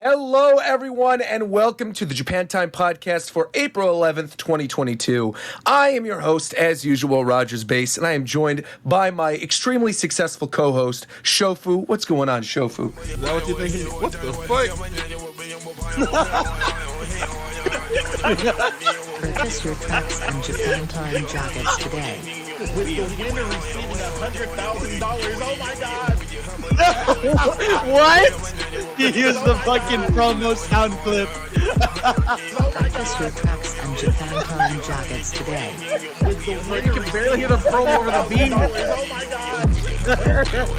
Hello, everyone, and welcome to the Japan Time podcast for April 11th, 2022. I am your host, as usual, Rogers Base, and I am joined by my extremely successful co-host, Shofu. What's going on, Shofu? Is that what you thinking? What the fuck? Purchase your tracks and Japan Time jackets today. With the winner receiving $100,000. Oh my god! What? He used the fucking promo sound clip. Purchase your tracks and Japan Time jackets today. With the winner You can barely hear the promo over the beat. Oh my god!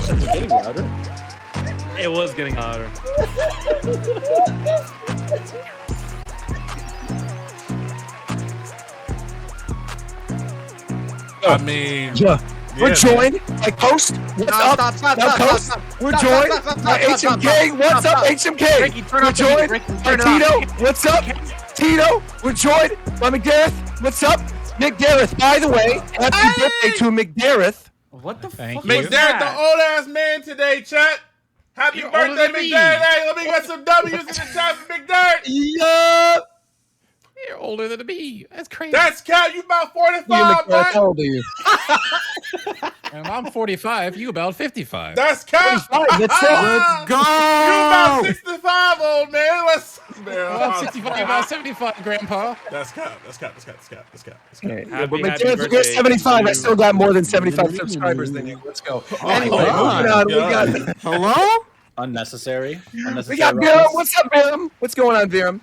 Is it getting louder? It was getting louder. I mean, We're joined by Coast. What's up? Coast. We're joined by HMK. What's up, HMK? Ricky, turn We're off the heat. joined Ricky, by turn it Tito. off. What's up? Tito. We're joined by McDareth. What's up? McDareth. By the way, happy birthday to McDareth. What the fuck? McDarrett, the old ass man today, chat. Happy You're birthday, older than me. McDarrett. Hey, let me get some W's in the chat for McDarrett. Yup. You're older than me. That's crazy. That's Cal. You about 45, McDareth, man. how old are you? And I'm 45. You about 55. That's Cal. Let's go. Let's go. You about 65, old man. Let's. I'm 65. About 75, Grandpa. That's Cal. That's Cal. Okay. Happy But McDareth, you're 75. I still got more than 75 subscribers than you. Let's go. Anyway, moving on. We got Hello? Unnecessary. we got Viram. What's up, Viram? What's going on, Viram?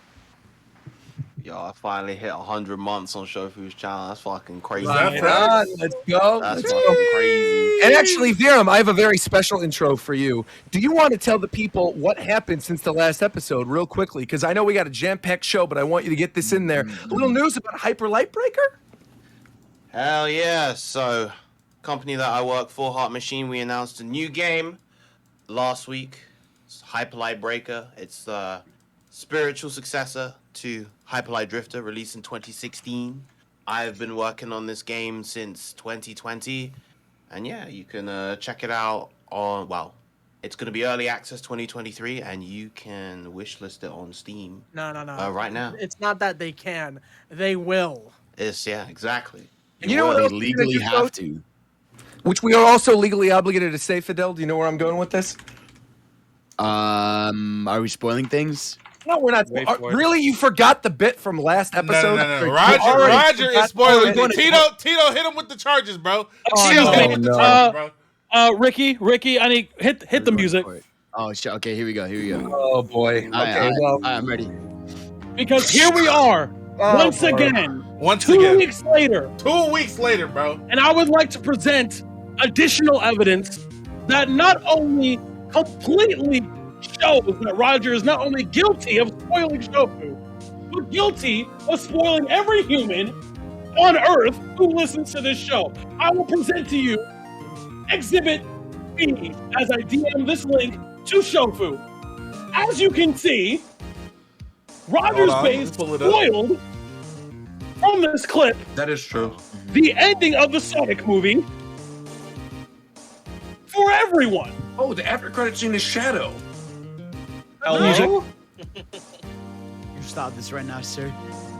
Yo, I finally hit 100 months on Shofu's channel. That's fucking crazy. Right on. Let's go. That's Let's fucking go. crazy. And actually, Viram, I have a very special intro for you. Do you want to tell the people what happened since the last episode real quickly? Because I know we got a jam-packed show, but I want you to get this in there. A little news about Hyper Lightbreaker? Hell yeah. So, company that I work for, Heart Machine, we announced a new game last week. It's Hyper Light Breaker. It's the spiritual successor to Hyper Light Drifter, released in 2016. I've been working on this game since 2020. And yeah, you can check it out on, well, it's going to be early access 2023, and you can wishlist it on Steam No. right now. It's not that they can. They will. Yeah, exactly. And you know what else They we're legally gonna do, have folks? to. Which we are also legally obligated to say, Fidel. Do you know where I'm going with this? Are we spoiling things? No, we're not. Wait for it. Really? You forgot the bit from last episode? No. You Roger already is forgot spoiling. already. Tito, hit him with the charges, bro. Oh, Tito, hit him no, with the no. charges, bro. Ricky, I need hit the music Oh shit! Okay, here we go. Oh, boy. Okay, well. I'm ready. because here we are once boy. again, Once 2 again, weeks later, 2 weeks later, bro. and I would like to present additional evidence that not only completely shows that Roger is not only guilty of spoiling Shofu, but guilty of spoiling every human on Earth who listens to this show. I will present to you Exhibit B as I DM this link to Shofu. As you can see, Roger's Hold on, base let's pull it up. spoiled from this clip That is true. the ending of the Sonic movie for everyone. Oh, the after credit scene is Shadow. Music. You stop this right now, sir.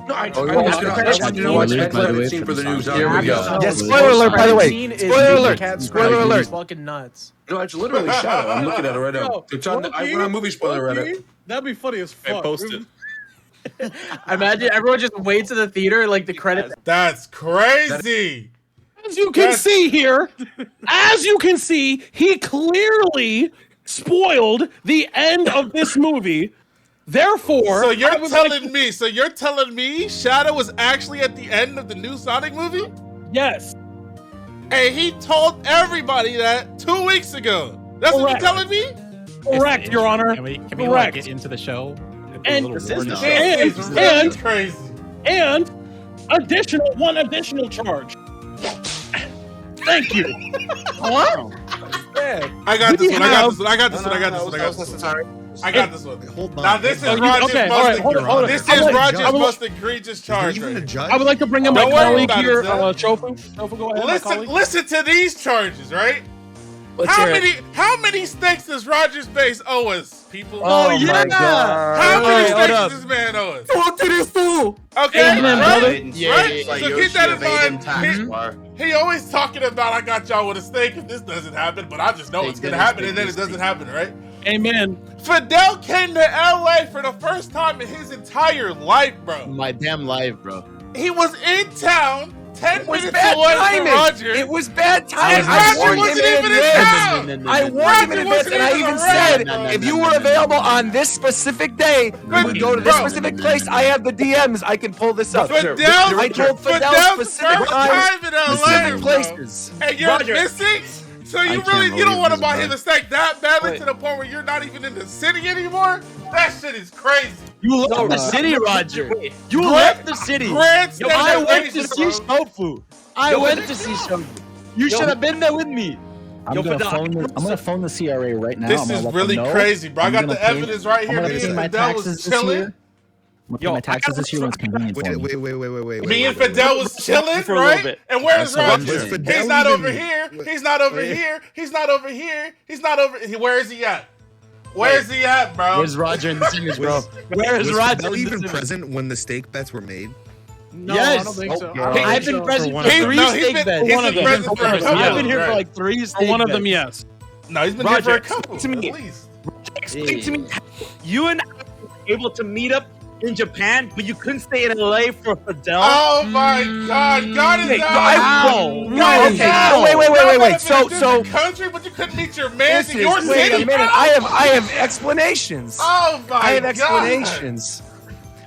No, I Oh, was yeah. going to watch that By the credit way, scene from for the news. Sonic. Here we go. Yeah, Yeah, spoiler alert, by the way. Scene is Spoiler Big alert. Cat Spoiler Scratch. alert. He's fucking nuts. No, it's literally Shadow. I'm looking at it right now. Yo, It's on. I went on movie spoiler Reddit. That'd be funny as fuck. post it. Imagine everyone just waits in the theater, like the credits. That's crazy. As you can see here, he clearly spoiled the end of this movie. Therefore, So you're telling me Shadow was actually at the end of the new Sonic movie? yes. And he told everybody that 2 weeks ago. That's what Correct. you're telling me? Correct, Your Honor. Can we like, Correct. get into the show? And- A little This is warning. the show. This is really and- crazy. And one additional charge. Thank you. I got this one. I got this one. I got this No, one. I got no, this one. I got that was this one. necessary. I got this one. Hold on. Now this is Oh, you- Roger's okay, all right, hold on. This I'm is like- Roger's I'm like- most egregious charge. You're even a Right judge? I would like to bring in my Don't worry colleague about it, here, Zed. Chofu. Chofu, go ahead, my colleague. Listen to these charges, right? Let's hear it. How many steaks does Roger's base owe us, people? Oh, yeah. my God. How many Wait, hold steaks up. does this man owe us? What did this do? Okay, Amen, right? brother. Right? Like So Yoshi keep that in evading mind. tax, bro. He always talking about I got y'all with a steak if this doesn't happen, but I just know it's gonna happen and then it doesn't happen, right? Amen. Fidel came to LA for the first time in his entire life, bro. My damn life, bro. He was in town 10 It was minutes bad away from timing. Roger. It was bad timing. Roger warned wasn't him even in advance. town. I warned him in Roger advance, wasn't and I even even around. said, No, if no, you no, were no, available on this specific day, we would go to this Bro. specific place. I have the DMs. I can pull this up. Fidel's, I told Fidel Fidel's specific first times, time in LA, specific bro. places. And you're missing? So you don't want to buy his steak that badly to the point where you're not even in the city anymore? That shit is crazy. You left the city, Roger. You left the city. Grand Yo, I went to standardization, see bro. Shofu. I went to see Shofu. You should have been there with me. I'm Yo, gonna Fidel, phone the CRA right now. This I'm gonna is let really them know. crazy, bro. I I'm got gonna the pay- evidence right I'm here. gonna Me pay and my Fidel taxes was this chilling. year. I'm gonna pay my taxes this year when it's convenient for me. Me Wait. and Fidel was chilling, for a little right? bit. And where's That's Roger? so Fidel He's not even- over here. He's not over here. He's not over here. He's not over. Where is he at? Where's he at, bro? Where's Roger in this image, bro? Where's Was Roger Fidel in even this image? present when the steak bets were made? No, Yes. I don't think so. Oh, I don't I've think been so. present one for of them. three No, he's steak been- beds. he's One of been them. present for a I've couple. I've been here Right. for like three For steak one of beds. them, yes. No, he's been Roger, here for a couple, to me. at least. Explain to me, you and I were able to meet up in Japan, but you couldn't stay in LA for Fidel. Oh my God! God is Wait, out. no, God is okay, out. wait. Y'all might have been in So, a different country, but you couldn't meet your man in your wait city. a minute. I have explanations. Oh my I have God. explanations.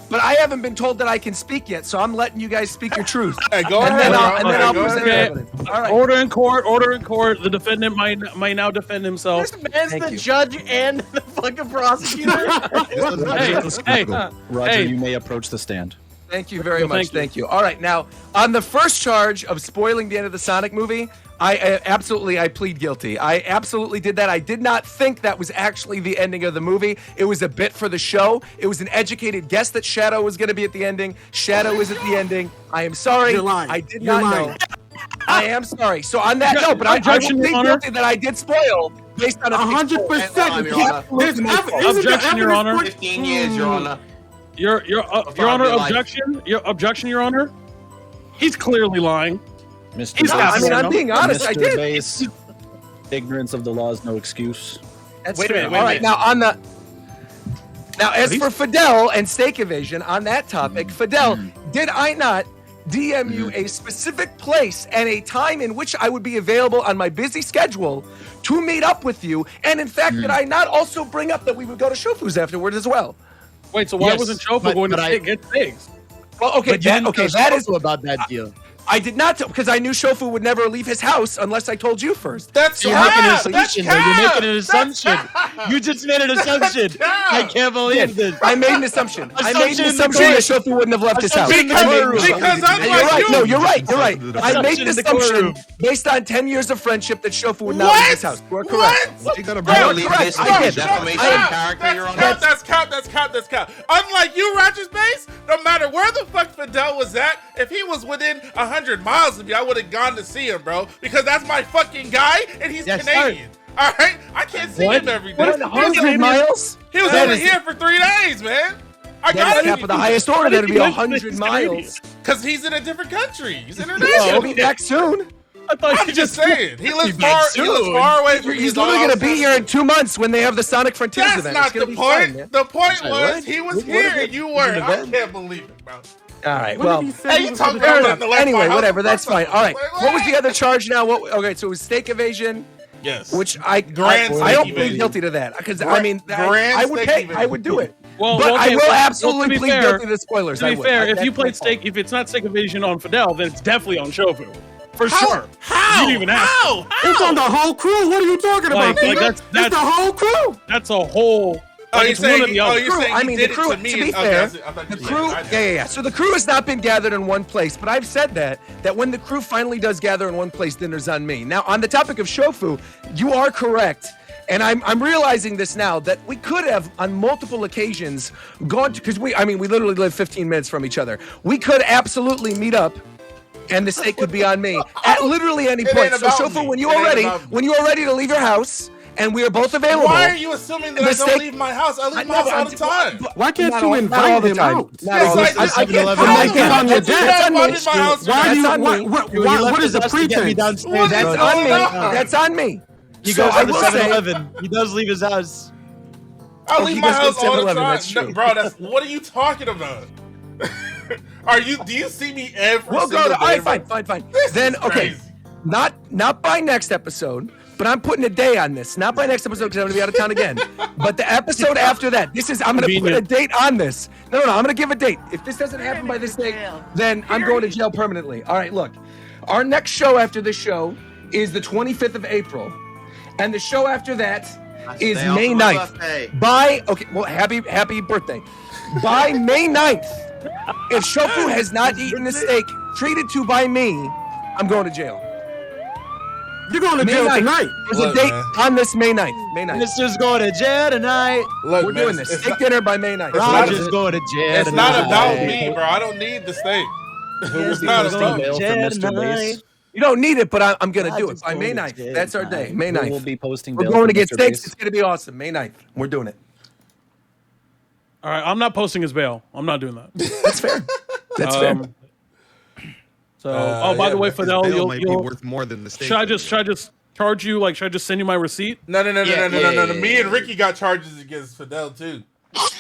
But I haven't been told that I can speak yet, so I'm letting you guys speak your truth. Hey, go And ahead. then I'll, bro. and then I'll Go present the ahead. evidence. All right. Order in court. Order in court. The defendant might now defend himself. This man's Thank the you. judge and the fucking prosecutor. Hey, Roger, hey. you may approach the stand. Thank you very Well, much. thank you. Thank you. All right, now on the first charge of spoiling the end of the Sonic movie, I plead guilty. I absolutely did that. I did not think that was actually the ending of the movie. It was a bit for the show. It was an educated guess that Shadow was going to be at the ending. Shadow is at the ending. I am sorry. You're lying. I did You're not lying. know. I am sorry. So on that note, but I will Objection, plead Your Honor. guilty that I did spoil based on a 100%. There's Objection, Your Honor. 15 years, Your Honor. Your Honor, objection. Your objection, Your Honor. He's clearly lying. Mr. He's got- I mean, I'm being honest. I Mr. did. Base, ignorance of the law is no excuse. That's Wait a true. minute, wait All a right, minute. now as for Fidel and steak evasion, on that topic, Fidel, did I not DM you a specific place and a time in which I would be available on my busy schedule to meet up with you? And in fact, did I not also bring up that we would go to Shofu's afterwards as well? Wait, so why Yes, wasn't Chofu but- going but to I- get things? Well, okay, But you didn't that tell is Shofu about that deal. I did not because I knew Shofu would never leave his house unless I told you first. That's You're making an cap. That's assumption, though. You're cap. making an assumption. You just made an assumption. cap. I can't believe this. I made an assumption. I made Assumption an in the assumption that court. Shofu wouldn't have left his house. Assumption in the I made an courtroom. assumption. Because And you're unlike right. you- No, you're right. You're right. I made an Assumption in the assumption courtroom. based on 10 years of friendship that Shofu would not leave his house. You are correct. What? You gotta Bro, bring you're Leave correct. this I did. defamation I am- of character, Your Honor. That's cap. Unlike you, Rogers Base, no matter where the fuck Fidel was at, if he was within 100 miles of me, I would have gone to see him, bro. Because that's my fucking guy, and he's Yes, Canadian. All right? I can't see What? him every day. What? 100 miles? He was That over is- here for 3 days, man. I That got is cap of the highest order. That'd be How did he 100 mention miles. Because he's in a different country. He's He'll international. be back soon. I thought I'm you just saying. He lives far away from He's literally going to be here in 2 months when they have the Sonic Frontiers That's event. not It's gonna the be fine, point. man. The point Sorry, was what? he was What here event? and you weren't. I event? can't believe it, bro. All right. Well, Hey, you talking fair about enough. Anyway, whatever. That's fine. All right. What was the other charge now? Okay, so it was steak evasion. Yes. Which I Grand I don't steak plead evasion. guilty to that because I Grand- mean grand I would steak pay. evasion. I would do it. Well, but I okay, will well, absolutely to be plead fair- guilty to spoilers. To I be would. fair, That's if you my played fault. steak, if it's not steak evasion on Fidel, then it's definitely on Shofu. For How? sure. How? You didn't even ask. How? It's on the whole crew. What are you talking about? Like, That's that's the whole crew. That's a whole. Oh, Like, you're it's one or saying, the oh, other. you're saying I he mean, did the crew. it to me. To be Okay, fair, I thought the you crew. said- Yeah. So the crew has not been gathered in one place, but I've said that when the crew finally does gather in one place, then there's on me. Now, on the topic of Shofu, you are correct. And I'm realizing this now that we could have on multiple occasions gone to because we literally live 15 minutes from each other. We could absolutely meet up, and the steak could be on me at literally any It point. ain't So about Shofu, me. when you It are ain't ready, about me. when you are ready to leave your house, and we are both available. Why are you assuming that The I don't steak- leave my house? I leave my know, house all but the time. Why can't Not you all- not all invite the him time. out? Not Yes, all the I time. just- I can't. How I the can't. fuck on your That's dad? on my house. Why do That's you? on me. What is the To get me pretense? downstairs, What is That's bro. on me. going on? That's on me. He So goes I to the will say- 7-Eleven. He does leave his house. I Oh, leave he my does go house to all the 7-Eleven, time. that's No, true. bro, what are you talking about? Do you see me every We'll single go to. day, All right, bro? fine. This Then is okay, crazy. not by next episode, but I'm putting a day on this. Not by next episode because I'm gonna be out of town again. But the episode after that. I'm gonna put a Convenient. date on this. No, I'm gonna give a date. If this doesn't happen by this date, then I'm going to jail permanently. All right, look, our next show after this show is the 25th of April, and the show after that is Day off May of my 9th. birthday. Happy birthday. By May 9th, if Shofu has not eaten the steak treated to by me, I'm going to jail. You're going to May jail 9th. tonight. There's a Look, date man. on this May 9th. May 9th. Mister's going to jail tonight. Look, We're man, doing this. it's Steak not- dinner by May 9th. not- Roger's going to jail It's not tonight. about me, bro. I don't need the steak. It's not about me. Mail for Jail Mr. tonight. Bass. You don't need it, but I'm going to do it Roger's by May going to 9th. jail That's our day. May We will 9th. be posting We're bail going for to get Mr. steaks. Bass. It's going to be awesome. May 9th. We're doing it. All right, I'm not posting his bail. I'm not doing that. That's fair. That's fair. So, by the way, His Fidel, bail might be you'll worth more than the steak. should I just charge you? Like, should I just send you my receipt? No. Yeah. Me and Ricky got charges against Fidel too.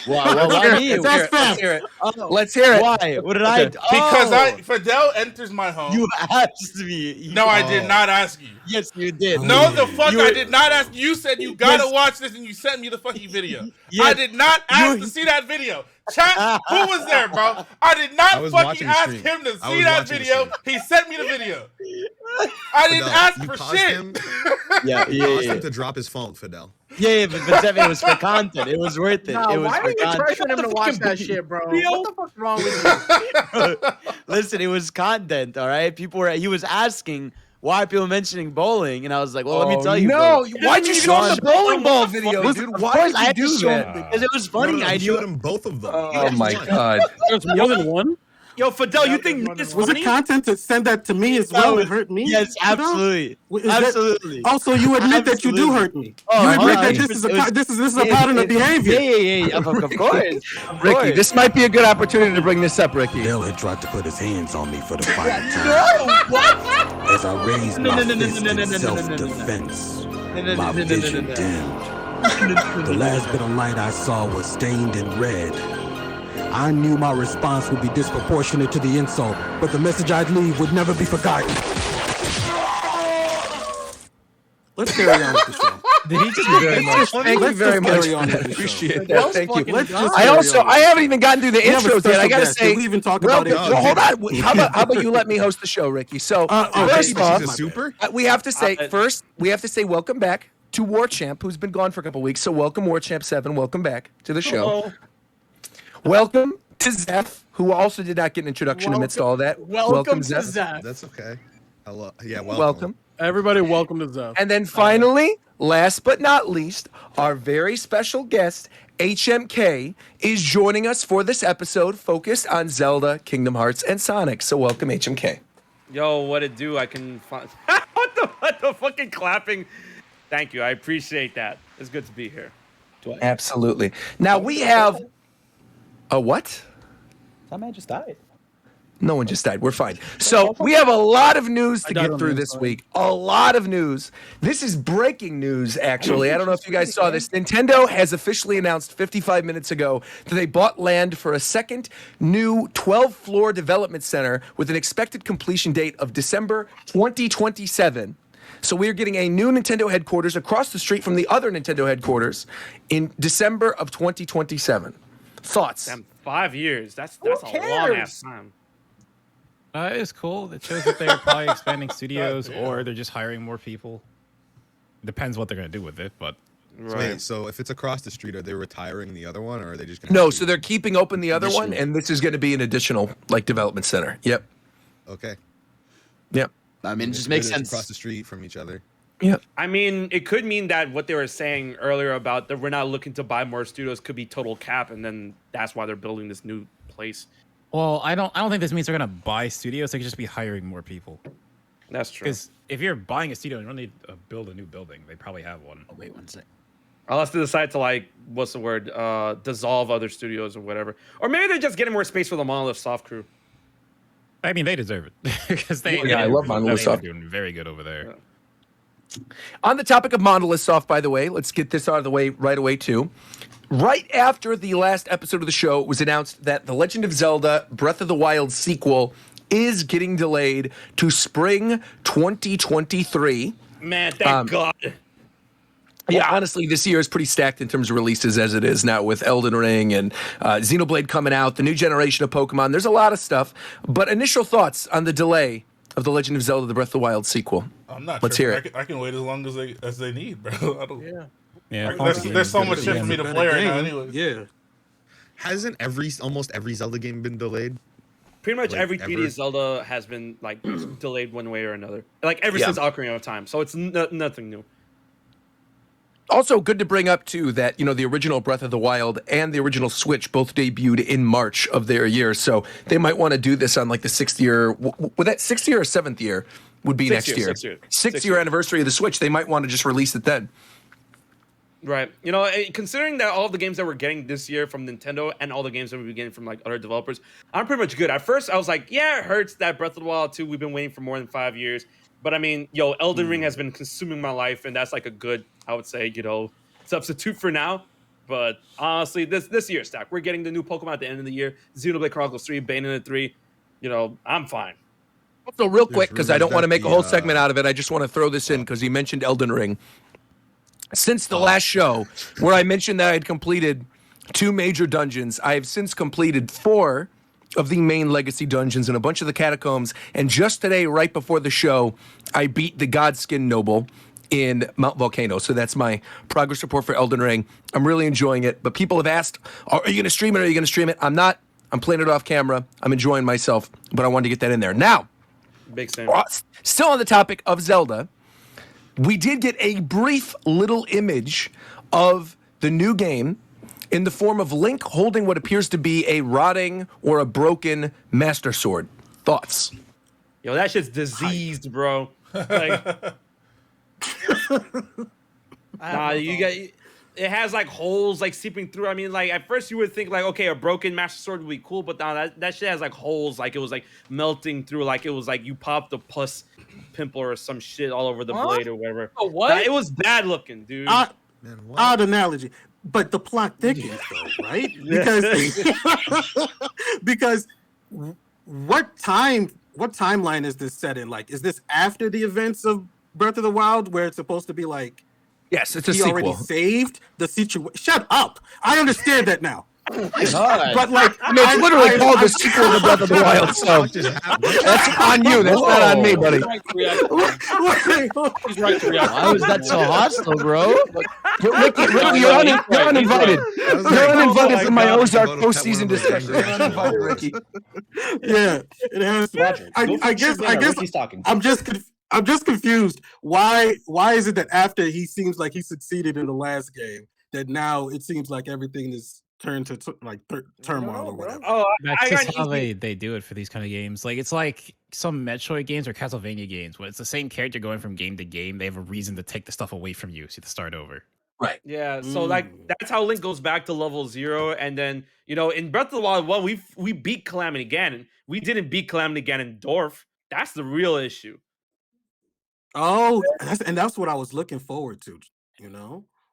Well, why me? That's Let's fair. hear it. Oh, Let's hear it. Why? What did I do? Because Fidel enters my home. You asked me. No, I did not ask you. Yes, you did. No, the fuck You I were- did not ask you. You said you gotta Yes. watch this and you sent me the fucking video. Yes. I did not ask You- to see that video. Chat, who was there, bro? I did not I was fucking watching the ask stream. him to I see was that watching the video. stream. He sent me the video. I didn't Fidel, ask you for caused shit. him- Yeah, You caused yeah. him to drop his phone, Fidel. Yeah, but Devin, it was for content. It was worth it. Nah, It was why for are you content. pressuring him to watch that shit, bro? What the fuck's wrong with you? Listen, it was content, all right? He was asking why are people mentioning bowling, and I was like, well, let me tell you. No, bro. why'd you show him the bowling ball video, Listen, dude? of Why course did I you had to do show him that? because it was funny. No, I I showed knew. him both of them. Oh my god. There's more than one. Yo, Fidel, you think Nick is Was funny? it content to send that to me as well and hurt me? Yes, You know? absolutely. Is that- Absolutely. Also, you admit that you do Absolutely. hurt me. Oh, You admit that 100%. this is a pattern of behavior. Yeah. Of course. Ricky, this might be a good opportunity to bring this up, Ricky. Dale had tried to put his hands on me for the final time. As I raised my fist in self-defense, my vision dimmed. The last bit of light I saw was stained in red. I knew my response would be disproportionate to the insult, but the message I'd leave would never be forgotten. Let's carry on with the show. Did he just Very much. Thank you Let's very just much. carry on with the show. Appreciate that. Thank you. Let's just I carry also on. I haven't even gotten through the We have a intros yet. I special gotta guest. say, Did we even talk well, about it? well, hold on. How about you let me host the show, Ricky? So first She's off, a super? we have to say welcome back to War Champ, who's been gone for a couple weeks. So welcome, War Champ 7. Welcome back to the show. Welcome to Zeph, who also did not get an introduction amidst all that. Welcome to Zeph. Zach. That's okay. Hello. Yeah, welcome. Welcome. Everybody, welcome to Zeph. And then finally, last but not least, our very special guest, HMK, is joining us for this episode focused on Zelda, Kingdom Hearts, and Sonic. So welcome, HMK. Yo, what it do? I can find. what the fucking clapping? Thank you. I appreciate that. It's good to be here. Absolutely. Now we have a what? That man just died. No one just died. We're fine. So we have a lot of news to died get on through the this inside. week. A lot of news. This is breaking news, actually. I don't know if you guys saw this. Nintendo has officially announced 55 minutes ago that they bought land for a second new 12-floor development center with an expected completion date of December 2027. So we are getting a new Nintendo headquarters across the street from the other Nintendo headquarters in December of 2027. Thoughts? Damn, 5 years. That's a long ass time. It's cool. It shows that they're probably expanding studios or they're just hiring more people. Depends what they're gonna do with it, but Wait, so if it's across the street, are they retiring the other one, or are they just gonna? No, so they're keeping open the other one, Additional. and this is going to be an additional development center. Yep. Okay. Yep. I mean, it It's just makes good it's sense. across the street from each other. Yep. I mean, it could mean that what they were saying earlier about that we're not looking to buy more studios could be total cap, and then that's why they're building this new place. well, I don't think this means they're gonna buy studios. They could just be hiring more people. That's true. Because if you're buying a studio, you don't need to build a new building. They probably have one. Oh, wait 1 sec. Unless they decide to what's the word? Dissolve other studios or whatever. Or maybe they're just getting more space for the Monolith Soft crew. I mean, they deserve it because they. Yeah, I love Monolith Soft. They're doing very good over there. On the topic of Monolith Soft, by the way, let's get this out of the way right away, too. Right after the last episode of the show, it was announced that The Legend of Zelda Breath of the Wild sequel is getting delayed to spring 2023. Man, thank God. Yeah, honestly, this year is pretty stacked in terms of releases as it is now with Elden Ring and Xenoblade coming out, the new generation of Pokemon. There's a lot of stuff. But initial thoughts on the delay of The Legend of Zelda: The Breath of the Wild sequel. I'm not. Let's tripping. hear it. I can wait as long as they need, bro. I don't. Yeah. There's so much shit for me to play right now, anyway. Yeah. Hasn't almost every Zelda game been delayed? Pretty much Like, every 3D ever? Zelda has been delayed one way or another. Ever since Ocarina of Time. So it's nothing new. Also, good to bring up, too, that, the original Breath of the Wild and the original Switch both debuted in March of their year. So they might want to do this on, the 6th year. Would that 6th year or 7th year would be next year? 6th year. 6th year anniversary of the Switch. They might want to just release it then. Right. Considering that all of the games that we're getting this year from Nintendo and all the games that we've been getting from other developers, I'm pretty much good. At first, I was like, yeah, it hurts that Breath of the Wild 2, we've been waiting for more than 5 years. But I mean, Elden Ring has been consuming my life, and that's a good, I would say, substitute for now. But honestly, this year, Stack, we're getting the new Pokemon at the end of the year. Xenoblade Chronicles 3, Bayonetta 3. I'm fine. Also, real quick, because I don't want to make a whole the, segment out of it, I just want to throw this in because he mentioned Elden Ring. Since the last show, where I mentioned that I had completed 2 major dungeons, I have since completed 4 of the main legacy dungeons and a bunch of the catacombs. And just today, right before the show, I beat the Godskin Noble in Mount Volcano. So that's my progress report for Elden Ring. I'm really enjoying it. But people have asked, are you going to stream it? Are you going to stream it? I'm not. I'm playing it off camera. I'm enjoying myself. But I wanted to get that in there. Now, Big Sam. still on the topic of Zelda, we did get a brief little image of the new game in the form of Link holding what appears to be a rotting or a broken Master Sword. Thoughts? That shit's diseased, bro. It has holes seeping through. I mean, at first you would think okay, a broken Master Sword would be cool, but now that shit has holes, it was melting through, it was you popped a pus pimple or some shit all over the blade or whatever. Oh, what? It was bad looking, dude. Odd analogy, but the plot thickens though, right? Because what timeline is this set in? Is this after the events of Breath of the Wild, where it's supposed to be Yes, it's a he sequel. already saved the situation? Shut up! I understand that now. God. But it's literally called the sequel to Breath of the Wild, so that's on you. That's not on me, buddy. He's right to react. Why was that so hostile, bro? Ricky, you're uninvited. You're uninvited from my Ozark postseason discussion. You're uninvited, Ricky. Yeah, it has. I guess I'm just confused. Why is it that after he seems like he succeeded in the last game, that now it seems like everything is turned to turmoil or whatever? Oh, That's just how they do it for these kind of games. It's like some Metroid games or Castlevania games when it's the same character going from game to game. They have a reason to take the stuff away from you, so you have to start over. Right. Yeah, so like that's how Link goes back to level 0, and then in Breath of the Wild 1, we beat Calamity Ganon. We didn't beat Calamity Ganon Dorf. That's the real issue. Oh, that's what I was looking forward to.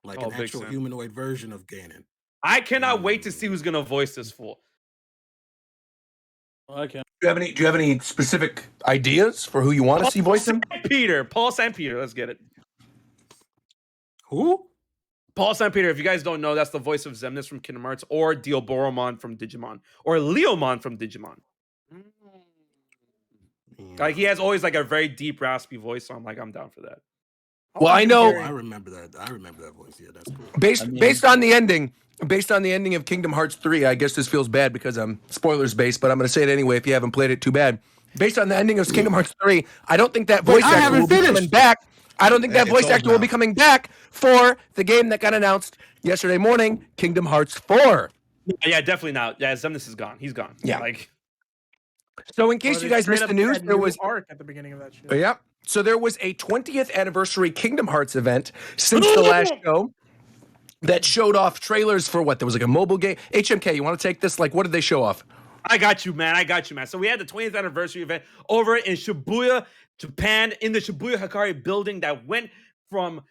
Like an big actual Sam. humanoid version of Ganon. I cannot wait to see who's gonna voice this fool. Okay. Do you have any specific ideas for who you want to see voice him? Paul St. Peter. Let's get it. Who? Paul St. Peter. If you guys don't know, that's the voice of Xemnas from Kingdom Hearts, or Dialboromon from Digimon, or Leomon from Digimon. Like he has always like a very deep, raspy voice, so I'm down for that. Well, I know. I remember that. I remember that voice. Yeah, that's cool. Based on the ending of Kingdom Hearts 3, I guess this feels bad because I'm spoilers based, but I'm going to say it anyway. If you haven't played it, too bad. Based on the ending of Kingdom Hearts 3, I don't think that voice actor will be coming back. I don't think that voice actor will be coming back for the game that got announced yesterday morning, Kingdom Hearts 4. Yeah, definitely not. Yeah, Xemnas is gone. He's gone. Yeah. Like. So in case you guys missed the news, there was arc at the beginning of that shit. Yeah. So there was a 20th anniversary Kingdom Hearts event since the last show that showed off trailers for what? There was like a mobile game. HMK, you want to take this? Like, what did they show off? I got you, man. So we had the 20th anniversary event over in Shibuya, Japan, in the Shibuya Hikari building that went from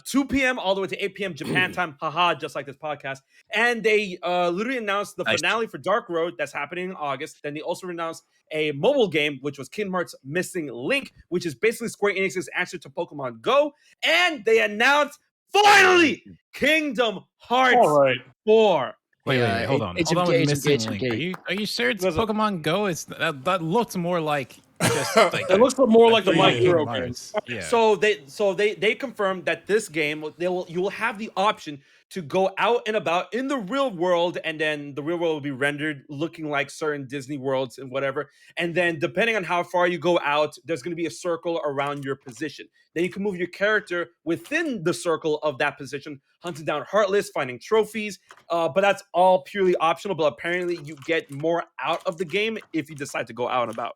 2 p.m. all the way to 8 p.m. Japan time. Haha, just like this podcast. And they literally announced the finale for Dark Road that's happening in August. Then they also announced a mobile game, which was Kingdom Hearts Missing Link, which is basically Square Enix's answer to Pokemon Go. And they announced, finally, Kingdom Hearts 4. Wait, hold on. Hold on with Missing Link. Are you sure it's Pokemon Go? That looks more like just like it looks more like the My Hero game. Yeah. So they confirmed that this game you will have the option to go out and about in the real world, and then the real world will be rendered looking like certain Disney worlds and whatever. And then depending on how far you go out, there's going to be a circle around your position. Then you can move your character within the circle of that position, hunting down Heartless, finding trophies. But that's all purely optional. But apparently you get more out of the game if you decide to go out and about.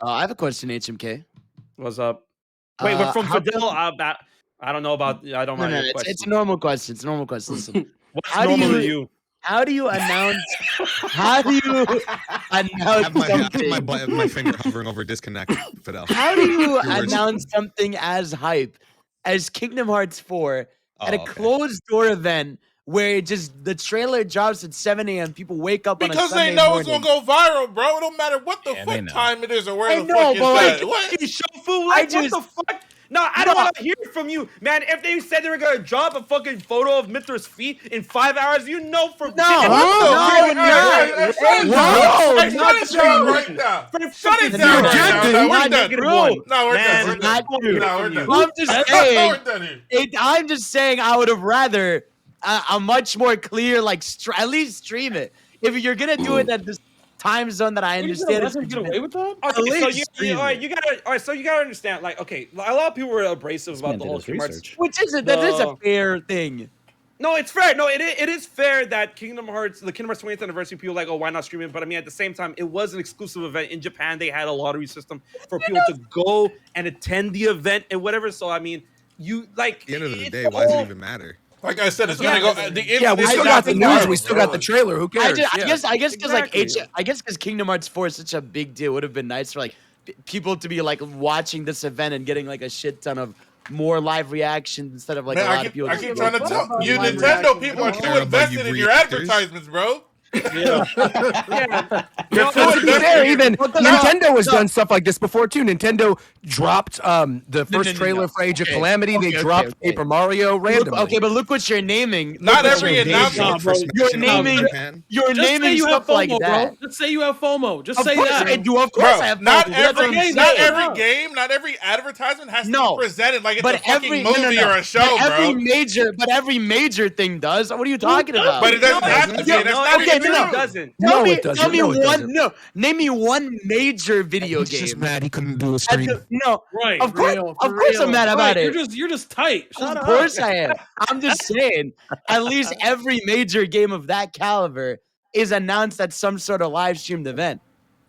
I have a question, HMK. What's up? Wait, we're from Fidel. I don't know about. I don't know. No, it's a normal question. It's a normal question. Listen, what's normal to you? How do you announce? How do you announce something? My finger hovering over disconnect, Fidel. How do you announce something as hype as Kingdom Hearts 4 at a closed door event where the trailer drops at 7 a.m. People wake up because on a Sunday they know morning. it's gonna go viral, bro. It don't matter what the fuck time it is or where the fuck it's at. What the fuck? No, I don't want to hear it from you, man. If they said they were gonna drop a fucking photo of Mithra's feet in 5 hours, for Shut it down right now. Shut it down right now. We're done. No, we're done. Not true. No, we're done. I'm just saying I would have rather a much more clear, like, at least stream it. If you're gonna do it at this time zone that I understand, get away with that. Okay, so you gotta understand, like, okay, a lot of people were abrasive about the whole Kingdom Hearts, which isn't that is a fair thing. No, it's fair. No, it is fair that the Kingdom Hearts 20th anniversary, people are like, oh, why not stream it? But I mean, at the same time, it was an exclusive event in Japan. They had a lottery system for people to go and attend the event and whatever. So I mean, you like. At the end of the day, why does it even matter? Like I said, it's gonna go. We still got the news. We still got the trailer. Who cares? I guess because Kingdom Hearts 4 is such a big deal, it would have been nice for like people to be like watching this event and getting like a shit ton of more live reactions instead of like a lot of people. I keep trying to tell you, Nintendo people are too invested in your advertisements, bro. Yeah. To be fair, even Nintendo has done stuff like this before too. Nintendo dropped the first trailer for Age of Calamity. They dropped Paper Mario randomly. Okay, but look what you're naming. Not every announcement. You're naming. You're naming stuff like that. Just say you have FOMO. Just say that. I do. Of course, I have FOMO. Not every game, not every advertisement has to be presented like it's a fucking movie or a show, bro. But every major thing does. What are you talking about? But it doesn't have to be. That's not it doesn't. Name me one major video game. He's just mad he couldn't do a stream. Right. Of course I'm mad about it. You're just tight. Of course I am. I'm just saying, at least every major game of that caliber is announced at some sort of live streamed event.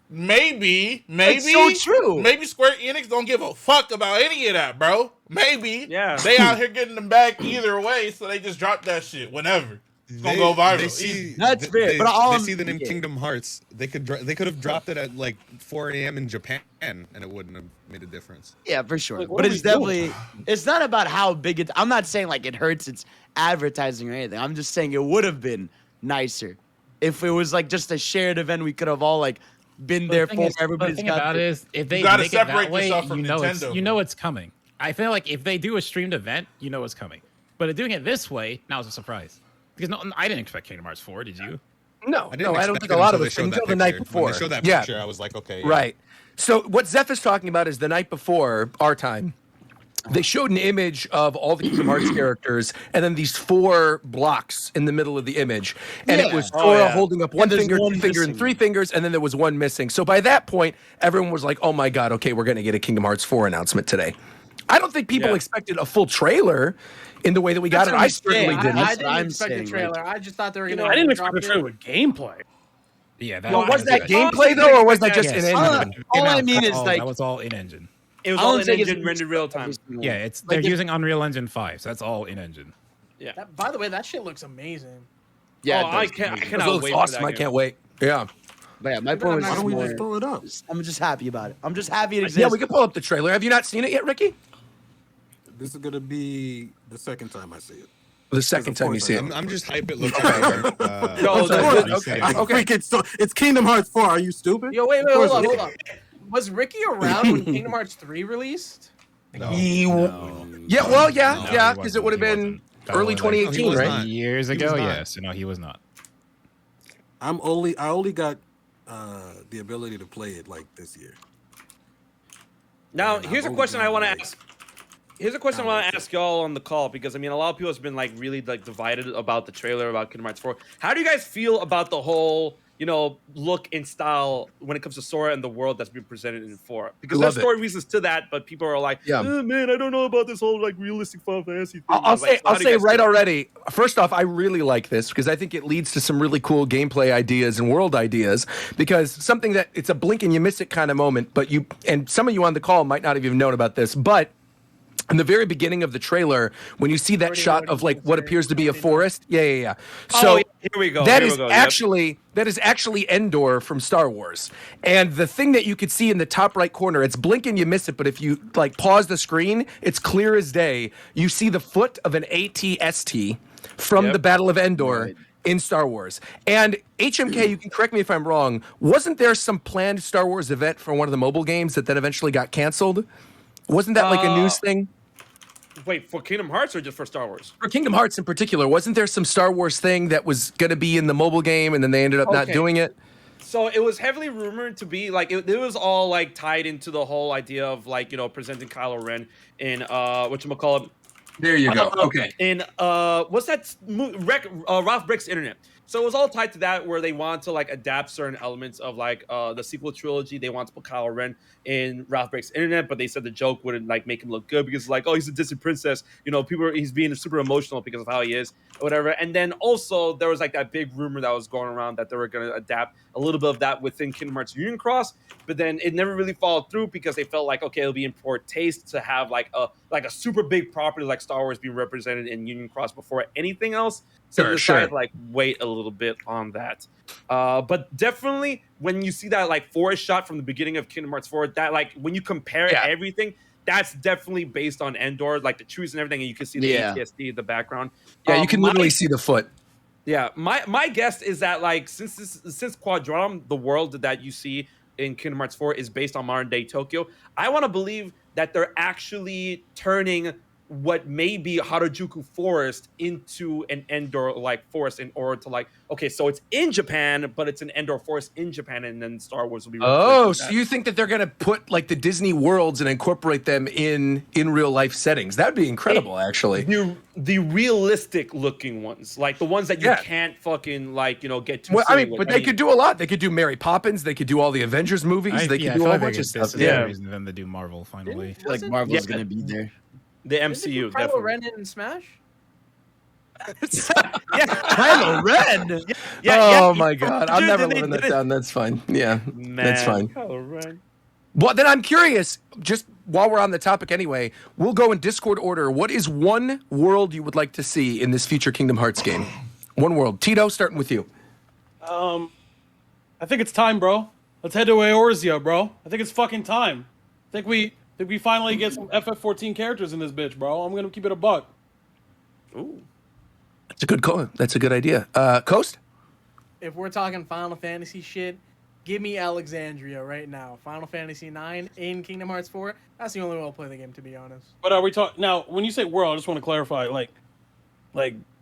maybe It's so true. maybe Square Enix don't give a fuck about any of that, bro. Maybe Yeah. they out here getting them back either way, so they just drop that shit whenever. It's gonna go viral. They see, That's fair, They, but all they I'm- see the name yeah. Kingdom Hearts. They could have dropped it at like 4 a.m. in Japan, and it wouldn't have made a difference. Yeah, for sure. Like, what but are it's we doing? definitely it's not about how big it. I'm not saying like it hurts its advertising or anything. I'm just saying it would have been nicer if it was like just a shared event. We could have all like been there for. Everybody's the thing got about it their- is if they gotta make it that separate way, yourself from Nintendo. you know it's coming. I feel like if they do a streamed event, you know it's coming. But doing it this way, now it's a surprise. Because no, I didn't expect Kingdom Hearts 4, did you? No, I didn't I don't expect think it a lot of until they us showed until that the night picture. before. When they showed that Yeah. picture, I was like, okay, yeah. Right. So what Zeph is talking about is the night before our time. They showed an image of all the Kingdom Hearts characters, and then these 4 blocks in the middle of the image, and it Yeah. was Oh, Sora yeah. holding up And one there's finger, one 2 finger, and missing. 3 fingers, and then there was one missing. So by that point, everyone was like, "Oh my god, okay, we're going to get a Kingdom Hearts 4 announcement today." I don't think people Yeah. expected a full trailer in the way that we got That's it. what I I'm certainly saying. didn't. I That's didn't what I'm expect saying, a like- trailer. I just thought they were You gonna. know, I didn't expect drop a trailer it. with gameplay. Yeah, Well, was that Oh, gameplay I though, or was that expect just that. in All- engine? all I mean is like that was all in engine. It was all all I'm in saying is engine rendered real time. Yeah, it's Like they're if- using Unreal Engine 5, so that's all in engine. Yeah. That, by the way, that shit looks amazing. yeah. Oh, it I does. can't. I It cannot looks wait awesome. for that I game. can't wait. Yeah. But yeah, my point was Why just don't we more, just throw it up? I'm just happy about it. I'm just happy it exists. Yeah, we can pull up the trailer. Have you not seen it yet, Ricky? This is gonna be the second time I see it. The second time you see it. I'm just hype. It looks better. No, Of the- course. the- okay. I freaking so it's Kingdom Hearts 4. Are you stupid? Yo, wait, Of hold course on, it hold is. on. Was Ricky around when Kingdom Hearts 3 released? Yeah, well, yeah, No, yeah, he because it wasn't. would have He been wasn't. That early was, like, 2018, was right? not. Years He ago, was not. yes. No, he was not. I only got the ability to play it like this year. Now, And here's a I've question I only want to gotten, ask. Here's a question I want to ask y'all on the call because I mean a lot of people have been like really like divided about the trailer about Kingdom Hearts 4. How do you guys feel about the whole look and style when it comes to Sora and the world that's been presented in 4? Because there's Love it. story reasons to that, but people are like, Yeah. man, I don't know about this whole like realistic Final Fantasy thing. I'll Like, say, so how I'll do you say guys right feel? already. First off, I really like this because I think it leads to some really cool gameplay ideas and world ideas. Because something that it's a blink and you miss it kind of moment, but and some of you on the call might not have even known about this, but in the very beginning of the trailer, when you see that Already shot know of like what what appears to be a already know. forest, yeah. Oh, So yeah, here we go. that here is we go. Yep. actually Endor from Star Wars. And the thing that you could see in the top right corner, it's blink and you miss it, but if you like pause the screen, it's clear as day. You see the foot of an AT-ST from Yep. the Battle of Endor. Right. In Star Wars. And HMK, you can correct me if I'm wrong, wasn't there some planned Star Wars event for one of the mobile games that then eventually got canceled? Wasn't that like a news thing? Wait, for Kingdom Hearts or just for Star Wars? For Kingdom Hearts in particular, wasn't there some Star Wars thing that was going to be in the mobile game and then they ended up not Okay. doing it? So it was heavily rumored to be like it was all like tied into the whole idea of like presenting Kylo Ren in whatchamacallit. There you go. Okay. In what's that Ralph Brick's Internet? So it was all tied to that, where they want to like adapt certain elements of like the sequel trilogy. They want to put Kylo Ren in Ralph Brick's Internet, but they said the joke wouldn't like make him look good because like, oh, he's a Disney princess. He's being super emotional because of how he is, or whatever. And then also there was like that big rumor that was going around that they were going to adapt a little bit of that within Kingdom Hearts Union Cross, but then it never really followed through because they felt like, okay, it'll be in poor taste to have like a super big property like Star Wars being represented in Union Cross before anything else. So they decided to like wait a little bit on that. But definitely when you see that like forest shot from the beginning of Kingdom Hearts 4, that like when you compare everything, that's definitely based on Endor, like the trees and everything, and you can see the ATSD in the background. Yeah, you can literally see the foot. Yeah, my guess is that like since Quadranum, the world that you see in Kingdom Hearts 4 is based on modern day Tokyo, I want to believe that they're actually turning what may be Harajuku Forest into an Endor-like forest in order to like, okay, so it's in Japan, but it's an Endor forest in Japan, and then Star Wars will be. Oh, so you think that they're going to put like the Disney worlds and incorporate them in real life settings? That'd be incredible, actually. The realistic looking ones, like the ones that you can't fucking like, get too. Well, I silly mean, with. but they could do a lot. They could do Mary Poppins. They could do all the Avengers movies. They could do a whole bunch of stuff. Yeah, reason them to do Marvel finally. Like Marvel's gonna be there. The MCU. Kylo Ren in Smash? Kylo Ren. Oh my God, I'm never living that down. That's fine. Yeah, that's fine. Kylo Ren. Well, then I'm curious, just while we're on the topic anyway, we'll go in Discord order. What is one world you would like to see in this future Kingdom Hearts game? One world. Tito, starting with you. I think it's time, bro. Let's head to Eorzea, bro. I think it's fucking time. I think we finally get some FF14 characters in this bitch, bro. I'm gonna keep it a buck. Ooh. That's a good call. That's a good idea. Coast? If we're talking Final Fantasy shit, give me Alexandria right now. Final Fantasy 9 in Kingdom Hearts 4. That's the only way I'll play the game, to be honest. But are we talking now? When you say world, I just want to clarify. Like,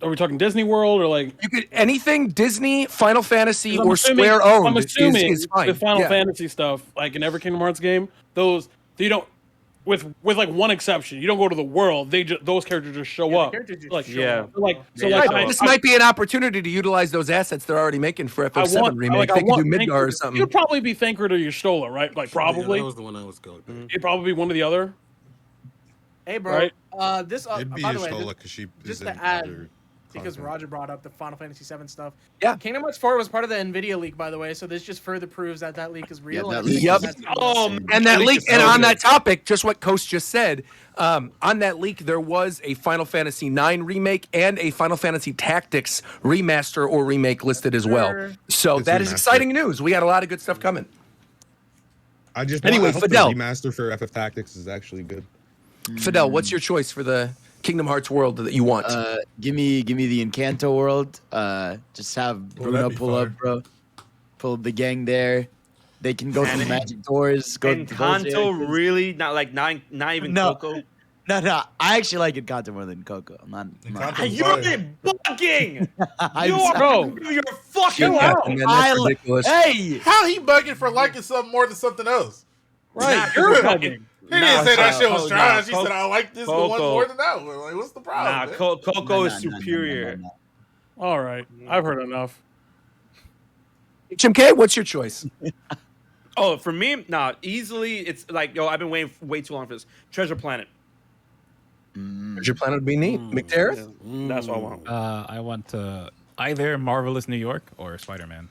are we talking Disney World or like? You could anything Disney, Final Fantasy, or assuming, Square owned. I'm assuming is fine. with Final Fantasy stuff, like in every Kingdom Hearts game, those you don't. With like one exception, you don't go to the world. Those characters just show up. This might be an opportunity to utilize those assets they're already making for FF7 remake. They could do Midgar or something. You'd probably be Thancred or Y'shtola, right? Like probably. Yeah, that was the one I was going. You'd probably be one or the other. Hey, bro. Right? This It'd be by the way, Y'shtola because she just is to in add, other because content. Roger brought up the Final Fantasy 7 stuff. Yeah. Kingdom Hearts 4 was part of the Nvidia leak, by the way, so this just further proves that leak is real. that and leak Yep. And that leak, and on that topic, just what Coast just said, on that leak, there was a Final Fantasy 9 remake and a Final Fantasy Tactics remaster or remake listed as well. So It's that is remastered. exciting news. We got a lot of good stuff coming. Anyway, I hope Fidel. the remaster for FF Tactics is actually good. Fidel, what's your choice for the Kingdom Hearts world that you want? Give me the Encanto world. Just have Bruno that'd be pull up, bro. Pull up the gang there. They can go through magic doors. Go to those Encanto, areas. really? Not even Coco? No. I actually like Encanto more than Coco. I'm not. You're bugging! I'm You are, sorry. you're fucking Yeah, out! man, that's ridiculous. Hey, How he bugging for liking something more than something else? Right, you're bugging. He didn't say that shit was Nah, trash. He Coco- said I like this one Coco. more than that one. Like, what's the problem? Nah, man? Coco is superior. All right, I've heard enough. HMK, what's your choice? Oh, for me, easily, it's like, I've been waiting way too long for this. Treasure Planet. Your planet would be neat. McTarrith? That's what I want. I want either Marvelous New York or Spider-Man.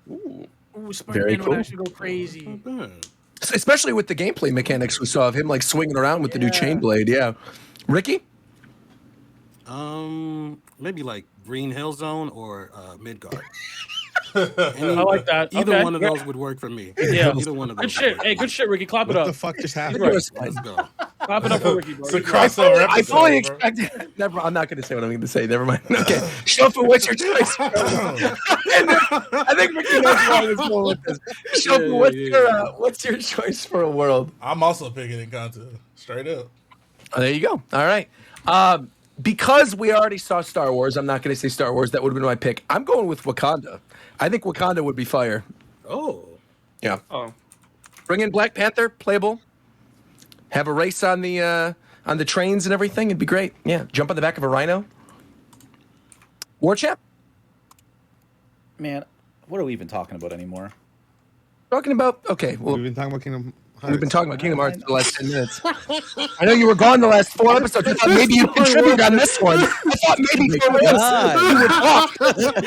Ooh, Very Spider-Man cool. would actually go crazy. Especially with the gameplay mechanics we saw of him like swinging around with the new chain blade. Yeah. Ricky? Maybe like Green Hill Zone or Midgard. I like that. Either Okay. one of those would work for me. Yeah. Either one of those. Good shit. Hey, good shit, Ricky. Clap it What up. the fuck just happened? Let's go. Clap it up for Ricky, bro. It's a crossover I episode. fully bro. expected. Never. I'm not going to say what I'm going to say. Never mind. Okay. Shofu, what's your choice? I think Ricky knows where I was going with this. Shofu, what's your choice for a world? I'm also picking Encanto. Straight up. Oh, there you go. All right. Because we already saw Star Wars, I'm not going to say Star Wars. That would have been my pick. I'm going with Wakanda. I think Wakanda would be fire. Oh. Yeah. Oh. Bring in Black Panther, playable. Have a race on the trains and everything. It'd be great. Yeah. Jump on the back of a rhino. War Champ? Man, what are we even talking about anymore? Talking about, okay. Well, We've been talking about Kingdom Hearts. we've been talking about Kingdom Hearts for the last 10 minutes. I know you were gone the last 4 episodes. I thought maybe you'd contribute on this one. I thought maybe for once you would talk.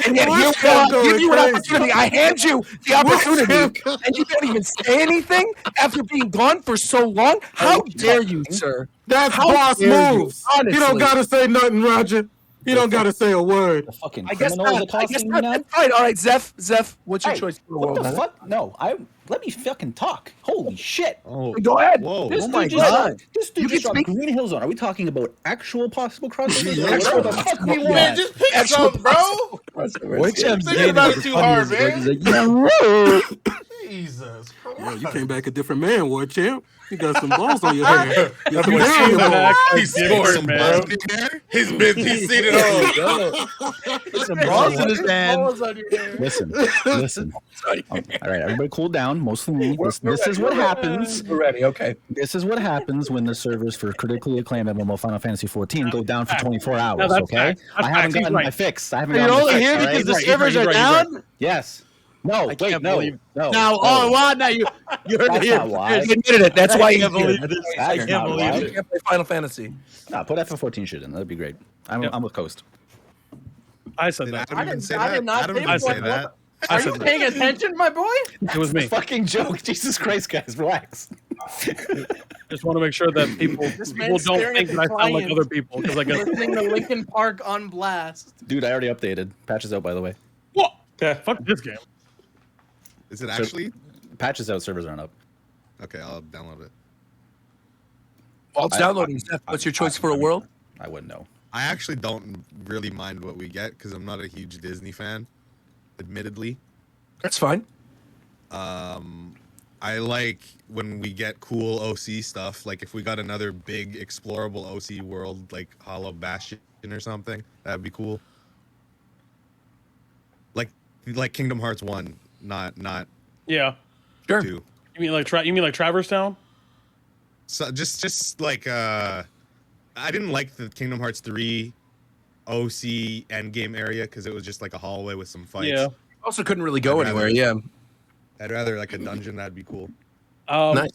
And yet here we are. I give you an opportunity. I hand you the opportunity. And you don't even say anything after being gone for so long? How dare you, sir? That's How boss dare you? moves. Honestly. You don't gotta say nothing, Roger. You don't gotta say a word. The fucking I guess criminals not. I guess accosting me not. now? That's fine. All right, Zeph, what's your Hey, choice for the what world? the man? fuck? No, let me fucking talk. Holy shit. Oh, Go ahead. whoa. This Oh dude my just God. This You dude just can dropped speak- Green Hill Zone. Are we talking about actual possible crossovers? Yeah, Whatever the actual fuck we possible- want. Man, just pick something, bro. Thinking about it too hard, man. Jesus Yeah, you Christ. came back a different man, War Champ. You got some balls on your head. That's what Steven actually He's did, scored, man. He's been seated on. Some balls in his hand. Listen. All right, everybody cool down. Mostly me. This is what happens. We're ready. Okay. This is what happens when the servers for critically acclaimed MMO Final Fantasy 14 go down for 24 hours, No, that's okay? facts. That's I haven't facts. He's gotten right. my fix. I haven't You're gotten my only fix, here all because right? the He's servers right, are he's right. down. Yes. No, I can't no. believe. No. Now, no. now you heard That's it here. not why. He admitted it. That's why I he's can't here. believe this. I That's can't not believe why. You it. can't play Final Fantasy. Nah, put FF14 shit in. That'd be great. I'm with Coast. I said Did that. Adam even say I that? did not Adam say didn't say what- that. Are you paying attention, my boy? It was me. Fucking joke. Jesus Christ, guys, relax. Just want to make sure that people This people man's don't staring think at that the I sound like client, other people because I guess. listening to Linkin Park on blast. Dude, I already updated. Patch is out, by the way. What? Fuck this game. Is it actually? Patch is out. Servers aren't up. Okay, I'll download it. While it's downloading, Steph, what's your choice for a world? I wouldn't know. I actually don't really mind what we get because I'm not a huge Disney fan, admittedly. That's fine. I like when we get cool OC stuff. Like if we got another big explorable OC world, like Hollow Bastion or something, that'd be cool. Like Kingdom Hearts 1, not Yeah. Sure. 2. You mean like Traverse Town? So just like I didn't like the Kingdom Hearts 3 OC endgame area because it was just like a hallway with some fights. Yeah. Also couldn't really go anywhere. Yeah. I'd rather like a dungeon. That'd be cool. Nice.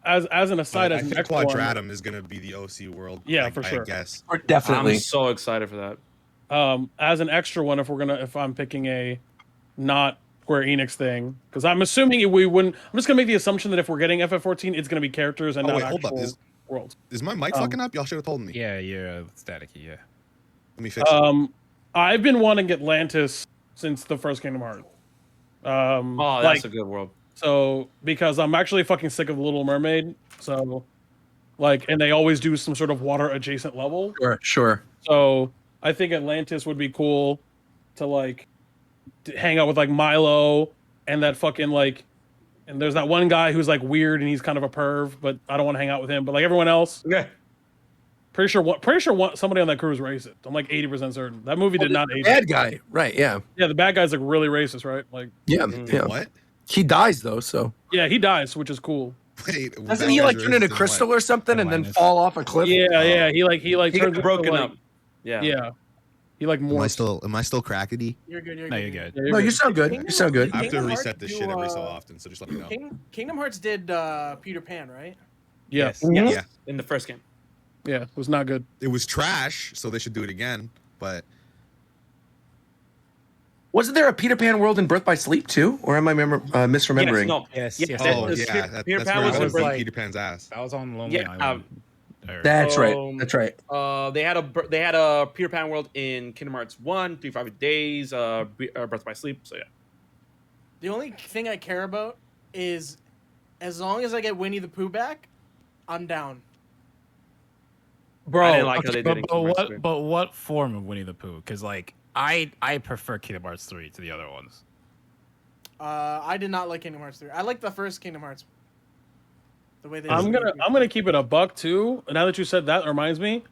As an aside, I as an think extra one, Quadratum is gonna be the OC world. Yeah, for sure. I guess. Or definitely. I'm so excited for that. as an extra one, if I'm picking a not Square Enix thing, because I'm assuming we wouldn't. I'm just gonna make the assumption that if we're getting FF14, it's gonna be characters and Oh not wait, hold actual up. worlds. Is my mic fucking up? Y'all should have told me. Yeah, you're staticky. Yeah. Let me fix it. I've been wanting Atlantis since the first Kingdom Hearts. Oh, that's a good world. So because I'm actually fucking sick of Little Mermaid, so and they always do some sort of water adjacent level. Sure. So I think Atlantis would be cool to to hang out with Milo and that fucking and there's that one guy who's weird and he's kind of a perv, but I don't want to hang out with him. But everyone else, yeah. Pretty sure somebody on that crew is racist. I'm 80% certain. That movie did not age. Bad guy, right? Yeah. Yeah, the bad guy's really racist, right? Yeah. Yeah. What? He dies though, so. Yeah, he dies, which is cool. Wait, Doesn't he turn into crystal or something and then fall off a cliff? Yeah, yeah. He turns got broken into, up. Yeah. Yeah. He Am I still crackety? You're good. You're No, good. you're good. No, you sound good. You sound good. I have to Kingdom reset Hearts this do, shit every so often, so just let me know. Kingdom Hearts did Peter Pan, right? Yeah. Yes. Mhm. Yes. In the first game. Yeah, it was not good. It was trash, so they should do it again. But Wasn't there a Peter Pan world in Birth by Sleep too? Or am I misremembering? Yes, no. Yes. Yes, yes. oh the yeah, Peter that's Pan where was I in was Birth- like Peter Pan's ass. I was on Lonely Yeah, Island. That's right. Um, That's right. They had a Peter Pan world in Kingdom Hearts 1, 3-5 Days, Birth by Sleep. So yeah. The only thing I care about is as long as I get Winnie the Pooh back, I'm down. Bro, I didn't like how they did it in Kingdom Hearts 3. But what form of Winnie the Pooh? Because I prefer Kingdom Hearts 3 to the other ones. I did not like Kingdom Hearts 3. I like the first Kingdom Hearts. The way they I'm gonna keep it a buck too. Now that you said that, it reminds me.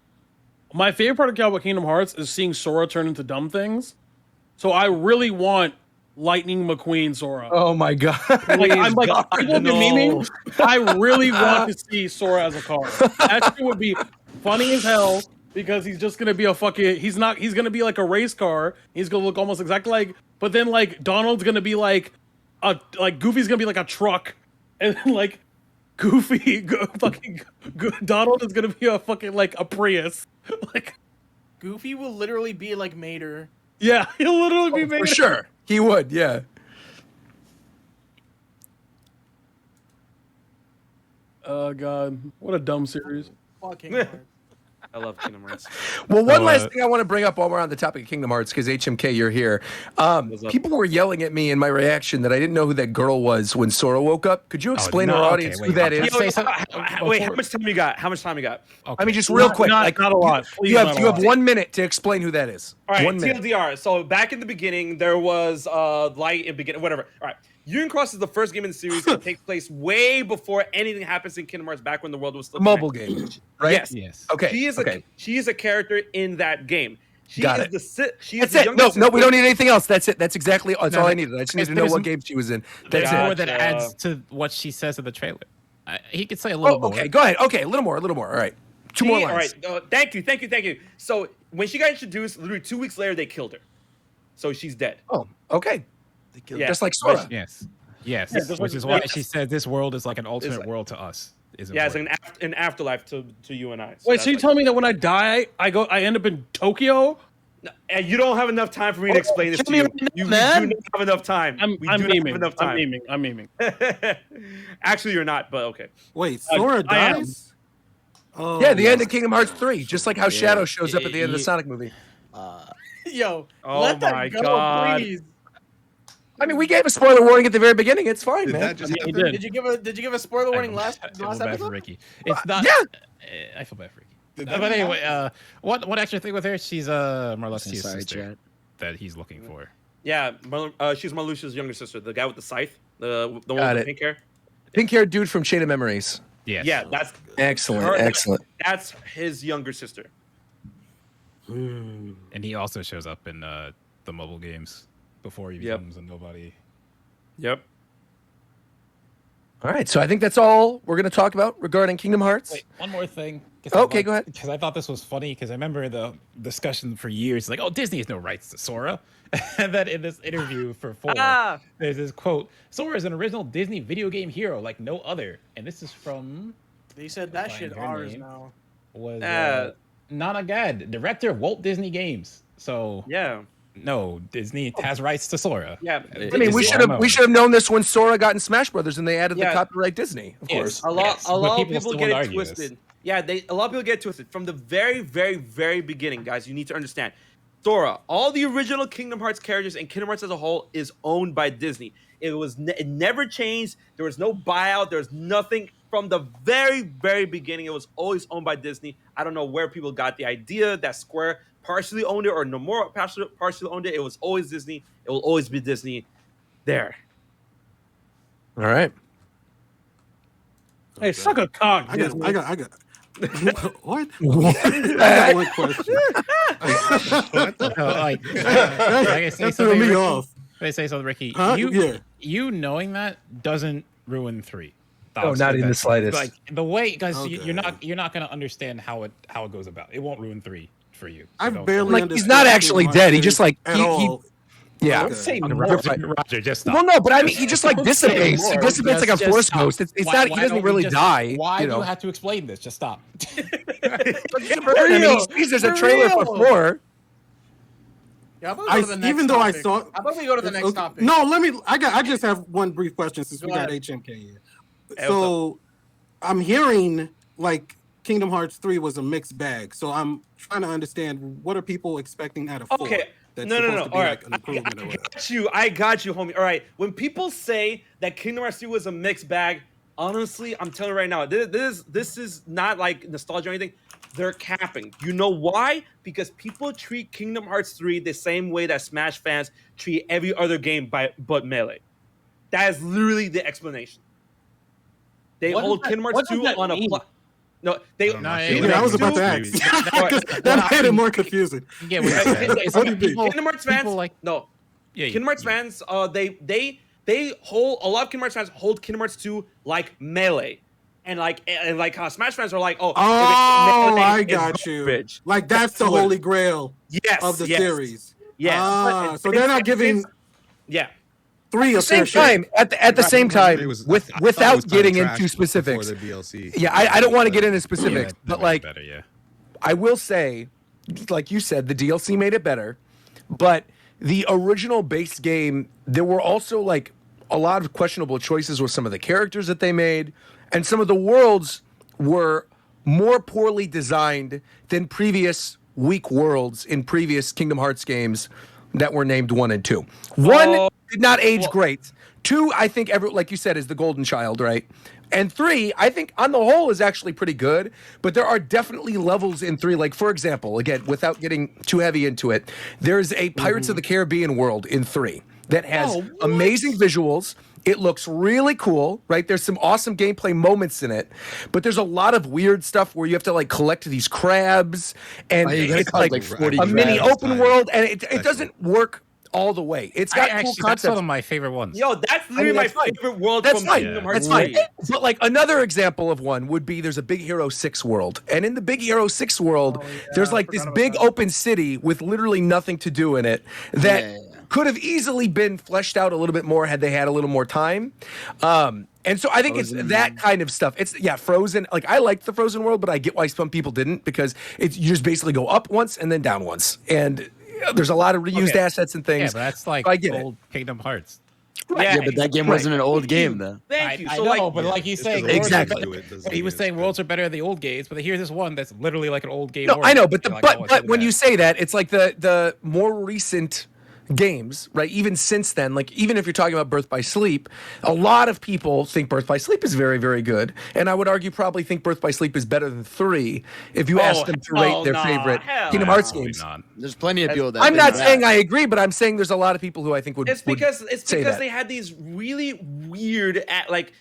My favorite part of Kingdom Hearts is seeing Sora turn into dumb things. So I really want Lightning McQueen Sora. Oh my god. People have been no. memeing. I really want to see Sora as a car. That shit would be funny as hell because he's just gonna be a fucking. He's gonna be like a race car. He's gonna look almost exactly like. But then Donald's gonna be Goofy's gonna be like a truck, and then Donald is gonna be a fucking a Prius. Goofy will literally be like Mater. Yeah, he'll literally be made For sure. He would, yeah. Oh god, what a dumb series. Fucking Hearts. I love Kingdom Hearts. Well, one last thing I want to bring up while we're on the topic of Kingdom Hearts, because HMK, you're here. People were yelling at me in my reaction that I didn't know who that girl was when Sora woke up. Could you explain to our audience who that is? Wait, how much time you got? Okay. I mean, just real quick. Not a lot. Please, You not a have lot. 1 minute to explain who that is. All right, 1 minute. TLDR. So back in the beginning, there was light in beginning, whatever. All right, Union Cross is the first game in the series. It takes place way before anything happens in Kingdom Hearts. Back when the world was still Mobile connected. game, right? Yes. Yes. Okay. She is a character in that game. She Got is it. She is That's the it. younger No, we sister- don't need anything else. That's it. That's exactly. That's all I needed. I just need to know there's what some- game she was in. There's That's it. more that Gotcha. adds to what she says in the trailer. He could say a little Oh, more. okay. Go ahead. Okay, a little more. All right. Two more lines. All right. Thank you. So when she got introduced, literally 2 weeks later, they killed her. So she's dead. Oh, okay. Yeah. Just like Sora. Yes. Yes. Yeah, just Which like- is why yes. she said this world is like an alternate like- world to us. Is Yeah, it's important. an afterlife to you and I. Wait, that's so you like- tell me that when I die, I end up in Tokyo? And you don't have enough time for me to explain this to you. You do not have enough time. I'm memeing. Actually, you're not, but okay. Wait, Sora dies? Oh, yeah, the end of Kingdom Hearts 3, just like how Shadow shows up at the end of the Sonic movie. Yo, oh let that my go, God. please. I mean, we gave a spoiler warning at the very beginning. It's fine, man. Did you give a spoiler warning last I feel bad for episode? Ricky. It's not. Yeah. I feel bad for Ricky. But anyway, one extra thing with her, she's Marluxia's Sorry, sister Chad. that he's looking for. Yeah, she's Marluxia's younger sister, the guy with the scythe, the one Got with it. the pink hair. Pink-haired dude from Chain of Memories. Yes. Yeah, that's Excellent, excellent. That's his younger sister. And he also shows up in the mobile games before he becomes a nobody. Yep. All right, so I think that's all we're going to talk about regarding Kingdom Hearts. Wait, one more thing. Okay, go ahead. Because I thought this was funny because I remember the discussion for years, like, oh, Disney has no rights to Sora. And then in this interview for 4, there's this quote, Sora is an original Disney video game hero like no other. And this is from... They said that shit ours now. Was Nana Gad, director of Walt Disney Games. So... Yeah. No, Disney has rights to Sora. Yeah, I mean, we should have known this when Sora got in Smash Brothers and they added the copyright Disney, of course. A lot of people still get it argue twisted. this. Yeah, a lot of people get it twisted from the very, very, very beginning, guys. You need to understand, Sora, all the original Kingdom Hearts characters and Kingdom Hearts as a whole is owned by Disney. It never changed. There was no buyout. There was nothing from the very, very beginning. It was always owned by Disney. I don't know where people got the idea that Square partially owned it or Nomura partially owned it. It was always Disney. It will always be Disney. There. All right. Hey, suck a cock. I got. What? What? I got one question. That threw me off. Can I say something, Ricky? Huh? You knowing that doesn't ruin 3. Oh, not in the slightest. Like the way, guys, you're not going to understand how it goes about. It won't ruin 3 for you. I barely like he's not actually dead. He just like he yeah. Say Okay. more. Roger, just stop. Well, no, but I mean, he just like dissipates. He dissipates like a force ghost. It's not. He doesn't really die. Why you do know? you have to explain this? Just stop. I mean, he sees there's a trailer for 4. Yeah, even though I saw. How about we go to the next topic? No, let me. I just have one brief question since we got HMK here. So, I'm hearing like Kingdom Hearts 3 was a mixed bag. So I'm trying to understand what are people expecting out of 4. Okay. That's No. supposed to be All like right. an improvement or whatever. I got you, homie. All right. When people say that Kingdom Hearts 3 was a mixed bag, honestly, I'm telling you right now, this is not like nostalgia or anything. They're capping. You know why? Because people treat Kingdom Hearts 3 the same way that Smash fans treat every other game but Melee. That is literally the explanation. They hold Kingdom Hearts 2 on a no, they. I was about to ask. That made it more confusing. Yeah, Kingdom Hearts fans. Kingdom Hearts fans. They hold a lot of Kingdom Hearts fans hold Kingdom Hearts 2 like Melee, and like how Smash fans are like, I got you. Garbage. Like that's the holy grail of the yes. series. Yes. So they're not giving. Yeah. 3 at the same time, at the same time, without getting into specifics. The DLC. Yeah, I don't want to get into specifics, Yeah, but like, better, yeah. I will say, like you said, the DLC made it better, but the original base game, there were also like a lot of questionable choices with some of the characters that they made, and some of the worlds were more poorly designed than previous weak worlds in previous Kingdom Hearts games that were named 1 and 2. 1 did not age great. 2, I think, like you said, is the golden child, right? And 3, I think, on the whole, is actually pretty good. But there are definitely levels in 3. Like, for example, again, without getting too heavy into it, there's a Pirates of the Caribbean world in 3 that has amazing visuals. It looks really cool, right? There's some awesome gameplay moments in it, but there's a lot of weird stuff where you have to like collect these crabs, and it's like 40 a mini open world, and it doesn't work all the way. It's got cool concepts. That's one of my favorite ones. Yo, that's literally my favorite world That's from fine. Kingdom Hearts That's 3. fine. But like another example of one would be there's a Big Hero 6 world. And in the Big Hero 6 world, there's like this big open city with literally nothing to do in it that could have easily been fleshed out a little bit more had they had a little more time. And so I think it's that kind of stuff. It's Frozen. Like I like the Frozen world, but I get why some people didn't, because you just basically go up once and then down once. And there's a lot of reused assets and Yeah, things. but that's like I get old Kingdom Hearts. Yeah, but that game wasn't an old game though. Thank you. I So know, like, but like he's saying, Exactly. he was saying worlds are better than the old games, but here's this one that's literally like an old game. No, world. I know, but You're like, oh, it's but really when bad. you say that, it's like the more recent games, right? Even since then, like even if you're talking about Birth by Sleep, a lot of people think Birth by Sleep is very, very good, and I would argue probably think Birth by Sleep is better than 3 if you ask them to rate their favorite Kingdom Hearts games. There's plenty of people that I'm think not that. saying I agree, but I'm saying there's a lot of people who I think would. it's because say that. they had these really weird like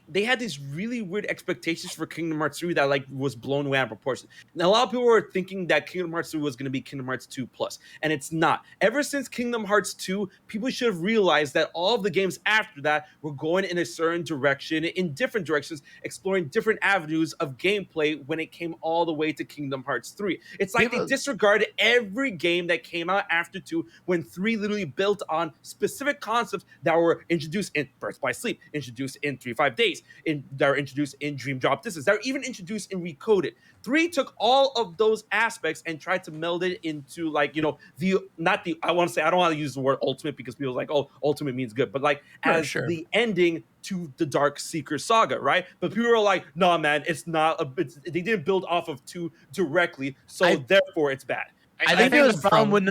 they had these really weird expectations for Kingdom Hearts 3 that like was blown away out of proportion. Now a lot of people were thinking that Kingdom Hearts 3 was going to be Kingdom Hearts 2 plus, and it's not. Ever since Kingdom Hearts 2, people should have realized that all of the games after that were going in a certain direction, in different directions, exploring different avenues of gameplay when it came all the way to Kingdom Hearts 3. It's like they disregarded every game that came out after 2 when 3 literally built on specific concepts that were introduced in Birth by Sleep, introduced in 3-5 Days, that are introduced in Dream Drop Distance, that are even introduced in Recoded. 3 took all of those aspects and tried to meld it into like, I want to say, I don't want to use the word ultimate because people are like, oh, ultimate means good, but like as the ending to the Dark Seeker saga, right? But people are like, nah, man, it's not, they didn't build off of 2 directly, so therefore it's bad. I think there was a problem with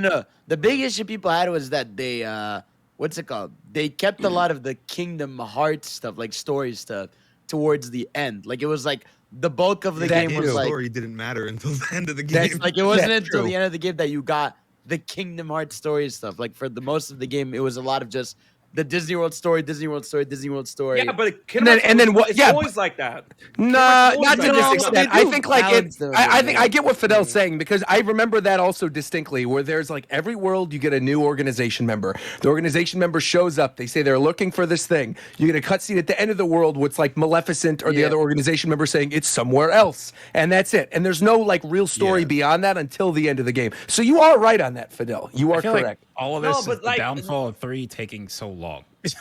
the big issue people had was that they what's it called? They kept a lot of the Kingdom Hearts stuff, like story stuff, towards the end. Like it was like the bulk of the game was like story didn't matter until the end of the game. like it wasn't until the end of the game that you got the Kingdom Hearts story stuff. Like for the most of the game, it was a lot of just the Disney World story, Disney World story, Disney World story. Yeah, but it's always like that. Nah, not to this extent. I think like I think I get what Fidel's saying because I remember that also distinctly. Where there's like every world you get a new organization member. The organization member shows up. They say they're looking for this thing. You get a cutscene at the end of the world what's like Maleficent or the other organization member saying it's somewhere else, and that's it. And there's no like real story beyond that until the end of the game. So you are right on that, Fidel. You are correct. Like all of this is the downfall of 3 taking so long.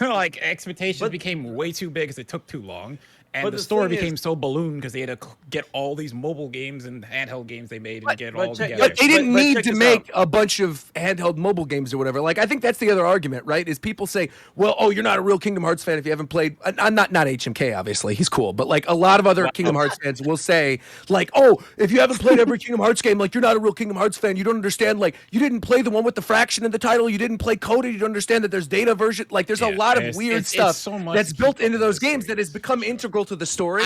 Like expectations became way too big because it took too long, and the story became so ballooned because they had to get all these mobile games and handheld games they made and get it all together. But they didn't need to make a bunch of handheld mobile games or whatever. Like I think that's the other argument, right? Is people say, "Well, oh, you're not a real Kingdom Hearts fan if you haven't played." I'm not HMK, obviously, he's cool, but like a lot of other Kingdom Hearts fans will say, like, "Oh, if you haven't played every Kingdom Hearts game, like you're not a real Kingdom Hearts fan. You don't understand. Like you didn't play the one with the fraction in the title. You didn't play Coded. You don't understand that there's data version. Like there's a lot of weird stuff that's built into those games that has become integral to the story."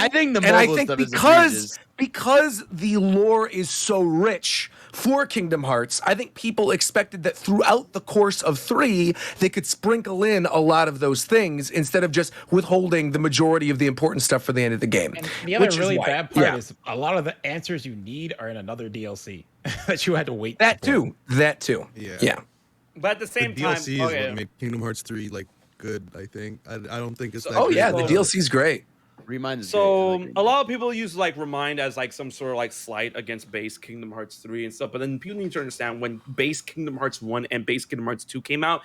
Because the lore is so rich for Kingdom Hearts, I think people expected that throughout the course of 3, they could sprinkle in a lot of those things instead of just withholding the majority of the important stuff for the end of the game. And the other really bad part is a lot of the answers you need are in another DLC that you had to wait. That too. Yeah. But at the same the time, DLC is what made Kingdom Hearts 3 like good. I think. I don't think it's that. Oh good. yeah, the DLC's great. Remind is so a lot of people use like Remind as like some sort of like slight against base Kingdom Hearts 3 and stuff, but then people need to understand when base Kingdom Hearts 1 and base Kingdom Hearts 2 came out,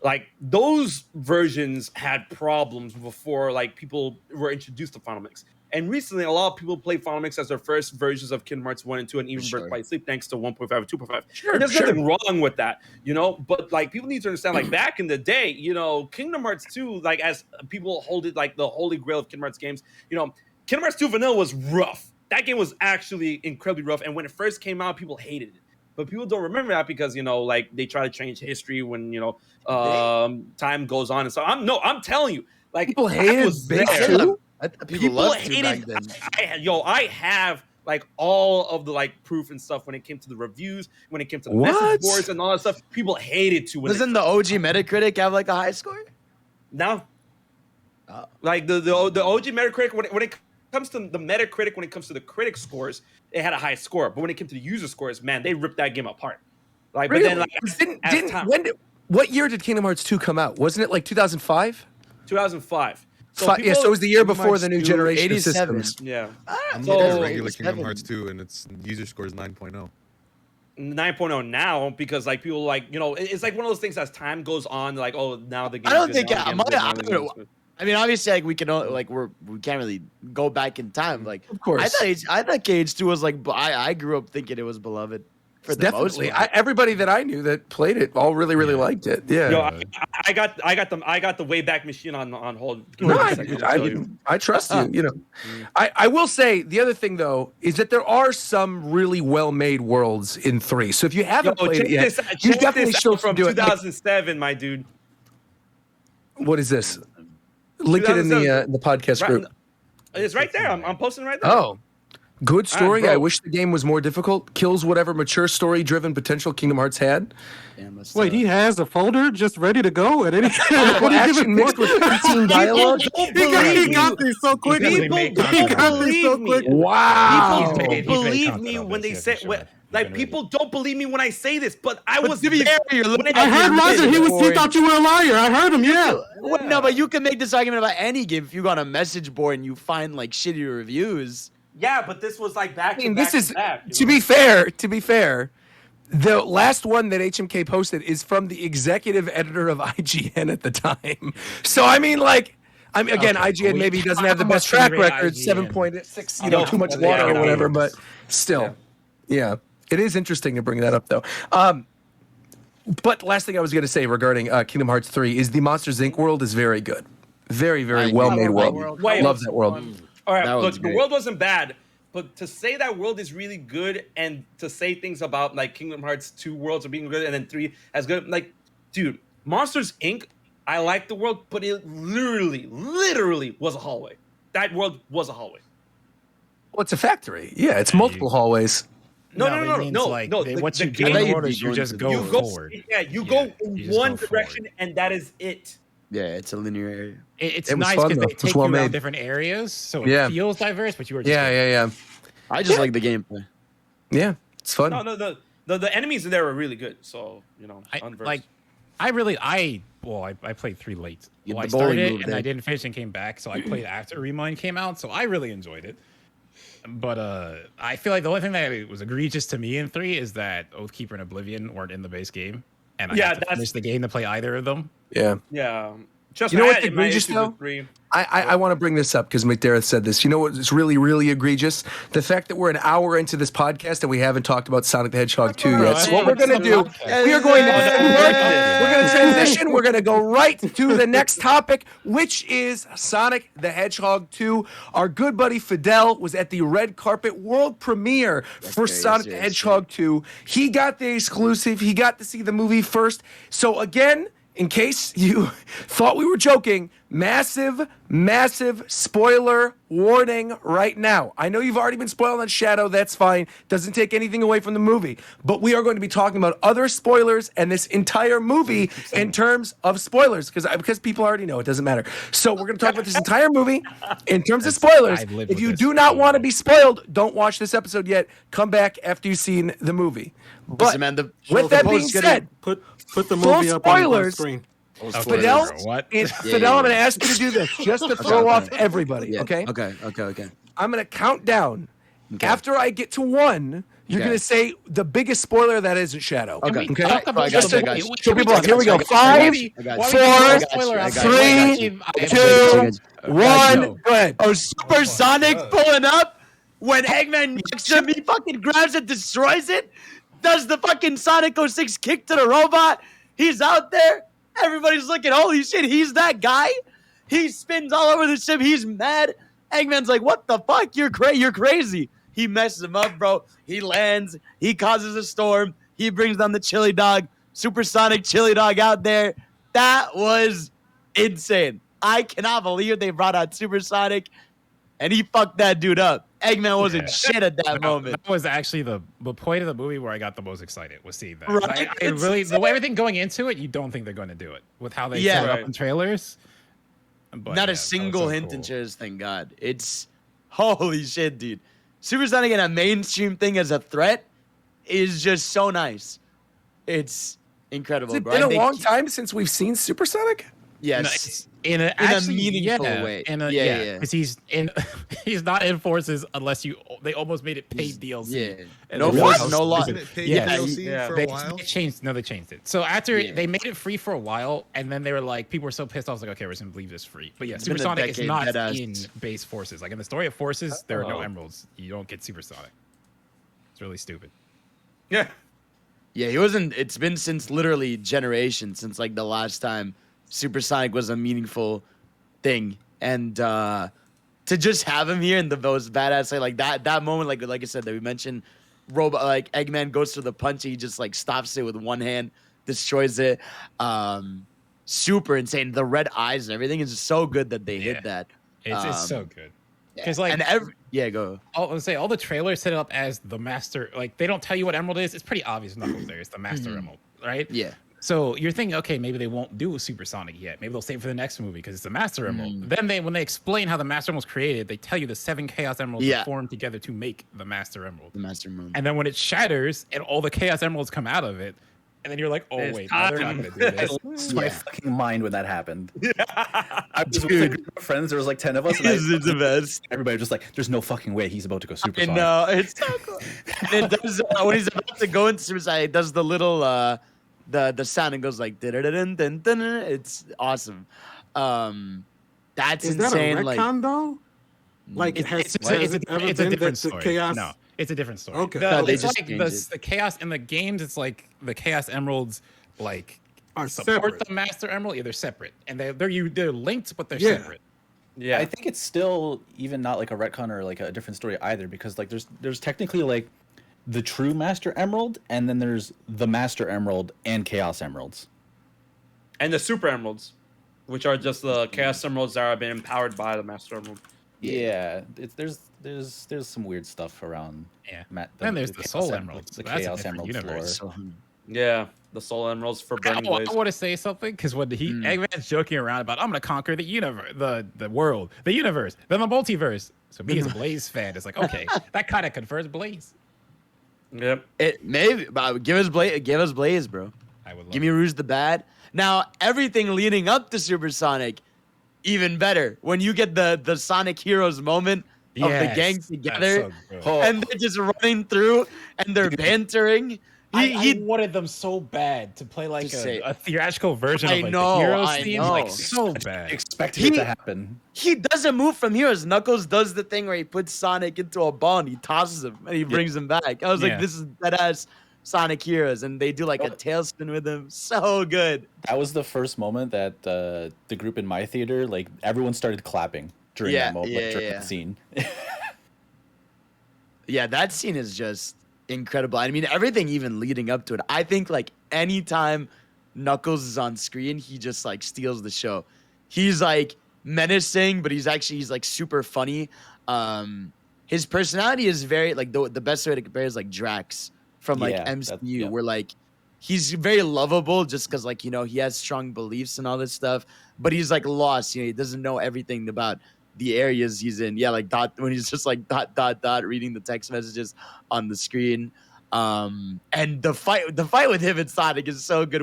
like those versions had problems before like people were introduced to Final Mix. And recently, a lot of people play Final Mix as their first versions of Kingdom Hearts 1 and 2 and even Birth by Sleep thanks to 1.5 and 2.5. And there's nothing wrong with that, But like people need to understand, like back in the day, Kingdom Hearts 2, like as people hold it like the holy grail of Kingdom Hearts games, Kingdom Hearts 2 Vanilla was rough. That game was actually incredibly rough. And when it first came out, people hated it. But people don't remember that because, like they try to change history when, time goes on. And so I'm telling you, like people hated base 2? People hated I have like all of the like proof and stuff when it came to the reviews, when it came to the message boards and all that stuff. People hated to. Doesn't the OG Metacritic have like a high score? No. Like the OG Metacritic when it comes to the Metacritic, when it comes to the critic scores, it had a high score. But when it came to the user scores, man, they ripped that game apart. Like, really? But then what year did Kingdom Hearts 2 come out? Wasn't it like 2005? 2005. So it was the year before the new generation of systems. Yeah. I'm looking at regular Kingdom Hearts 2, and its user score is 9.0. 9.0 now because like people like it's like one of those things as time goes on like now the game. I don't think I mean obviously like we can like we can't really go back in time like of course I thought KH2 was like I grew up thinking it was beloved. For the Definitely, most part. everybody that I knew that played it all really liked it. Yeah. Yo, I got the Wayback Machine on hold. Give No, me a second to show you. I trust you. You know, I will say the other thing though is that there are some really well-made worlds in 3. So if you haven't played it yet, you definitely should from do it. 2007, my dude. What is this? Link it in the podcast group. It's right there. I'm posting right there. Oh, good story. bro. I wish the game was more difficult. Kills whatever mature story-driven potential Kingdom Hearts had. Wait, he has a folder just ready to go at any Well, action mixed with 15 dialogue. He got these so quickly. People don't believe me. Wow. People don't believe me when they say people don't believe me when I say this, but I was there. I heard Roger. He thought you were a liar. I heard him. Yeah. No, but you can make this argument about any game if you go on a message board and you find like shitty reviews. Yeah, but this was like back. I mean, this is to be fair. The last one that HMK posted is from the executive editor of IGN at the time. So I mean, again, IGN maybe doesn't have the best track record, 7.6, too much water or whatever, but still, yeah, it is interesting to bring that up though. But last thing I was going to say regarding Kingdom Hearts 3 is the Monsters Inc. world is very good, very well made world. Love that world. All right, look, the world wasn't bad. But to say that world is really good and to say things about like Kingdom Hearts 2 worlds are being good and then 3 as good, like, dude, Monsters Inc., I like the world, but it literally was a hallway. That world was a hallway. Well, it's a factory. Yeah, it's multiple hallways. No. What you do in order is you just go forward. Yeah, you go in one direction and that is it. Yeah, it's a linear area. It's nice because they take you around different areas, so it feels diverse, but you are just yeah. I just like the gameplay. Yeah, it's fun. No, the enemies in there are really good. So I played 3 late. Well, I the bowling started move and there. I didn't finish and came back, so I played after Remind came out, so I really enjoyed it. But I feel like the only thing that was egregious to me in 3 is that Oathkeeper and Oblivion weren't in the base game, and I had to finish the game to play either of them. Yeah. Just you know what's egregious though? I want to bring this up because McDareth said this. You know what's really egregious? The fact that we're an hour into this podcast and we haven't talked about Sonic the Hedgehog 2 yet. So what we're going to do, we are going to transition. We're going to go right to the next topic, which is Sonic the Hedgehog 2. Our good buddy Fidel was at the red carpet world premiere for Sonic the Hedgehog 2. He got the exclusive. He got to see the movie first. So again, in case you thought we were joking, massive spoiler warning right now. I know you've already been spoiled on Shadow. That's fine. Doesn't take anything away from the movie. But we are going to be talking about other spoilers and this entire movie in terms of spoilers because people already know. It doesn't matter. So we're going to talk about this entire movie in terms of spoilers. If you do not want to be spoiled, don't watch this episode yet. Come back after you've seen the movie. But with that being said, put the movie up on the screen. Fidel, Fidel, I'm going to ask you to do this just to throw off everybody, okay? Okay. I'm going to count down. Okay. After I get to 1, you're going to say the biggest spoiler that isn't Shadow. Okay. Just to show people off. Here we go. 5, 4, 3, 2, 1. Go ahead. Oh, Supersonic pulling up when Eggman knocks him, he fucking grabs it, destroys it, does the fucking Sonic 06 kick to the robot. He's out there. Everybody's looking, holy shit, he's that guy? He spins all over the ship. He's mad. Eggman's like, what the fuck? You're crazy. He messes him up, bro. He lands. He causes a storm. He brings down the chili dog. Supersonic chili dog out there. That was insane. I cannot believe they brought out Supersonic, and he fucked that dude up. Eggman wasn't shit at that moment. That was actually the point of the movie where I got the most excited was seeing that. Right? I really, the way everything going into it, you don't think they're going to do it with how they set it up in trailers. But not a single hint in trailers, thank God. It's holy shit, dude. Supersonic in a mainstream thing as a threat is just so nice. It's incredible. Has it been a long time since we've seen Supersonic? Yes, in a meaningful way. Because he's not in forces unless they almost made it paid DLC. Yeah, and no force, no loss. DLC for a while. They changed it. So after they made it free for a while, and then they were like, people were so pissed. I was like, okay, we're just gonna leave this free. But yeah, Supersonic is not in base forces. Like in the story of Forces, there are no emeralds. You don't get Supersonic. It's really stupid. Yeah. Yeah, he wasn't. It's been since literally generations since like the last time Supersonic was a meaningful thing, and to just have him here in the most badass like that moment, like I said that we mentioned, robot like Eggman goes for the punch, he just like stops it with one hand, destroys it. Super insane. The red eyes and everything is so good that they hit that. It's so good. Because like go. I'll say all the trailers set it up as the master. Like they don't tell you what emerald is. It's pretty obvious. Knuckles there. It's the master emerald, right? Yeah. So you're thinking, okay, maybe they won't do Supersonic yet. Maybe they'll save it for the next movie because it's the master emerald. Then when they explain how the master emerald was created, they tell you the 7 chaos emeralds were formed together to make the master emerald. The master emerald. And then when it shatters and all the chaos emeralds come out of it, and then you're like, oh wait, no, they're not gonna do this. I lost my fucking mind when that happened. I was with a group of friends. There was like 10 of us. And it's the best. Everybody was just like, "There's no fucking way he's about to go supersonic." No, it's so cool. It does when he's about to go into supersonic. It does the little the sound and goes like dun. It's awesome. That's Is insane. That a retcon, though? Like it's a different story. Chaos? No, it's a different story. Okay. It's like the chaos in the games. It's like the chaos emeralds like are support separate. the master emerald. Yeah, they're separate, and they're linked, but they're Yeah. separate. Yeah, I think it's still even not like a retcon or like a different story either, because like there's technically like the true Master Emerald, and then there's the Master Emerald and Chaos Emeralds, and the Super Emeralds, which are just the Chaos Emeralds that have been empowered by the Master Emerald. Yeah, there's some weird stuff around. Yeah, then there's the Soul Emeralds. the That's a Chaos different Emerald universe. floor. Yeah, the Soul Emeralds for burning blaze. I want to say something because when Eggman's joking around about I'm gonna conquer the universe, the world, the universe, then the multiverse. So me as a Blaze fan, it's like okay, that kind of confers Blaze. Yep. It maybe, but give us Blaze, bro. I would love give me Rouge the Bad. Now everything leading up to Supersonic, even better. When you get the Sonic Heroes moment of the gang together, and they're just running through and they're bantering. I wanted them so bad to play like a theatrical version of like the Heroes theme, like so bad. Expected it to happen. He doesn't move from Heroes. Knuckles does the thing where he puts Sonic into a ball and he tosses him and he brings him back. I was like, this is badass Sonic Heroes, and they do like a tailspin with him. So good. That was the first moment that the group in my theater, like everyone started clapping during that moment, during that scene. Yeah, that scene is just incredible. I mean, everything even leading up to it. I think like anytime Knuckles is on screen, he just like steals the show. He's like menacing, but he's like super funny. His personality is very like the best way to compare is like Drax from like MCU, where like he's very lovable just because like, you know, he has strong beliefs and all this stuff, but he's like lost. You know, he doesn't know everything about the areas he's in. Yeah, like when he's just like ... reading the text messages on the screen. And the fight with him and Sonic is so good.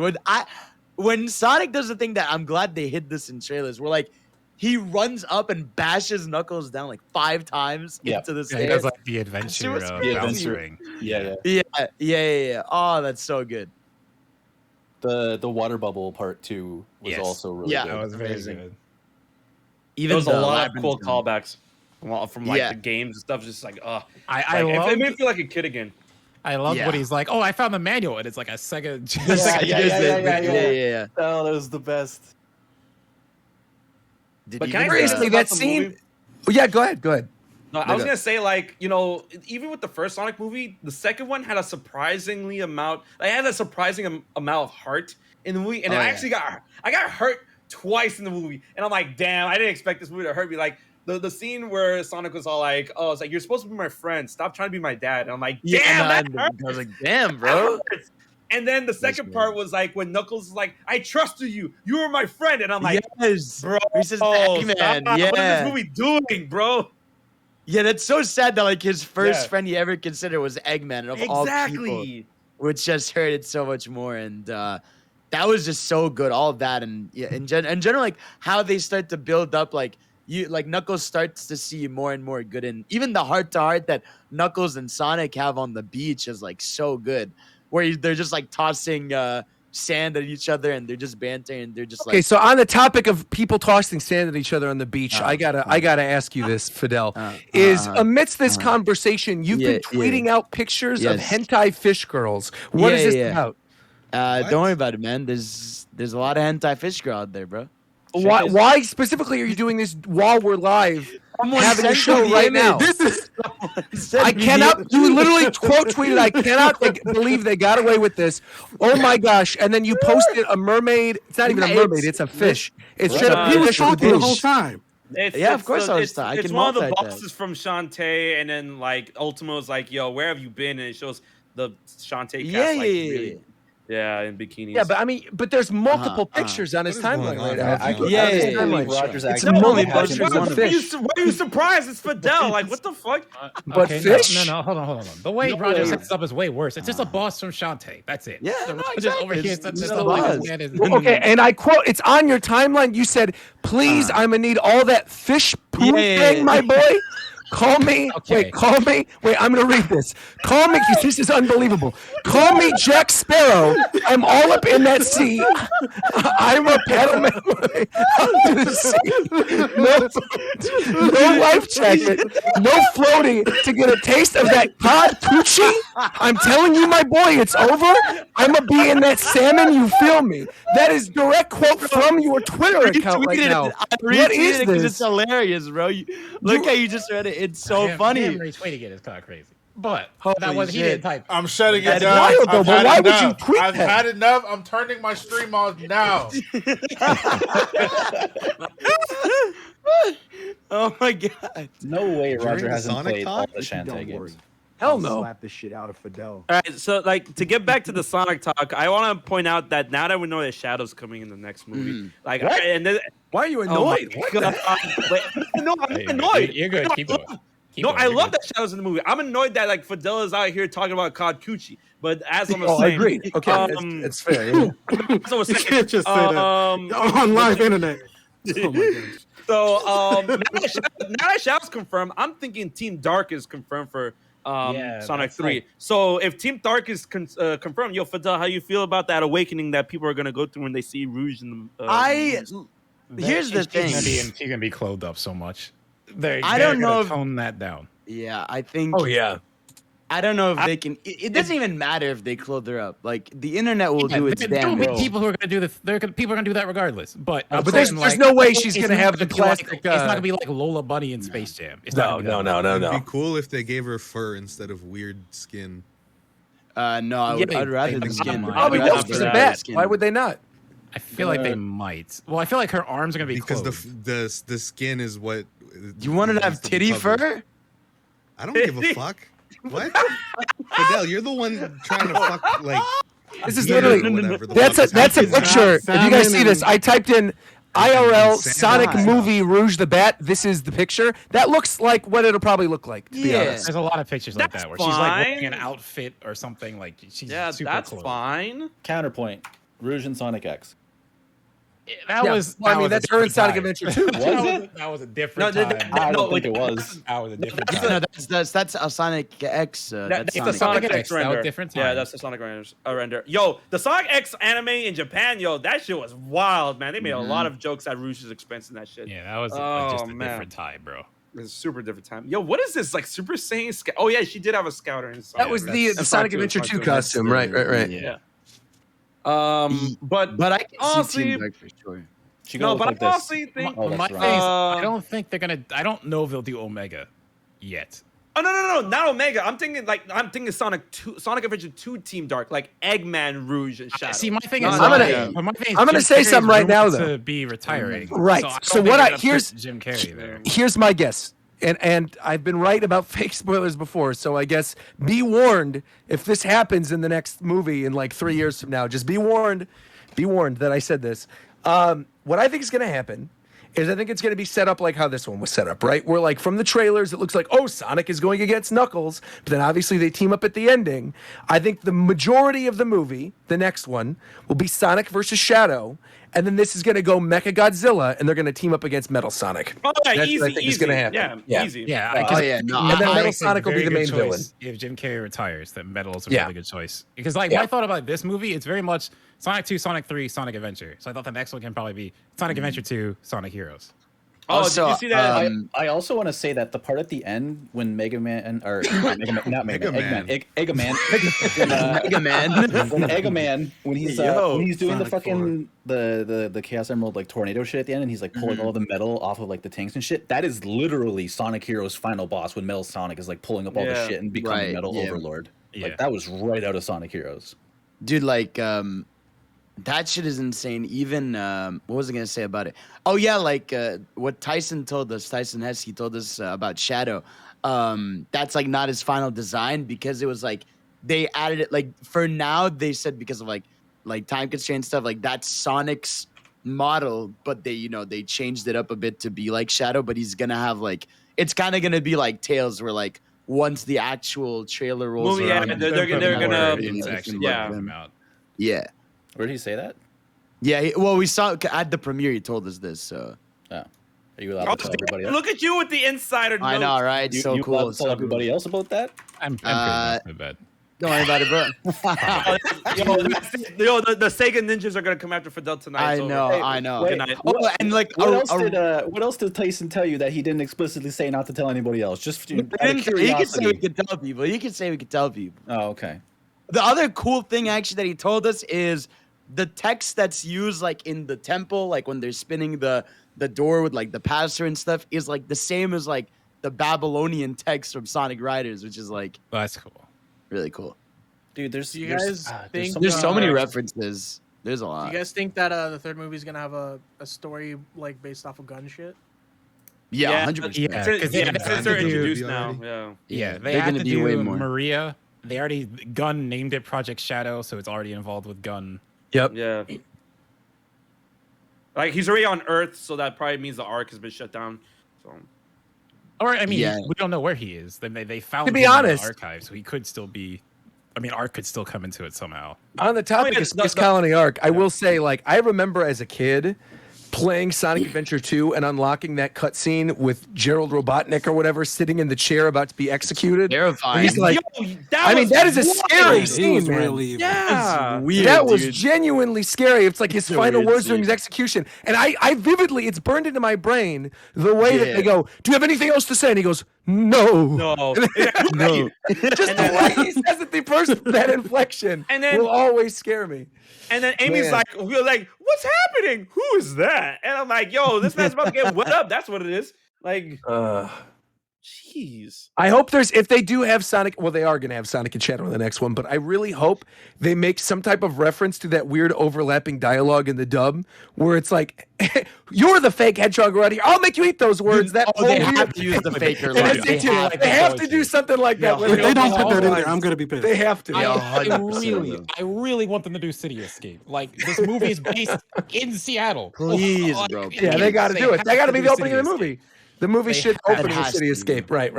When Sonic does the thing that I'm glad they hid this in trailers, where like he runs up and bashes Knuckles down like 5 times into the stairs. He does like the adventure bouncing. Yeah. Oh, that's so good. The water bubble part 2 was also really good. That was very good. Even there was a lot of cool callbacks from like the games and stuff. Just like, it made me feel like a kid again. I love what he's like. Oh, I found the manual, and it's like a second. Yeah. Oh, that was the best. But can I seriously that scene? Oh, yeah, go ahead. No, I was gonna say, like, you know, even with the first Sonic movie, the second one had a surprising amount of heart in the movie, and I got hurt twice in the movie, and I'm like, damn, I didn't expect this movie to hurt me. Like the scene where Sonic was all like, oh, it's like, you're supposed to be my friend, stop trying to be my dad, and I'm like, damn, that hurts. I was like, damn, bro. And then the second part was like when Knuckles is like, I trusted you, you were my friend, and I'm like, yes, bro, he says, Eggman, what is this movie doing, bro? Yeah, that's so sad that like his first friend he ever considered was Eggman, and of all people, which just hurt it so much more. And that was just so good, all of that, and in general, like how they start to build up, like Knuckles starts to see more and more good, and even the heart to heart that Knuckles and Sonic have on the beach is like so good, where they're just like tossing sand at each other and they're just bantering. They're just Okay, like, so on the topic of people tossing sand at each other on the beach, I gotta ask you this, Fidel. Amidst this conversation, you've been tweeting out pictures of hentai fish girls. What is this about? Don't worry about it, man. There's a lot of hentai fish girl out there, bro. Why specifically are you doing this while we're live? Having a show right now. This is. I cannot. You literally quote tweeted. I cannot believe they got away with this. Oh my gosh! And then you posted a mermaid. It's not even a mermaid. It's a fish. It's straight up. He was talking the whole time. Of course I was talking. It's one of the bosses from Shantae, and then like Ultimo's like, "Yo, where have you been?" And it shows the Shantae cast. Yeah, in bikinis. Yeah, but I mean, there's multiple pictures on his timeline right now. Rogers it's multiple pictures of fish. Why are you surprised? It's Fidel. Like, what the fuck? But fish? No, hold on. The way Roger sets it up is way worse. It's just a boss from Shantae. That's it. Yeah, Just over here. Okay, and I quote, it's on your timeline. You said, please, I'm going to need all that fish poo thing, my boy. Call me. Okay. Wait, call me. Wait, I'm going to read this. Call me. This is unbelievable. Call me Jack Sparrow. I'm all up in that sea. I'm a paddleman out to the sea. No life jacket. No floating to get a taste of that cod coochie. I'm telling you, my boy, it's over. I'm going to be in that salmon. You feel me? That is direct quote from your Twitter account right now. What is this? It's hilarious, bro. Look how you just read it. It's so funny. Retweeting it is kind of crazy. But that was he shit. didn't type. I'm shutting it That's down. wild, though, but why would you tweet I've that? had enough. I'm turning my stream off now. Oh my god. No way Roger During hasn't Sonic played talk? all the Shantae games. Hell no. Slap the shit out of Fidel. All right, so like to get back to the Sonic talk, I want to point out that now that we know that Shadow's coming in the next movie, like, Why are you oh my annoyed? God. No, I'm annoyed. You're good. Keep going. I love that Shadow's in the movie. I'm annoyed that like Fidel is out here talking about COD Coochie. But as I'm I saying, agree. Okay, it's fair. Yeah. So You can't just say that on live internet. Oh my gosh. So now that Shadow's confirmed, I'm thinking Team Dark is confirmed for Sonic 3. Right. So if Team Dark is confirmed, yo, Fidel, how you feel about that awakening that people are gonna go through when they see Rouge in the? Here's the thing. She's gonna be clothed up so much. I don't know if tone that down. Yeah, I think. Oh yeah. I don't know if they can. It doesn't even matter if they clothe her up. Like the internet will do its damn. There'll be people who are gonna do this. People are gonna do that regardless. But there's no way she's gonna have the plastic. It's not gonna be like Lola Bunny in Space Jam. It's No. It'd be cool if they gave her fur instead of weird skin. No, I'd rather the skin. Probably I'd no, rather she's the a bat. skin. Why would they not? I feel like they might. Well, I feel like her arms are gonna be Because closed. the skin is what. You wanted to have titty fur? I don't give a fuck. What? Fidel, you're the one trying to fuck like. This is literally that's a picture. If you guys see this, I typed in IRL Sonic movie Rouge the Bat. This is the picture. That looks like what it'll probably look like. To be honest, There's a lot of pictures like that where she's like wearing an outfit or something like she's super that's clothed. fine. Counterpoint: Rouge and Sonic X. That was. Well, I mean, was a that's her in different Sonic time. Adventure 2. That was a different time. I don't think it was. That was a different No, time. that's a Sonic X. That's the Sonic. Sonic X, X that was render. different Yeah, time. that's the Sonic render. Yo, the Sonic X anime in Japan, yo, that shit was wild, man. They made a lot of jokes at Rouge's expense in that shit. Yeah, that was just a different time, bro. It's a super different time. Yo, what is this? Like Super Saiyan Scout? Oh yeah, she did have a scouter in Sonic. That was the Sonic Adventure 2 costume, right? Yeah. But I can honestly, see Team Dark for sure. No, but I honestly think My thing is, I don't think they're gonna. I don't know if they'll do Omega yet. Oh no, not Omega. I'm thinking Sonic 2, Sonic Adventure 2 Team Dark, like Eggman, Rouge, and Shadow. See, my thing is, I'm gonna say something right now though. To be retiring, Right. So what what here's Jim Carrey there. Here's my guess. And I've been right about fake spoilers before, so I guess be warned if this happens in the next movie in like 3 years from now. Just be warned that I said this. What I think is going to happen is I think it's going to be set up like how this one was set up, right? Where like from the trailers, it looks like, oh, Sonic is going against Knuckles, but then obviously they team up at the ending. I think the majority of the movie, the next one, will be Sonic versus Shadow. and then this is going to go Mecha Godzilla, and they're going to team up against Metal Sonic. Oh yeah, That's easy, what I think easy. is going to happen. Easy. Yeah, No, and then I Metal think Sonic will be very the main good villain. choice if Jim Carrey retires. That Metal is a Yeah. really good choice because, like, Yeah. when I thought about this movie, it's very much Sonic 2, Sonic 3, Sonic Adventure. So I thought the next one can probably be Sonic Adventure 2, Sonic Heroes. Oh, Also, did you see that? I also want to say that the part at the end when Mega Man or Mega Man, not Mega Man, Egg Man, Mega Man, when Egg Man, when he's doing the fucking the Chaos Emerald like tornado shit at the end, and he's like pulling all the metal off of like the tanks and shit. That is literally Sonic Heroes' final boss when Metal Sonic is like pulling up all the shit and becoming Metal Overlord. Like that was right out of Sonic Heroes. Dude, like that shit is insane. Even what was I gonna say about it? Oh yeah, like what Tyson told us, Tyson Hesse told us about Shadow. That's like not his final design because it was like they added it. Like for now, they said because of like time constraint stuff. Like that's Sonic's model, but they changed it up a bit to be like Shadow. But he's gonna have like it's kind of gonna be like Tails, where like once the actual trailer rolls around, they're gonna yeah. Where did he say that? Yeah, well, we saw at the premiere. He told us this. So, are you allowed to tell everybody else? Look at you with the insider. I know, right? You So allowed cool. to tell everybody else about that? I'm pretty much in bed. Don't worry about it, bro. The Sega ninjas are gonna come after Fidel tonight. I know. Good night. Oh, and like, what else did Tyson tell you that he didn't explicitly say not to tell anybody else? Just out of he could say curiosity. we could tell people. He could say we could tell people. Oh, okay. The other cool thing actually that he told us is the text that's used like in the temple, like when they're spinning the door with like the pastor and stuff, is like the same as like the Babylonian text from Sonic Riders, which is like that's cool, really cool. Dude, Do you guys think there's so many references? There's a lot. Do you guys think that the third movie is gonna have a story like based off of gun shit? Yeah, 100%. Yeah, since they're introduced do now. already. Yeah, they they're had gonna to be do way more. Maria. They already Gunn named it Project Shadow, so it's already involved with Gunn. Yep. Yeah. Like he's already on Earth, so that probably means the Ark has been shut down. So. Or I mean, Yeah. we don't know where he is. They found To be him in honest- the archives, so he could still be. I mean, Ark could still come into it somehow. On the topic of Space Colony Arc, I will say, like, I remember as a kid playing Sonic Adventure 2 and unlocking that cutscene with Gerald Robotnik or whatever sitting in the chair about to be executed. Terrifying. He's like, that that is a wild. scary scene, man. Really Yeah. Weird, That was dude. genuinely scary. It's like his a final weird words during his scene. execution. And I vividly, it's burned into my brain the way that Yeah. they go, do you have anything else to say? And he goes, no. No. No. Just the way he says it, the first, that inflection And then- will always scare me. And then Amy's Man. we're like, what's happening? Who is that? And I'm like, yo, this man's about to get wet up. That's what it is. Like, jeez. I hope if they do have Sonic, well, they are going to have Sonic and Shadow in the next one, but I really hope they make some type of reference to that weird overlapping dialogue in the dub where it's like, you're the fake hedgehog around here. I'll make you eat those words. That Oh, they whole have weird- to use the faker And line. it's- they have to do something like that. If they don't put that in there, I'm gonna be pissed. They have to. I really want them to do City Escape. Like this movie is based in Seattle. Please, Like, bro. Yeah, they got to do it. They got to be the do opening of the City movie. The movie They should have- open it with has City to, Escape. Right.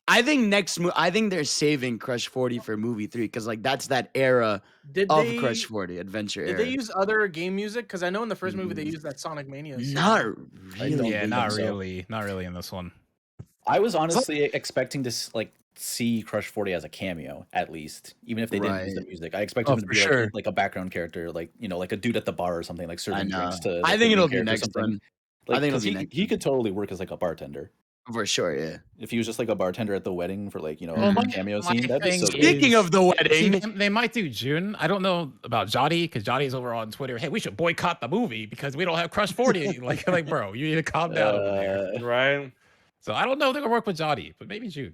I think I think they're saving Crush 40 for movie 3 because like that's that era Did of they Crush 40 adventure Did era. they use other game music? Because I know in the first movie they used that Sonic Mania. song. Not don't really. Yeah, believe not so. really. Not really in this one. I was honestly expecting to like see Crush 40 as a cameo at least, even if they didn't use the Right. music. I expected him to for be sure. like a background character, like like a dude at the bar or something, like I serving know. drinks to. I like, think the it'll main be character or next something. one. Like, I think it'll 'cause be he, next he could totally work as like a bartender. for sure. Yeah. If he was just like a bartender at the wedding for like Well, a my- cameo my scene, that'd be thing so is- good. Speaking of the See, wedding, they might do June. I don't know about Jody because Jody's over on Twitter. Hey, we should boycott the movie because we don't have Crush 40. like, bro, you need to calm down over there. Right? So I don't know if they're gonna work with Jody, but maybe June.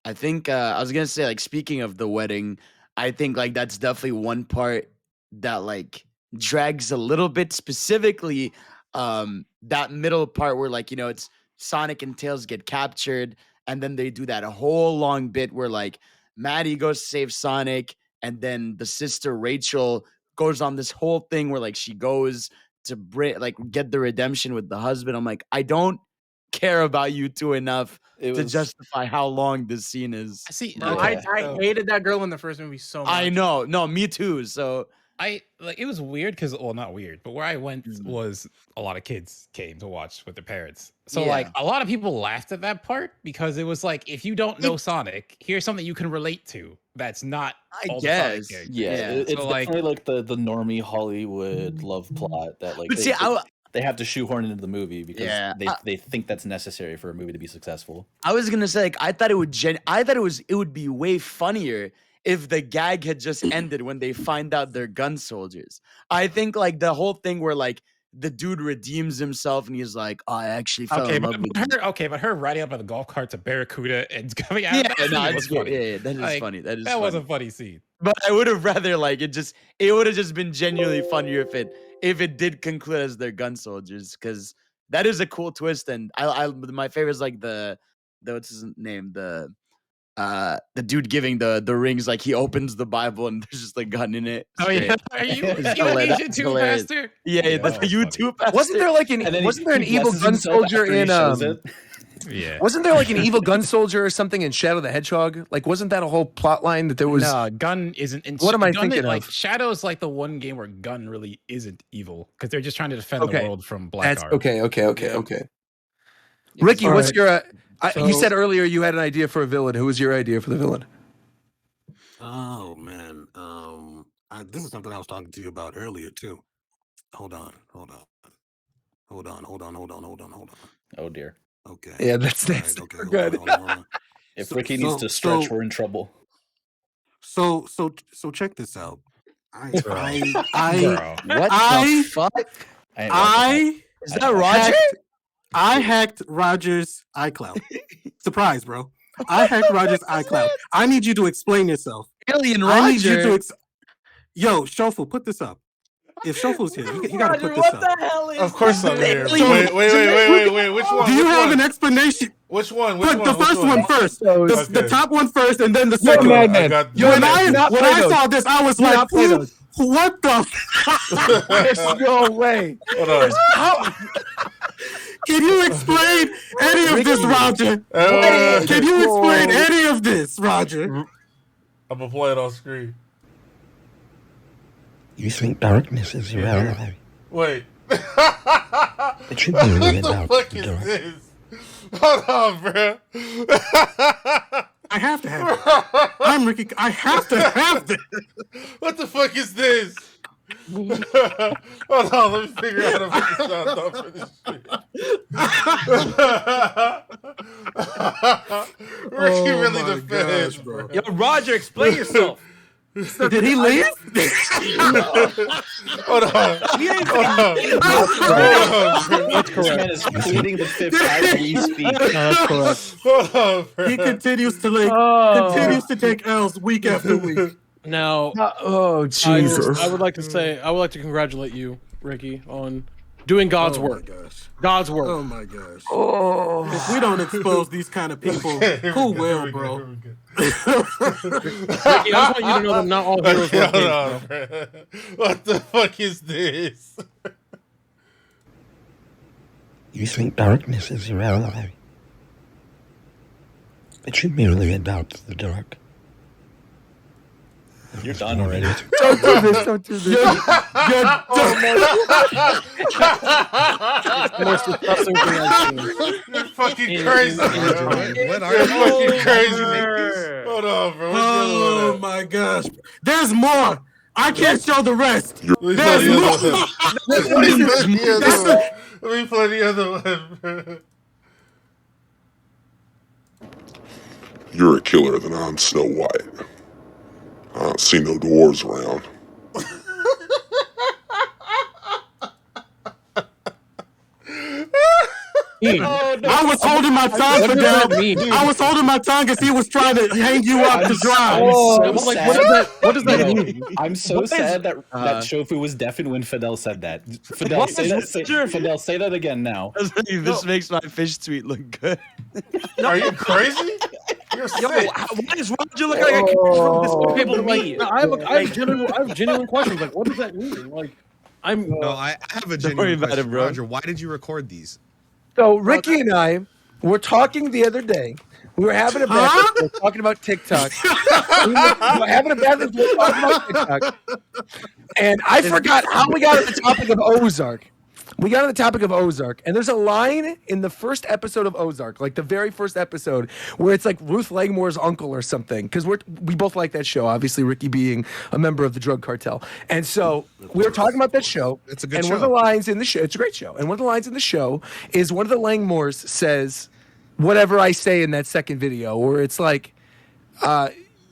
I think I was gonna say like speaking of the wedding, I think like that's definitely one part that like drags a little bit. Specifically, that middle part where like it's Sonic and Tails get captured, and then they do that whole long bit where like Maddie goes to save Sonic, and then the sister Rachel goes on this whole thing where like she goes to get the redemption with the husband. I'm like, I don't care about you two enough to justify how long this scene is. I see. Bro, I hated that girl in the first movie so much. I know. No, me too. So it was weird because not weird, but where I went was a lot of kids came to watch with their parents. So like a lot of people laughed at that part because it was like, if you don't know Sonic, here's something you can relate to. That's not all the Sonic characters. It's So, like, definitely like the normie Hollywood love plot that like But they have to shoehorn into the movie because Yeah. they think that's necessary for a movie to be successful. I was gonna say, like, I thought it would be way funnier if the gag had just ended when they find out they're gun soldiers. I think like the whole thing where like the dude redeems himself and he's like, I actually fell in love with you. but her riding up on the golf cart to Barracuda and coming out. Yeah, that no, scene it's was good. funny. Yeah, that is Like, funny. That was funny. a funny scene. But I would have rather like it would have just been genuinely funnier if it did conclude as they're gun soldiers, because that is a cool twist. And my favorite is like the what's his name, the dude giving the rings, like he opens the Bible and there's just a gun in it. Oh yeah, are you an YouTube pastor? Yeah, the YouTube pastor. Wasn't there like an evil gun soldier in Yeah. Wasn't there like an evil gun soldier or something in Shadow the Hedgehog? Like, wasn't that a whole plot line that there was? No, Gun isn't. What am I thinking like, of? Shadow's like the one game where Gun really isn't evil because they're just trying to defend the world from Blackguard. Okay. Ricky, what's your? You said earlier you had an idea for a villain. Who was your idea for the villain? Oh man, this is something I was talking to you about earlier too. Hold on. Oh dear. Okay. Yeah, that's okay. good. Hold on. If Ricky needs to stretch, we're in trouble. So check this out. What the fuck? Is that Roger? I hacked Roger's iCloud. Surprise, bro. I hacked Roger's iCloud. I need you to explain yourself. Alien I need you Roger. to Yo, Shofu, put this up. If Shofu's here, you gotta put this up. What the hell is Of course I'm here. Alien- Wait. Which one? Do you have an explanation? Which one? Put the first one first. The top one first, and then the You're second a one. madman. When I saw this, I was like, what the? There's no way. Hold on. Can you explain any of this, Roger? Can you explain any of this, Roger? I'm gonna play it on screen. You think darkness is your ally? Wait. It should be really What about the fuck the is dark. this? Hold on, bro. I have to have it. I'm Ricky. I have to have this. What the fuck is this? Hold on, let me figure out how to put the sound off for this shit. Ricky really the feds, bro. Yo, Roger, explain yourself. Did he leave? Hold on. That's correct. This man is pleading the fifth as we speak. That's correct. Hold on, bro. He continues to take L's week after week. Now, Oh Jesus! I would like to congratulate you, Ricky, on doing God's work. Gosh. God's work. Oh my gosh. If we don't expose these kind of people, who will, bro? Ricky, I just want you to know that not all heroes work. Hold on, bro. What the fuck is this? You think darkness is your ally? It should be really about the dark. You're done already. Don't do this! Don't do this! You're Most disgusting thing I've seen. You're fucking crazy, bro. What are You're you? fucking crazy. Hold on, bro. What's the other Oh one at? my gosh. There's more. I can't show the rest. Let me There's play the more. other one. Let me play the other one, bro. You're a killer, then I'm Snow White. I don't see no dwarves around. I was holding my tongue, What does that Fidel. mean? I was holding my tongue as he was trying to hang you up to dry. What does that mean? I'm so sad that Shofu was deafened when Fidel said that. Fidel, What say is that. Fidel, say that again now. This makes my fish tweet look good. Are you crazy? You're sick. Why does Roger look like a kid from this Okay, people but like, I have genuine questions. Like, what does that mean? Like, No, I have a worry genuine about it, question. bro. Roger, why did you record these? So Ricky and I were talking the other day We were having a bathroom. We were talking about TikTok. We were having a bathroom. We were talking about TikTok. And I forgot how we got on the topic of Ozark. We got on the topic of Ozark, and there's a line in the first episode of Ozark, like the very first episode, where it's like Ruth Langmore's uncle or something, because we both like that show, obviously Ricky being a member of the drug cartel. And so we were talking about that show. It's a good and show. one of the lines in the show, it's a great show, and one of the lines in the show is one of the Langmores says, whatever I say in that second video, where it's like,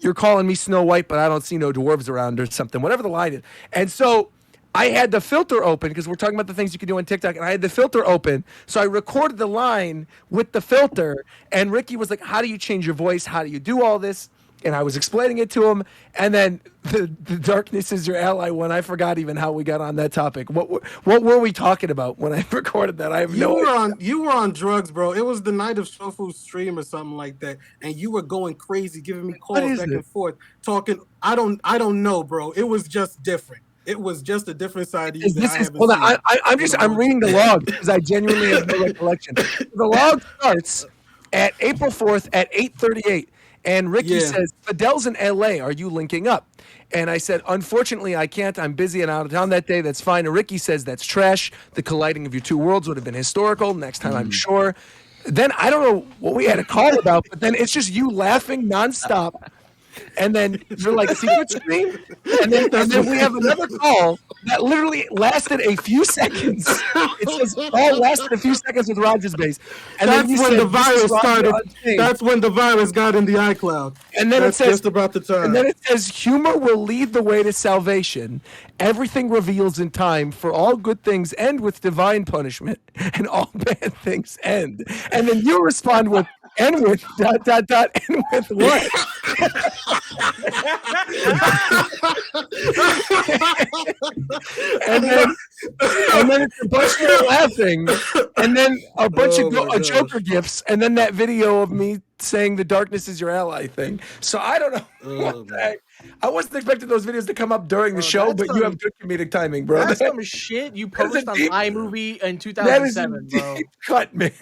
you're calling me Snow White, but I don't see no dwarves around or something, whatever the line is. And so I had the filter open because we're talking about the things you can do on TikTok, and I had the filter open. So I recorded the line with the filter, and Ricky was like, how do you change your voice? How do you do all this? And I was explaining it to him, and then the darkness is your ally one. I forgot even how we got on that topic. What were we talking about when I recorded that? I have no idea. You were on drugs, bro. It was the night of Shofu's stream or something like that, and you were going crazy, giving me calls back and forth, talking. I don't know, bro. It was just different. It was just a different side of you. Hold on. I'm reading the log because I genuinely have no recollection. The log starts at April 4th at 8:38. And Ricky says, Fidel's in LA. Are you linking up? And I said, unfortunately, I can't. I'm busy and out of town that day. That's fine. And Ricky says, that's trash. The colliding of your two worlds would have been historical. Next time, I'm sure. Then I don't know what we had a call about, but then it's just you laughing nonstop. And then you're like, secret screen? And then we have another call that literally lasted a few seconds. It says all lasted a few seconds with Rogers Base. And that's then when the virus started. That's when the virus got in the iCloud. And then that's it says just about the time. And then it says humor will lead the way to salvation. Everything reveals in time, for all good things end with divine punishment, and all bad things end. And then you respond with and with ... and with what? and then it's a bunch of laughing, and then a bunch of Joker gifts, and then that video of me saying the darkness is your ally thing. So I don't know what the heck. I wasn't expecting those videos to come up during the show, but you have good comedic timing, bro. That's some shit you posted on iMovie in 2007, bro. Cut, man.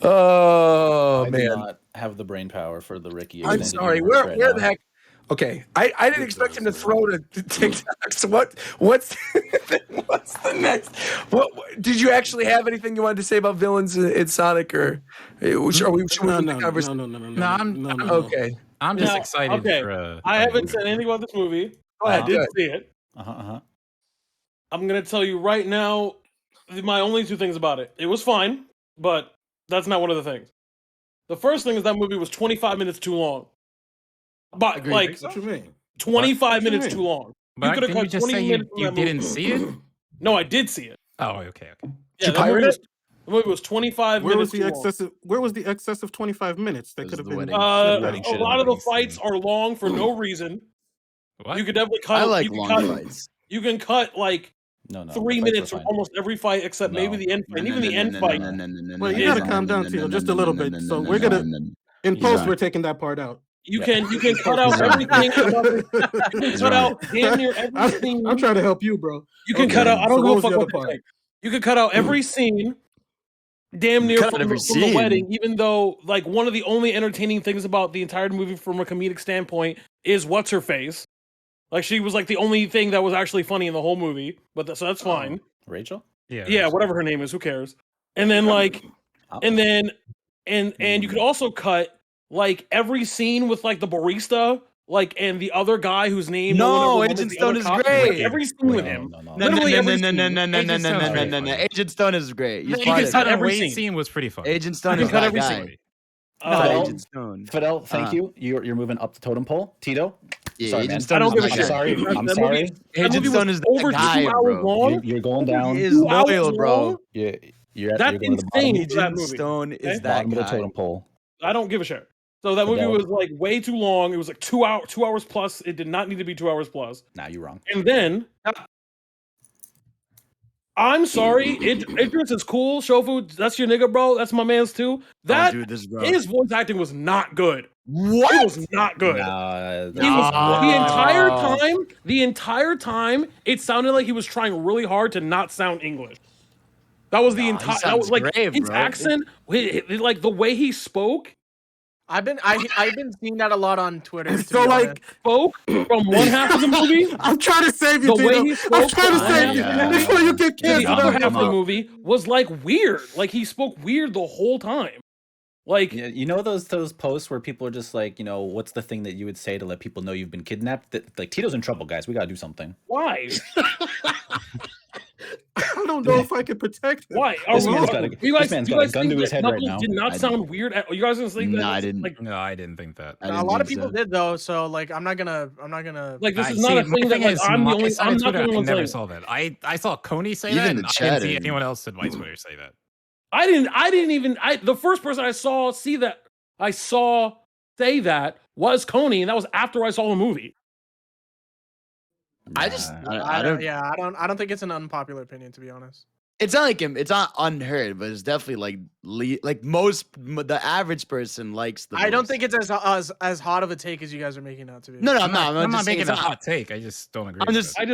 I do not have the brain power for the Ricky. I'm sorry. Where the heck? Okay, I didn't expect him to throw to TikTok. So what's the next? What did you actually have anything you wanted to say about villains in Sonic, or should we No. Okay. I'm just excited. Okay, I haven't said anything about this movie. I did see it. I'm gonna tell you right now, my only two things about it. It was fine, but that's not one of the things. The first thing is that movie was 25 minutes too long. But like, what you mean? 25 minutes too long. But you could have cut 20 minutes. You didn't see it? No, I did see it. Oh, okay. Yeah, the movie was 25 minutes too long. Where was the excessive 25 minutes? That could have been. A lot of the fights are long for no reason. What? You could definitely cut. I like long fights. You can cut like 3 minutes from almost every fight except maybe the end fight. And even the end fight. Well, you gotta calm down, Tito, just a little bit. So we're gonna in post we're taking that part out. You can cut out everything. You can cut out damn near everything. I'm trying to help you, bro. You can cut out. I don't give a fuck what you think. You can cut out every scene. Damn near from the wedding, even though like one of the only entertaining things about the entire movie from a comedic standpoint is what's her face. Like she was like the only thing that was actually funny in the whole movie, but so that's fine. Rachel? Yeah, whatever her name is, who cares? And then like, and you could also cut like every scene with like the barista, like and the other guy whose name. No, Agent Stone is great. Like, every scene with him. No. Agent Stone is great. You can cut every scene was pretty fun. Agent Stone is that guy. Agent Stone. Fidel, thank you. You're moving up the totem pole. Tito. Yeah, sorry, Agent man. Stone. I don't give a shit. I'm sorry. Agent Stone is over the guy, 2 hours long. You're going down. He is loyal, bro. You're That's going to the bottom. insane. Agent Stone is that bottom of the guy. totem pole. I don't give a shit. So that movie was like way too long. It was like 2 hours plus. It did not need to be 2 hours plus. Nah, you're wrong. And then I'm sorry, Idris is cool. Shofu, that's your nigga, bro. That's my man's too. That his voice acting was not good. What? It was not good. The entire time, it sounded like he was trying really hard to not sound English. That was the entire. That was like great, his bro. accent, like the way he spoke. I've been seeing that a lot on Twitter. So like spoke from one half of the movie. I'm trying to save you, The way Tito. he I'm spoke trying to from save one you half of the movie before you get to the canceled. other half of the movie was like weird. Like he spoke weird the whole time. Like you know those posts where people are just like, you know, what's the thing that you would say to let people know you've been kidnapped? That like Tito's in trouble, guys. We gotta do something. Why? I don't know if I can protect him. Why? This man's got a gun to his head right now. Did not sound weird. You guys didn't think that? No, I didn't. Like, No, I didn't think that. A lot of people did though, so like I'm not gonna like this is not a thing that like I'm the only. I'm not the only one never saying. saw that. I saw Coney say Even that. in And the I chat, didn't see and- anyone else in my Twitter say that. I didn't even. The first person I saw say that was Coney, and that was after I saw the movie. I just I don't think it's an unpopular opinion, to be honest. It's not like him. It's not unheard, but it's definitely like the average person likes the. I don't most. think it's as hot of a take as you guys are making out to be. No, I'm not. I'm not just saying making it's a not- hot take. I just don't agree. I'm with just. it. I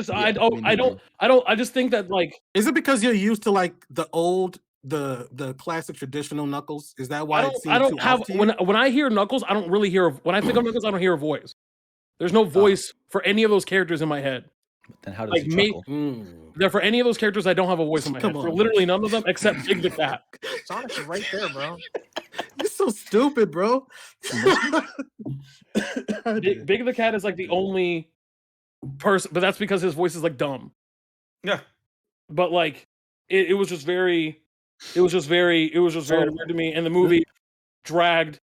just think that like. Is it because you're used to like the old, the classic traditional Knuckles? Is that why it seems I don't too have off to you? when I hear Knuckles, I don't really hear. When I think of Knuckles, I don't hear a voice. There's no voice for any of those characters in my head. Then how does he chuckle? There for any of those characters, I don't have a voice in my head. For literally none of them except Big the Cat. Sonic's right there, bro. You're so stupid, bro. Big the Cat is like the only person, but that's because his voice is like dumb. Yeah. But like it was just very weird to me. And the movie dragged.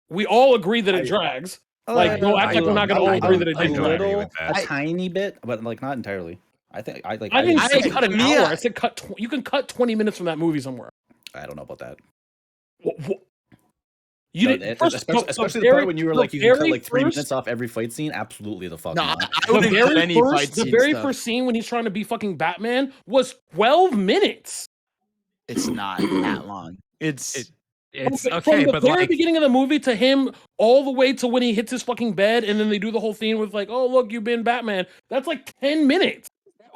We all agree that it drags. Like no act like we're not gonna all agree that it didn't drag. A tiny bit, but like not entirely. I think I like. I didn't say think- cut an hour. I said cut. You can cut 20 minutes from that movie somewhere. I don't know about that. You No, didn't, especially the part when you were like, you can cut like 3 minutes off every fight scene. Absolutely, the fuck. No, not. I wouldn't cut any fight The scene very stuff. first scene when he's trying to be fucking Batman was 12 minutes. It's not that long. It's From the very beginning of the movie to him all the way to when he hits his fucking bed, and then they do the whole thing with like, oh look, you've been Batman. That's like 10 minutes.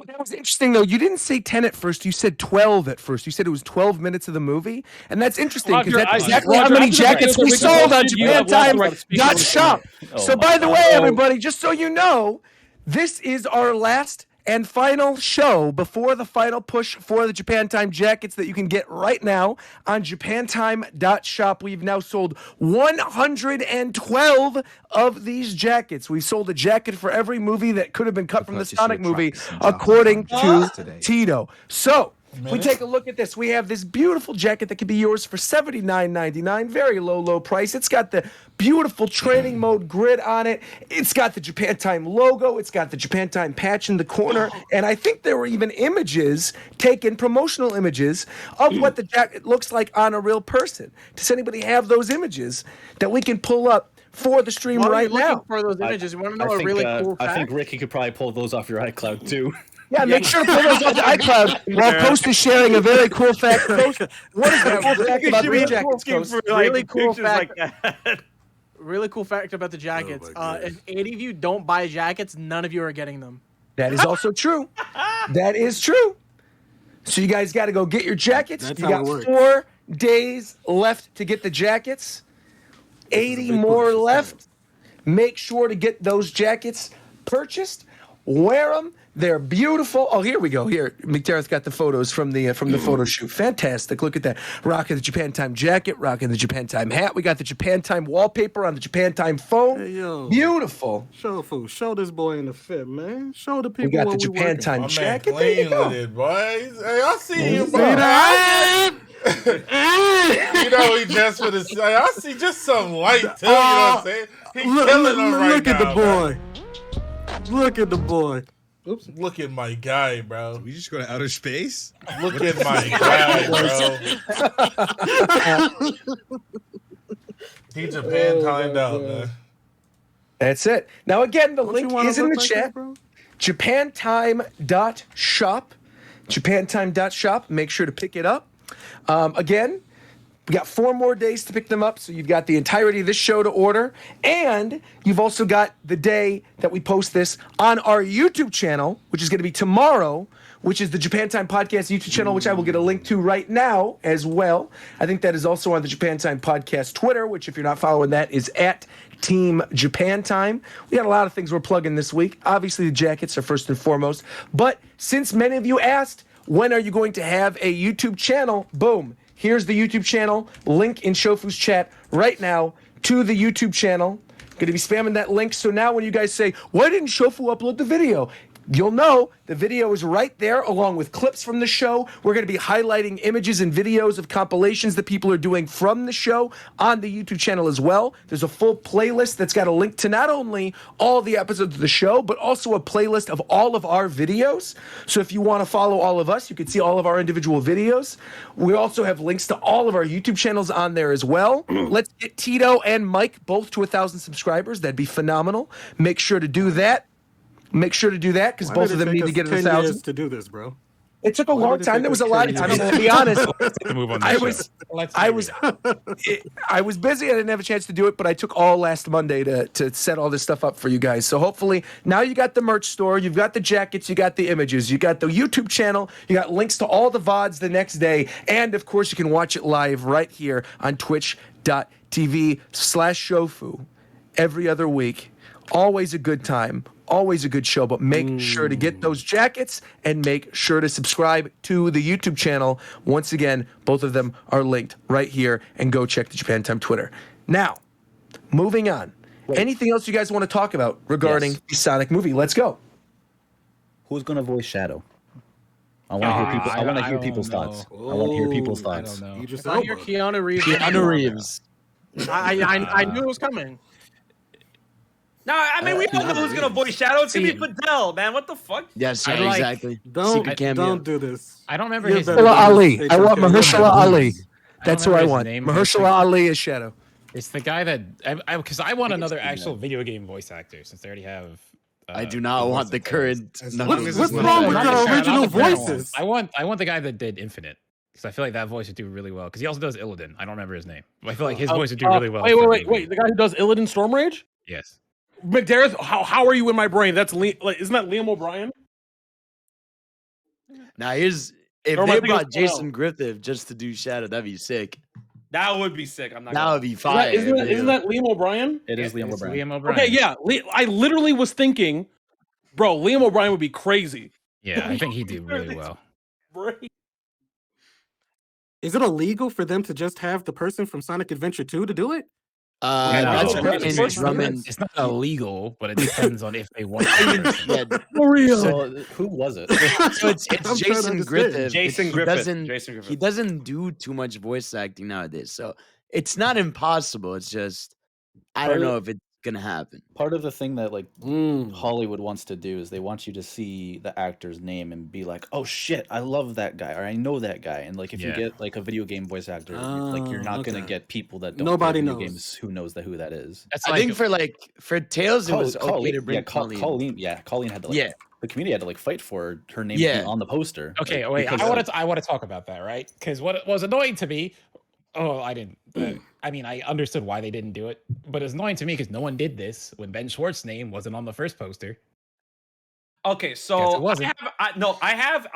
That was interesting though. You didn't say 10 at first. You said 12 at first. You said it was 12 minutes of the movie, and that's interesting because Roger, that's I- exactly how Roger, many after the jackets we video sold on you have lots of right to speak on this JapanTime.shop. Oh So, my by the God. way, everybody, just so you know, this is our last and final show before the final push for the Japan Time jackets that you can get right now on JapanTime.shop. We've now sold 112 of these jackets. We've sold a jacket for every movie that could have been cut from the Sonic movie, according to Tito. So, if we take a look at this, we have this beautiful jacket that could be yours for $79.99. Very low price. It's got the beautiful training mode grid on it. It's got the Japan Time logo. It's got the Japan Time patch in the corner. And I think there were even images taken, promotional images, of what the jacket looks like on a real person. Does anybody have those images that we can pull up for the stream While right you're looking now? for those images, you want to know I a think, really cool fact? I think Ricky could probably pull those off your iCloud too. Yeah, make sure to pull those off the iCloud while Coast is sharing a very cool fact. Coast, what is the cool fact about these jackets, Coast? Really cool fact. Really cool fact about the jackets. If any of you don't buy jackets, none of you are getting them. That is also true. That is true. So you guys got to go get your jackets. That's you how got it works. 4 days left to get the jackets. 80 more left. Make sure to get those jackets purchased. Wear them. They're beautiful. Oh, here we go. Here, McTarrett's got the photos from the photo shoot. Fantastic. Look at that. Rocking the Japan Time jacket. Rocking the Japan Time hat. We got the Japan Time wallpaper on the Japan Time phone. Hey, yo. Beautiful. Show this boy in the fit, man. Show the people We got what the we Japan working Time on. jacket. Man, There you clean go. with it, boys. Hey, I see you, See boy. that? You know, he just for this. I see just some light too. You know what I'm saying? He's killing them right look now. at the boy. Look at the boy. Oops. Look at my guy, bro. We just go to outer space? Look at my guy, bro. He Japan timed out, man. That's it. Now, again, the Don't you link wanna is in the look like chat. that, bro? JapanTime.shop. JapanTime.shop. Make sure to pick it up. Again, We got 4 more days to pick them up, so you've got the entirety of this show to order, and you've also got the day that we post this on our YouTube channel, which is going to be tomorrow, which is the Japan Time Podcast YouTube channel, which I will get a link to right now as well. I think that is also on the Japan Time Podcast Twitter, which if you're not following that is at Team Japan Time. We got a lot of things we're plugging this week. Obviously, the jackets are first and foremost, but since many of you asked, when are you going to have a YouTube channel? Boom. Here's the YouTube channel, link in Shofu's chat right now to the YouTube channel. Going to be spamming that link. So now when you guys say, why didn't Shofu upload the video? You'll know the video is right there along with clips from the show. We're going to be highlighting images and videos of compilations that people are doing from the show on the YouTube channel as well. There's a full playlist that's got a link to not only all the episodes of the show, but also a playlist of all of our videos. So if you want to follow all of us, you can see all of our individual videos. We also have links to all of our YouTube channels on there as well. Let's get Tito and Mike both to 1,000 subscribers. That'd be phenomenal. Make sure to do that. Make sure to do that because both of them need to get to 1,000 to do this, bro. It took a long time. There was a lot. I mean, to be honest, I was busy. I didn't have a chance to do it, but I took all last Monday to set all this stuff up for you guys. So hopefully now you got the merch store, you've got the jackets, you got the images, you got the YouTube channel, you got links to all the VODs the next day, and of course you can watch it live right here on twitch.tv/Shofu every other week. Always a good time. Always a good show, but make sure to get those jackets and make sure to subscribe to the YouTube channel. Once again, both of them are linked right here, and go check the Japan Time Twitter. Now, moving on. Anything else you guys want to talk about regarding the Sonic movie? Let's go. Who's going to voice Shadow? I want to hear people. I want to hear people's thoughts. I want to hear people's thoughts. I hear Keanu Reeves. Keanu Reeves. I knew it was coming. No, I mean we don't know who's gonna voice Shadow. It's gonna be Fidel, man. What the fuck? Yes, exactly. Don't do this. I don't remember his name. Mahershala Ali. I want Mahershala Ali. That's who I want. Mahershala Ali as Shadow. It's the guy that because I want another actual video game voice actor since they already have. I do not want the current. What's wrong with the original voices? I want the guy that did Infinite. Because I feel like that voice would do really well. Because he also does Illidan. I don't remember his name. But I feel like his voice would do really well. Wait. The guy who does Illidan Stormrage? Yes. McDareth, how are you in my brain? That's isn't that Liam O'Brien? Now if they brought Jason Griffith just to do Shadow, that'd be sick. That would be sick. I'm not. That would be fire. Isn't that Liam O'Brien? It is Liam O'Brien. Okay, yeah. I literally was thinking, bro, Liam O'Brien would be crazy. Yeah, I think he'd do really well. Is it illegal for them to just have the person from Sonic Adventure 2 to do it? It's not illegal, but it depends on if they want. For real. So who was it? So it's Jason Griffith. Jason Griffith. He doesn't do too much voice acting nowadays, so it's not impossible. It's just I don't know if it's gonna happen. Part of the thing that Hollywood wants to do is they want you to see the actor's name and be like, oh shit, I love that guy, or I know that guy. And like if you get like a video game voice actor, you're not gonna get people that don't play video games who knows who that is. I think for Tails it was okay to bring Colleen. Colleen had to the community had to fight for her name to be on the poster. Okay, wait, I want to talk about that, right? Because what was annoying to me, I didn't. I mean, I understood why they didn't do it, but it's annoying to me because no one did this when Ben Schwartz's name wasn't on the first poster. Okay, so I have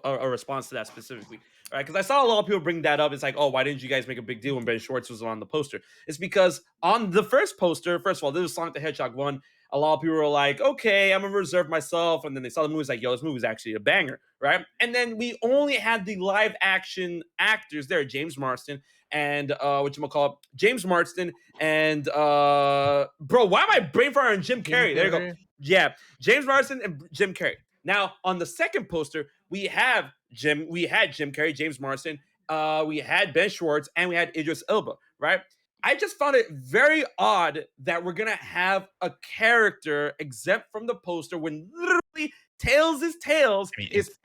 a response to that specifically, right? Because I saw a lot of people bring that up. It's like, oh, why didn't you guys make a big deal when Ben Schwartz was on the poster? It's because on the first poster, first of all, this was Sonic the Hedgehog 1. A lot of people were like, okay, I'm gonna reserve myself. And then they saw the movie, it's like, yo, this movie's actually a banger, right? And then we only had the live action actors there, James Marsden and James Marsden and bro, why am I brain fire on Jim Carrey? There you go. Yeah, James Marsden and Jim Carrey. Now on the second poster, we had Jim Carrey, James Marsden, we had Ben Schwartz, and we had Idris Elba, right? I just found it very odd that we're gonna have a character exempt from the poster when literally Tails is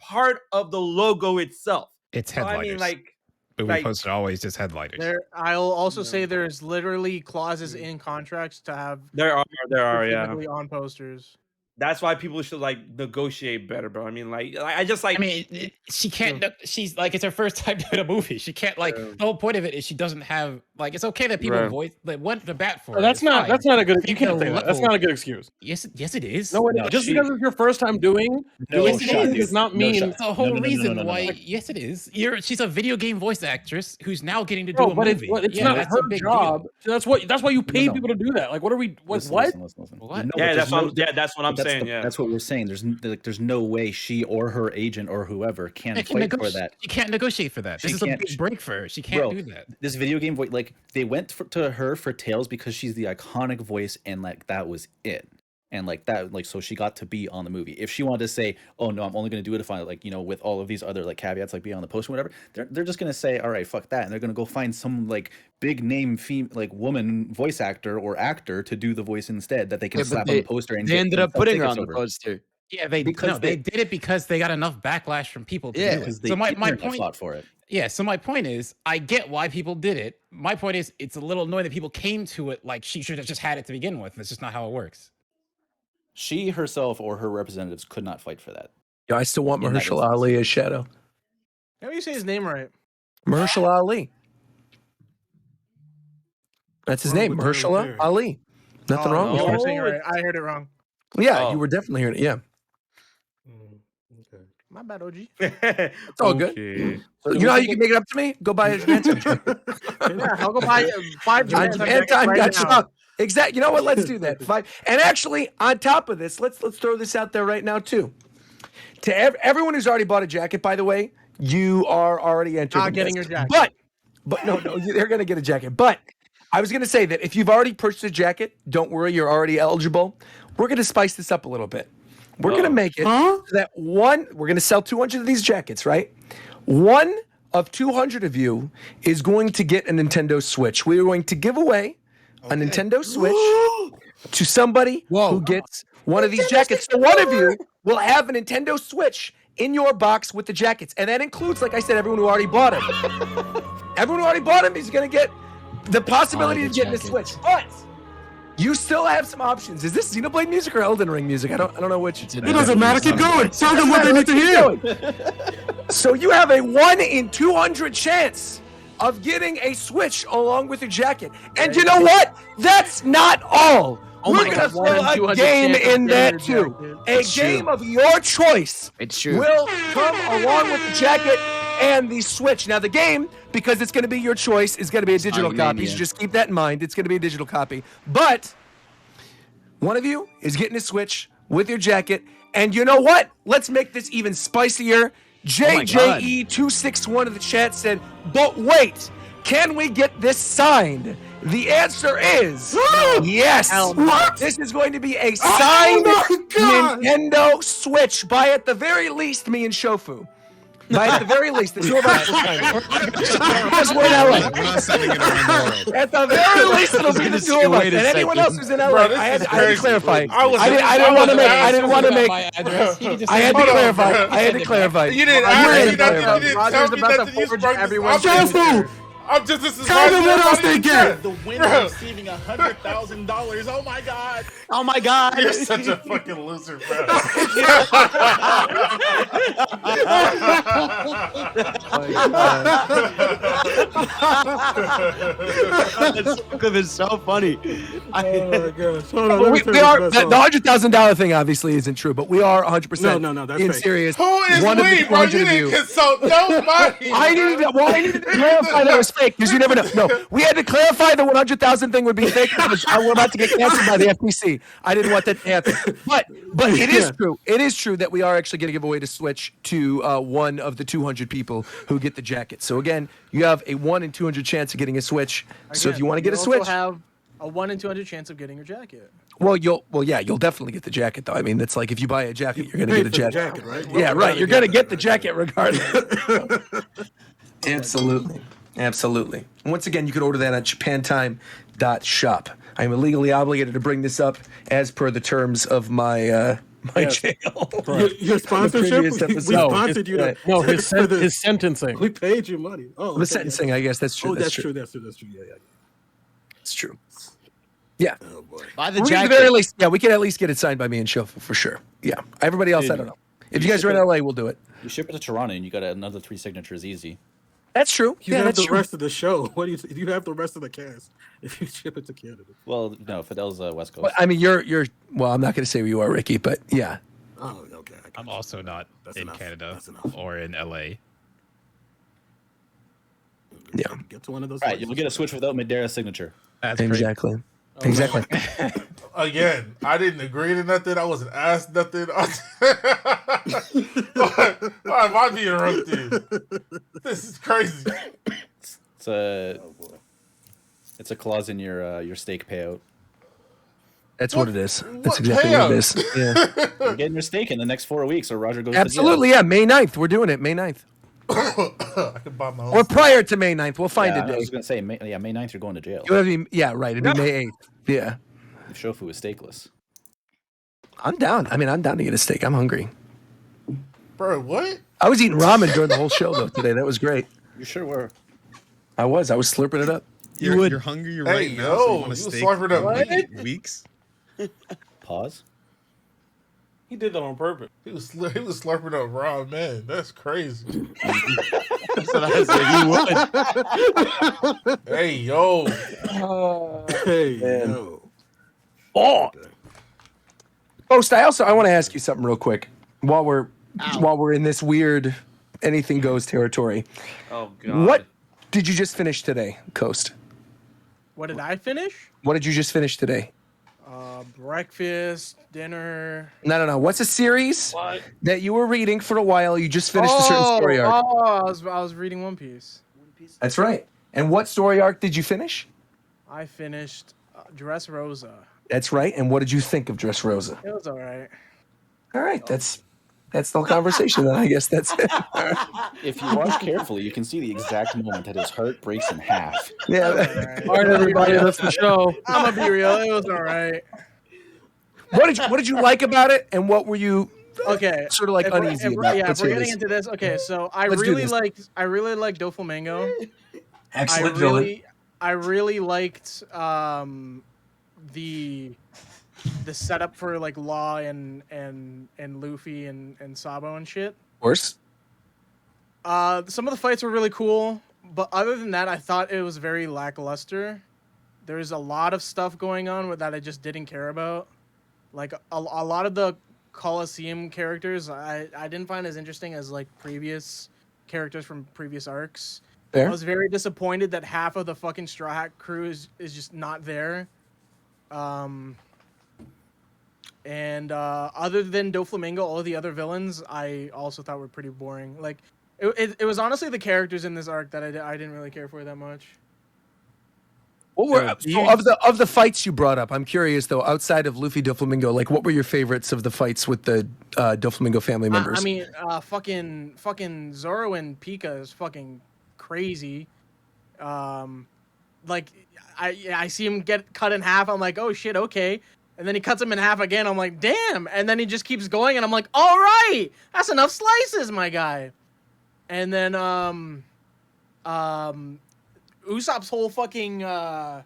part of the logo itself. It's headliners. Movie poster always just headliners. I'll also say there's literally clauses in contracts to have. There are, on posters. That's why people should like negotiate better, bro. I mean, like, I just like. I mean, she can't. She's like, it's her first time doing a movie. She can't like. The whole point of it is she doesn't have like. It's okay that people voice that went to bat for. That's her. not. Fine. That's not a good. I You think can't the say that. That's level- not a good excuse. Yes, it is. No, just because it's your first time doing it does not mean That's the whole reason why. Yes, it is. She's a video game voice actress who's now getting to do a but movie. it's Yeah, not that's her a big job. deal. That's why you pay people to do that. Like, what are we? What? What? No, Yeah, but that's what I'm saying. Yeah, that's what we're saying. There's no way she or her agent or whoever can fight for that. You can't negotiate for that. This is a big break for her. She can't do that. This video game voice, like they went to her for Tails because she's the iconic voice, and like that was it. And like that, like, so she got to be on the movie. If she wanted to say, "Oh no, I'm only going to do it if I like, with all of these other like caveats, like be on the post or whatever," they're just going to say, "All right, fuck that," and they're going to go find some like big name woman voice actor or actor to do the voice instead that they can slap on the poster. And they ended up putting her on the poster. Yeah, they did it because they got enough backlash from people. To do it. because they So my point fought for it. Yeah, so my point is, I get why people did it. My point is, it's a little annoying that people came to it like she should have just had it to begin with. That's just not how it works. She herself or her representatives could not fight for that. Yeah, I still want Mahershala Ali as Shadow. How do you say his name right? Mahershala Ali. That's his name, Mahershala Ali. Nothing wrong with You that. were saying it right. I heard it wrong. Yeah, you were definitely hearing it. Yeah. My bad, OG. It's all good. So you know how you can make it up to me? Go buy a Japan Time. Yeah, I'll go buy 5 On Japan JapanTime.shop. Exactly. You know what? Let's do that. 5. And actually, on top of this, let's throw this out there right now too. To everyone who's already bought a jacket, by the way, you are already entered. Not getting your jacket. But no, they're gonna get a jacket. But I was gonna say that if you've already purchased a jacket, don't worry, you're already eligible. We're gonna spice this up a little bit. We're going to make it so that we're going to sell 200 of these jackets, right? One of 200 of you is going to get a Nintendo Switch. We are going to give away a Nintendo Switch to somebody who gets one of these jackets. So one of you will have a Nintendo Switch in your box with the jackets. And that includes, like I said, everyone who already bought them. Everyone who already bought them is going to get the possibility of getting a Switch. But you still have some options. Is this Xenoblade music or Elden Ring music? I don't know which. It doesn't matter. Keep going. Tell them what they need to hear. So you have a 1 in 200 chance of getting a Switch along with your jacket. And you know what? That's not all. We're going to throw a game in that too. A game of your choice. It's true. Will come along with the jacket and the Switch. Now the game, because it's going to be your choice, is going to be a digital copy. So just keep that in mind. It's going to be a digital copy. But one of you is getting a Switch with your jacket. And you know what? Let's make this even spicier. JJE261 in the chat said, but wait, can we get this signed? The answer is yes. What? This is going to be a signed Nintendo Switch by at the very least me and Shofu. By at the very least, the two of us will sign it. Because we're in LA. We're not sending it around the world. At the very least, it'll be the two of us. And anyone else who's in LA, I had to clarify. I didn't want to make. I didn't want to make. I had to clarify. I had to clarify. You didn't ask me nothing. You didn't tell me nothing. You sprung this Shofu! this is Tell them what else they get. The winner receiving $100,000. Oh my god! Oh my god! You're such a fucking loser, bro. It's so funny. Oh my gosh. Hold on, let me turn We this are mess the off. $100,000 thing obviously isn't true, but we are 100% No, that's in fake. serious. Who is One of the we, bro? 200 You of didn't you. consult nobody. I needed to clarify that was fake because you never know. No, we had to clarify the 100,000 thing would be fake because we're about to get canceled by the FTC. I didn't want that to happen. But it is true. It is true that we are actually going to give away the Switch to one of the 200 people who get the jacket. So again, you have a 1 in 200 chance of getting a Switch. So if you want to get a also Switch, have a 1 in 200 chance of getting your jacket. you'll definitely get the jacket though. I mean, that's like if you buy a jacket, you're going to Pay get a for the jacket. right? Yeah, right. You're going to get the jacket regardless. Absolutely. Absolutely. Once again, you can order that at japantime.shop. I am legally obligated to bring this up as per the terms of my channel. Your sponsorship? We sponsored you. His sentencing. We paid you money. Oh, The sentencing, I guess that's true. Oh, that's true. Yeah. It's true. Yeah. Oh boy. Buy the At the jacket. very least, yeah, we can at least get it signed by me and Shofu for sure. Yeah. Everybody else, I don't know. If you guys are in LA, we'll do it. You ship it to Toronto and you got another 3 signatures easy. That's true. You Yeah, have that's the true. rest of the show. What do you have the rest of the cast if you ship it to Canada? Well, no, Fidel's West Coast. Well, I mean, you're. Well, I'm not going to say where you are, Ricky, but yeah. Oh, okay. I'm also not in enough. Canada That's enough. or in LA. Yeah. Get to one of those. All right, you'll get a Switch without Madera's signature. That's Exactly. Exactly. Again, I didn't agree to nothing. I wasn't asked nothing. Why am I being roasted? This is crazy. It's a clause in your steak payout. That's what it is. That's exactly what it is. Yeah. You're getting your steak in the next 4 weeks, or Roger goes Absolutely. to jail. Yeah. May 9th. We're doing it. May 9th. I can buy my own. Or prior to May 9th. We'll find Yeah, a I day. was gonna say May 9th you're going to jail. You have to be, yeah, right. It'd be May 8th. Yeah. If Shofu is steakless. I'm down. I mean, I'm down to get a steak. I'm hungry. Bro, what? I was eating ramen during the whole show, though, today. That was great. You sure were. I was slurping it up. You're hungry right now, so you want a steak slurping up for meat. weeks? Pause. He did that on purpose. He was slurping up raw man. That's crazy. So I said you would. Hey yo. Hey, yo. Oh. Ghost, I want to ask you something real quick while we're in this weird anything goes territory. Oh god. What did you just finish today, Coast? What did I finish? What did you just finish today? Breakfast, dinner. No. What's a series that you were reading for a while? You just finished a certain story arc. I was reading One Piece. That's right. And what story arc did you finish? I finished Dressrosa. That's right. And what did you think of Dressrosa? It was all right. All right, that's the whole conversation. Then I guess that's it. If you watch carefully, you can see the exact moment that his heart breaks in half. Yeah. All right, everybody, that's the show. I'm gonna be real. It was all right. What did you like about it, and what were you Okay. sort of like If we're- uneasy if we're- about? Yeah, Let's if we're hear getting this. into this. Okay, so I Let's do really this. liked Doflamingo. Excellent villain. I really liked the setup for like Law and Luffy and Sabo and shit. Of course. Some of the fights were really cool, but other than that, I thought it was very lackluster. There's a lot of stuff going on with that I just didn't care about. Like a lot of the Colosseum characters, I didn't find as interesting as like previous characters from previous arcs. Fair. I was very disappointed that half of the fucking Straw Hat crew is just not there. And other than Doflamingo, all of the other villains I also thought were pretty boring. Like it was honestly the characters in this arc that I didn't really care for that much. What were so of the fights you brought up? I'm curious though. Outside of Luffy, Doflamingo, like what were your favorites of the fights with the Doflamingo family members? I mean, fucking Zoro and Pika is fucking crazy. Like I see him get cut in half. I'm like, oh shit, okay. And then he cuts him in half again. I'm like, damn. And then he just keeps going, and I'm like, all right, that's enough slices, my guy. And then Usopp's whole fucking God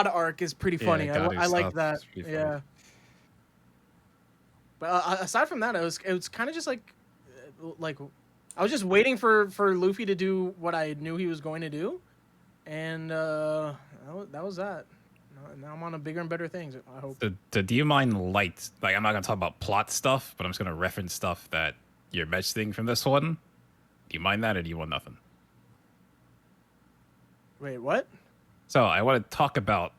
arc is pretty funny. Yeah, God I like Usopp that. is pretty Yeah. funny. But aside from that, it was kind of just like I was just waiting for Luffy to do what I knew he was going to do, and that was that. Now I'm on to bigger and better things, I hope. Do you mind light? Like, I'm not gonna talk about plot stuff, but I'm just gonna reference stuff that you're mentioning from this one. Do you mind that, or do you want nothing? Wait, what? So I want to talk about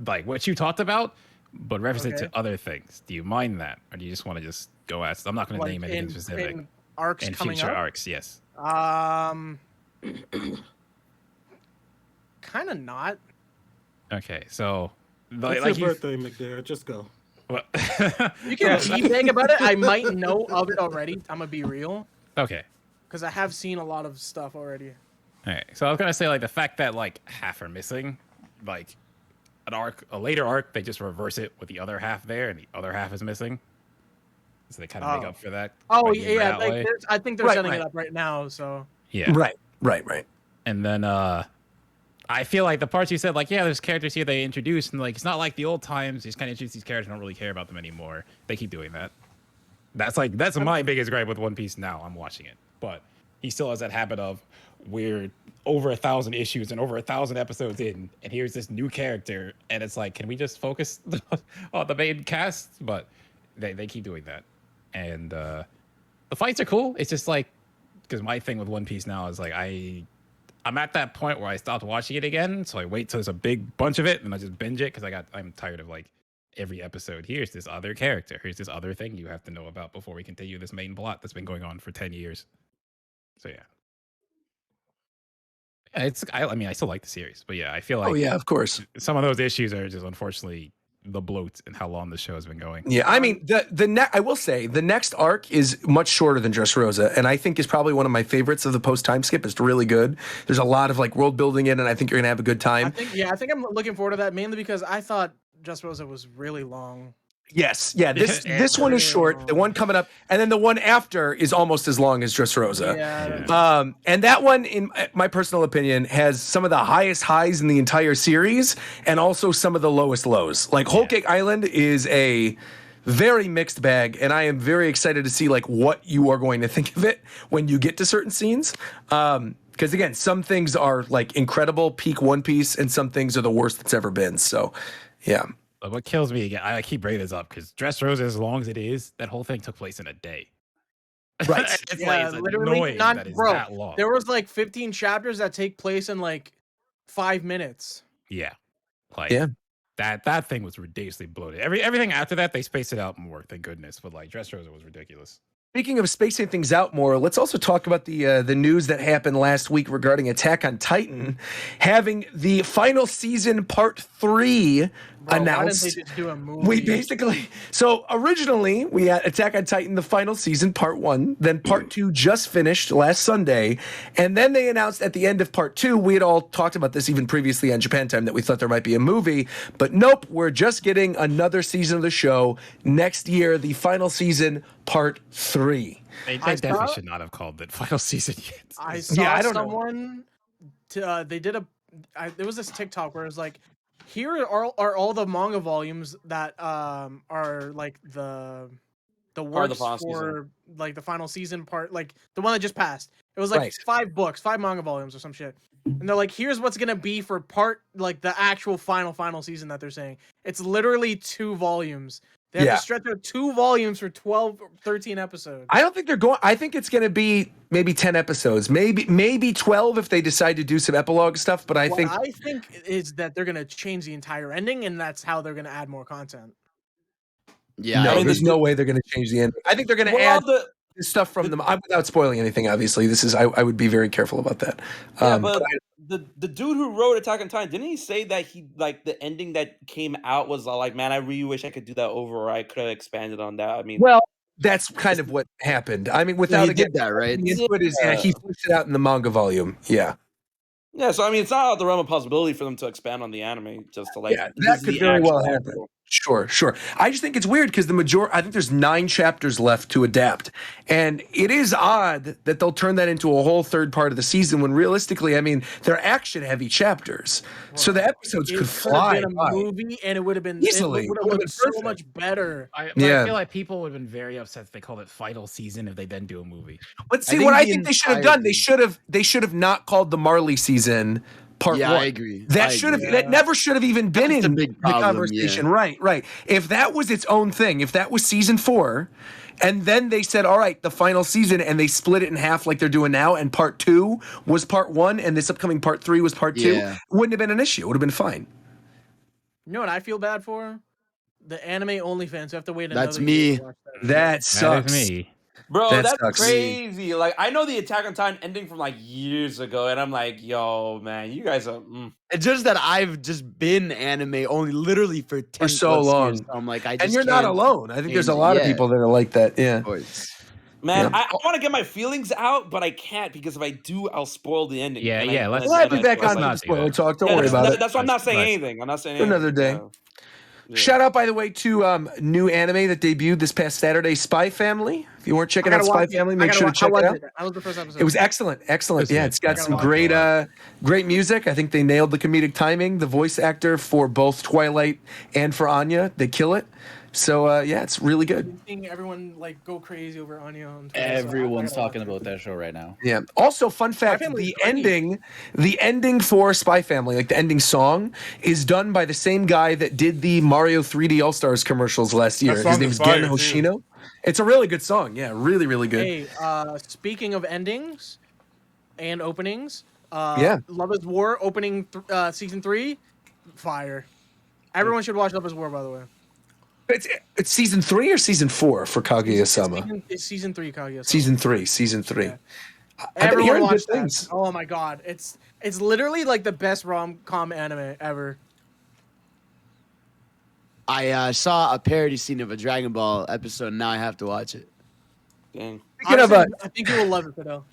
like what you talked about, but reference it Okay. to other things. Do you mind that, or do you just want to just go at? I'm not going to Like name anything in- specific. in arcs in coming future up? arcs, yes. Kind of not. Okay, so It's your birthday, McDare. Just go. What? You can be vague about it. I might know of it already. I'm gonna be real, Okay. because I have seen a lot of stuff already. All right. So I was gonna say like the fact that like half are missing, like a later arc, they just reverse it with the other half there, and the other half is missing. So they kind of make Oh. up for that. Oh by doing it yeah, that like way. I think they're Right, setting right. it up right now. So Yeah. Right. And then I feel like the parts you said, like, yeah, there's characters here they introduced, and like it's not like the old times. You just kind of introduce these characters, and don't really care about them anymore. They keep doing that. That's my biggest gripe with One Piece now. I'm watching it, but he still has that habit of we're over 1,000 issues and over 1,000 episodes in, and here's this new character, and it's like, can we just focus on the main cast? But they keep doing that, and the fights are cool. It's just like, because my thing with One Piece now is like I'm at that point where I stopped watching it again, so I wait till there's a big bunch of it, and I just binge it because I'm tired of like every episode. Here's this other character. Here's this other thing you have to know about before we continue this main plot that's been going on for 10 years. So yeah. I mean, I still like the series, but yeah, I feel like Oh yeah, of course. some of those issues are just unfortunately the bloat and how long the show has been going. Yeah, I mean, I will say the next arc is much shorter than Dressrosa, and I think is probably one of my favorites of the post time skip. It's really good. There's a lot of like world building in, and I think you're gonna have a good time. I think I'm looking forward to that mainly because I thought Dressrosa was really long. Yes, yeah. This one is short. The one coming up, and then the one after is almost as long as Dressrosa. Yeah. And that one, in my personal opinion, has some of the highest highs in the entire series, and also some of the lowest lows. Like Whole Cake Island is a very mixed bag, and I am very excited to see like what you are going to think of it when you get to certain scenes. Because again, some things are like incredible, peak One Piece, and some things are the worst it's ever been. So, yeah. But what kills me again, I keep bringing this up because Dressrosa, as long as it is, that whole thing took place in a day. Right. It's literally not, that is bro. that long. There was like 15 chapters that take place in like 5 minutes. Yeah. Like that thing was ridiculously bloated. Everything after that, they spaced it out more, thank goodness. But like Dressrosa was ridiculous. Speaking of spacing things out more, let's also talk about the news that happened last week regarding Attack on Titan having the final season part 3 announced. Why didn't they just do a movie? We basically, so originally we had Attack on Titan, the final season, part 1, then part 2 just finished last Sunday, and then they announced at the end of part 2, we had all talked about this even previously on Japan Time, that we thought there might be a movie, but nope, we're just getting another season of the show next year, the final season, part 3. They definitely should not have called it final season yet. I saw someone, they did there was this TikTok where it was like, here are all the manga volumes that are like the works for like the final season part, like the one that just passed. It was like 5 books, 5 manga volumes or some shit. And they're like, here's what's gonna be for part, like the actual final season that they're saying. It's literally 2 volumes. They have to stretch out 2 volumes for 12, 13 episodes. I don't think they're going. I think it's going to be maybe 10 episodes, maybe 12 if they decide to do some epilogue stuff. But what I think is that they're going to change the entire ending, and that's how they're going to add more content. Yeah, no, there's no way they're going to change the ending. I think they're going to add this stuff from them without spoiling anything. Obviously, this is I would be very careful about that. But the dude who wrote Attack on Titan, didn't he say that he like the ending that came out was like, man, I really wish I could do that over, or I could have expanded on that. I mean, well, that's kind of what happened. I mean, without he did that, right? He pushed it out in the manga volume. Yeah. Yeah, so I mean, it's not out of the realm of possibility for them to expand on the anime just to like. Yeah, that could very well happen. Sure. I just think it's weird because I think there's 9 chapters left to adapt, and it is odd that they'll turn that into a whole third part of the season when realistically, I mean, they're action-heavy chapters, so the episodes could fly. It could have been a movie, and it would have been easily. It would have been so much better. I feel like people would have been very upset if they called it final season if they then do a movie. But see, what I think they should have done, they should have not called the Marley season part 1. I agree. That never should have even been in the conversation. Right. If that was its own thing, if that was season 4, and then they said, all right, the final season, and they split it in half like they're doing now, and part 2 was part 1, and this upcoming part 3 was part 2, it wouldn't have been an issue. It would have been fine. You know what I feel bad for? The anime only fans who have to wait another That's me. year to watch That sucks. That is me. Bro, That that's sucks. crazy. Like, I know the Attack on Titan ending from like years ago, and I'm like, yo, man, you guys are. It's just that I've just been anime only literally for 10 so plus long. years. So I'm like, And you're not alone. I think there's a lot of people that are like that. Yeah. Man, I want to get my feelings out, but I can't because if I do, I'll spoil the ending. Yeah, We'll have you back on the spoiler talk. Don't worry about it. That's why I'm not saying anything. I'm not saying anything. Another day. Shout out, by the way, to new anime that debuted this past Saturday, Spy Family. If you weren't checking out Spy Family, make sure to check it out. That was the first episode. It was excellent. Yeah, it's got some great music. I think they nailed the comedic timing. The voice actor for both Twilight and for Anya, they kill it. So yeah, it's really good. Seeing everyone like go crazy over Anya on Twitter, Everyone's talking about that show right now. Yeah. Also, fun fact: the ending for Spy Family, like the ending song, is done by the same guy that did the Mario 3D All Stars commercials last year. His name is Gen Hoshino. It's a really good song. Yeah, really, really good. Hey, speaking of endings and openings, yeah, Love is War opening season 3, fire. Everyone should watch Love is War, by the way. It's season 3 or season 4 for Kaguya-sama? It's season 3, Kaguya-sama. Season 3. Yeah. I've been hearing good that. things. Oh my god, it's literally like the best rom-com anime ever. I saw a parody scene of a Dragon Ball episode, and now I have to watch it. Dang. Honestly, I think you will love it, Fidel.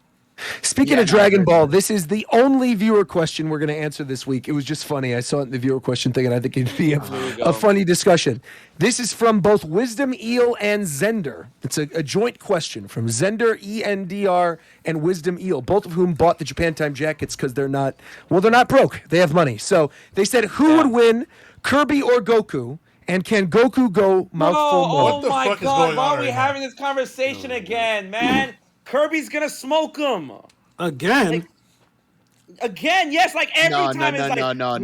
Speaking of Dragon Ball, this is the only viewer question we're going to answer this week. It was just funny. I saw it in the viewer question thing, and I think it'd be a funny discussion. This is from both Wisdom Eel and Zender. It's a joint question from Zender, ENDR, and Wisdom Eel, both of whom bought the Japan Time jackets because they're not broke. They have money. So they said, who would win, Kirby or Goku? And can Goku go mouthful more? Oh my god, why are we having this conversation again, man? Kirby's gonna smoke him. Again? Again, yes, like every time it's like no. I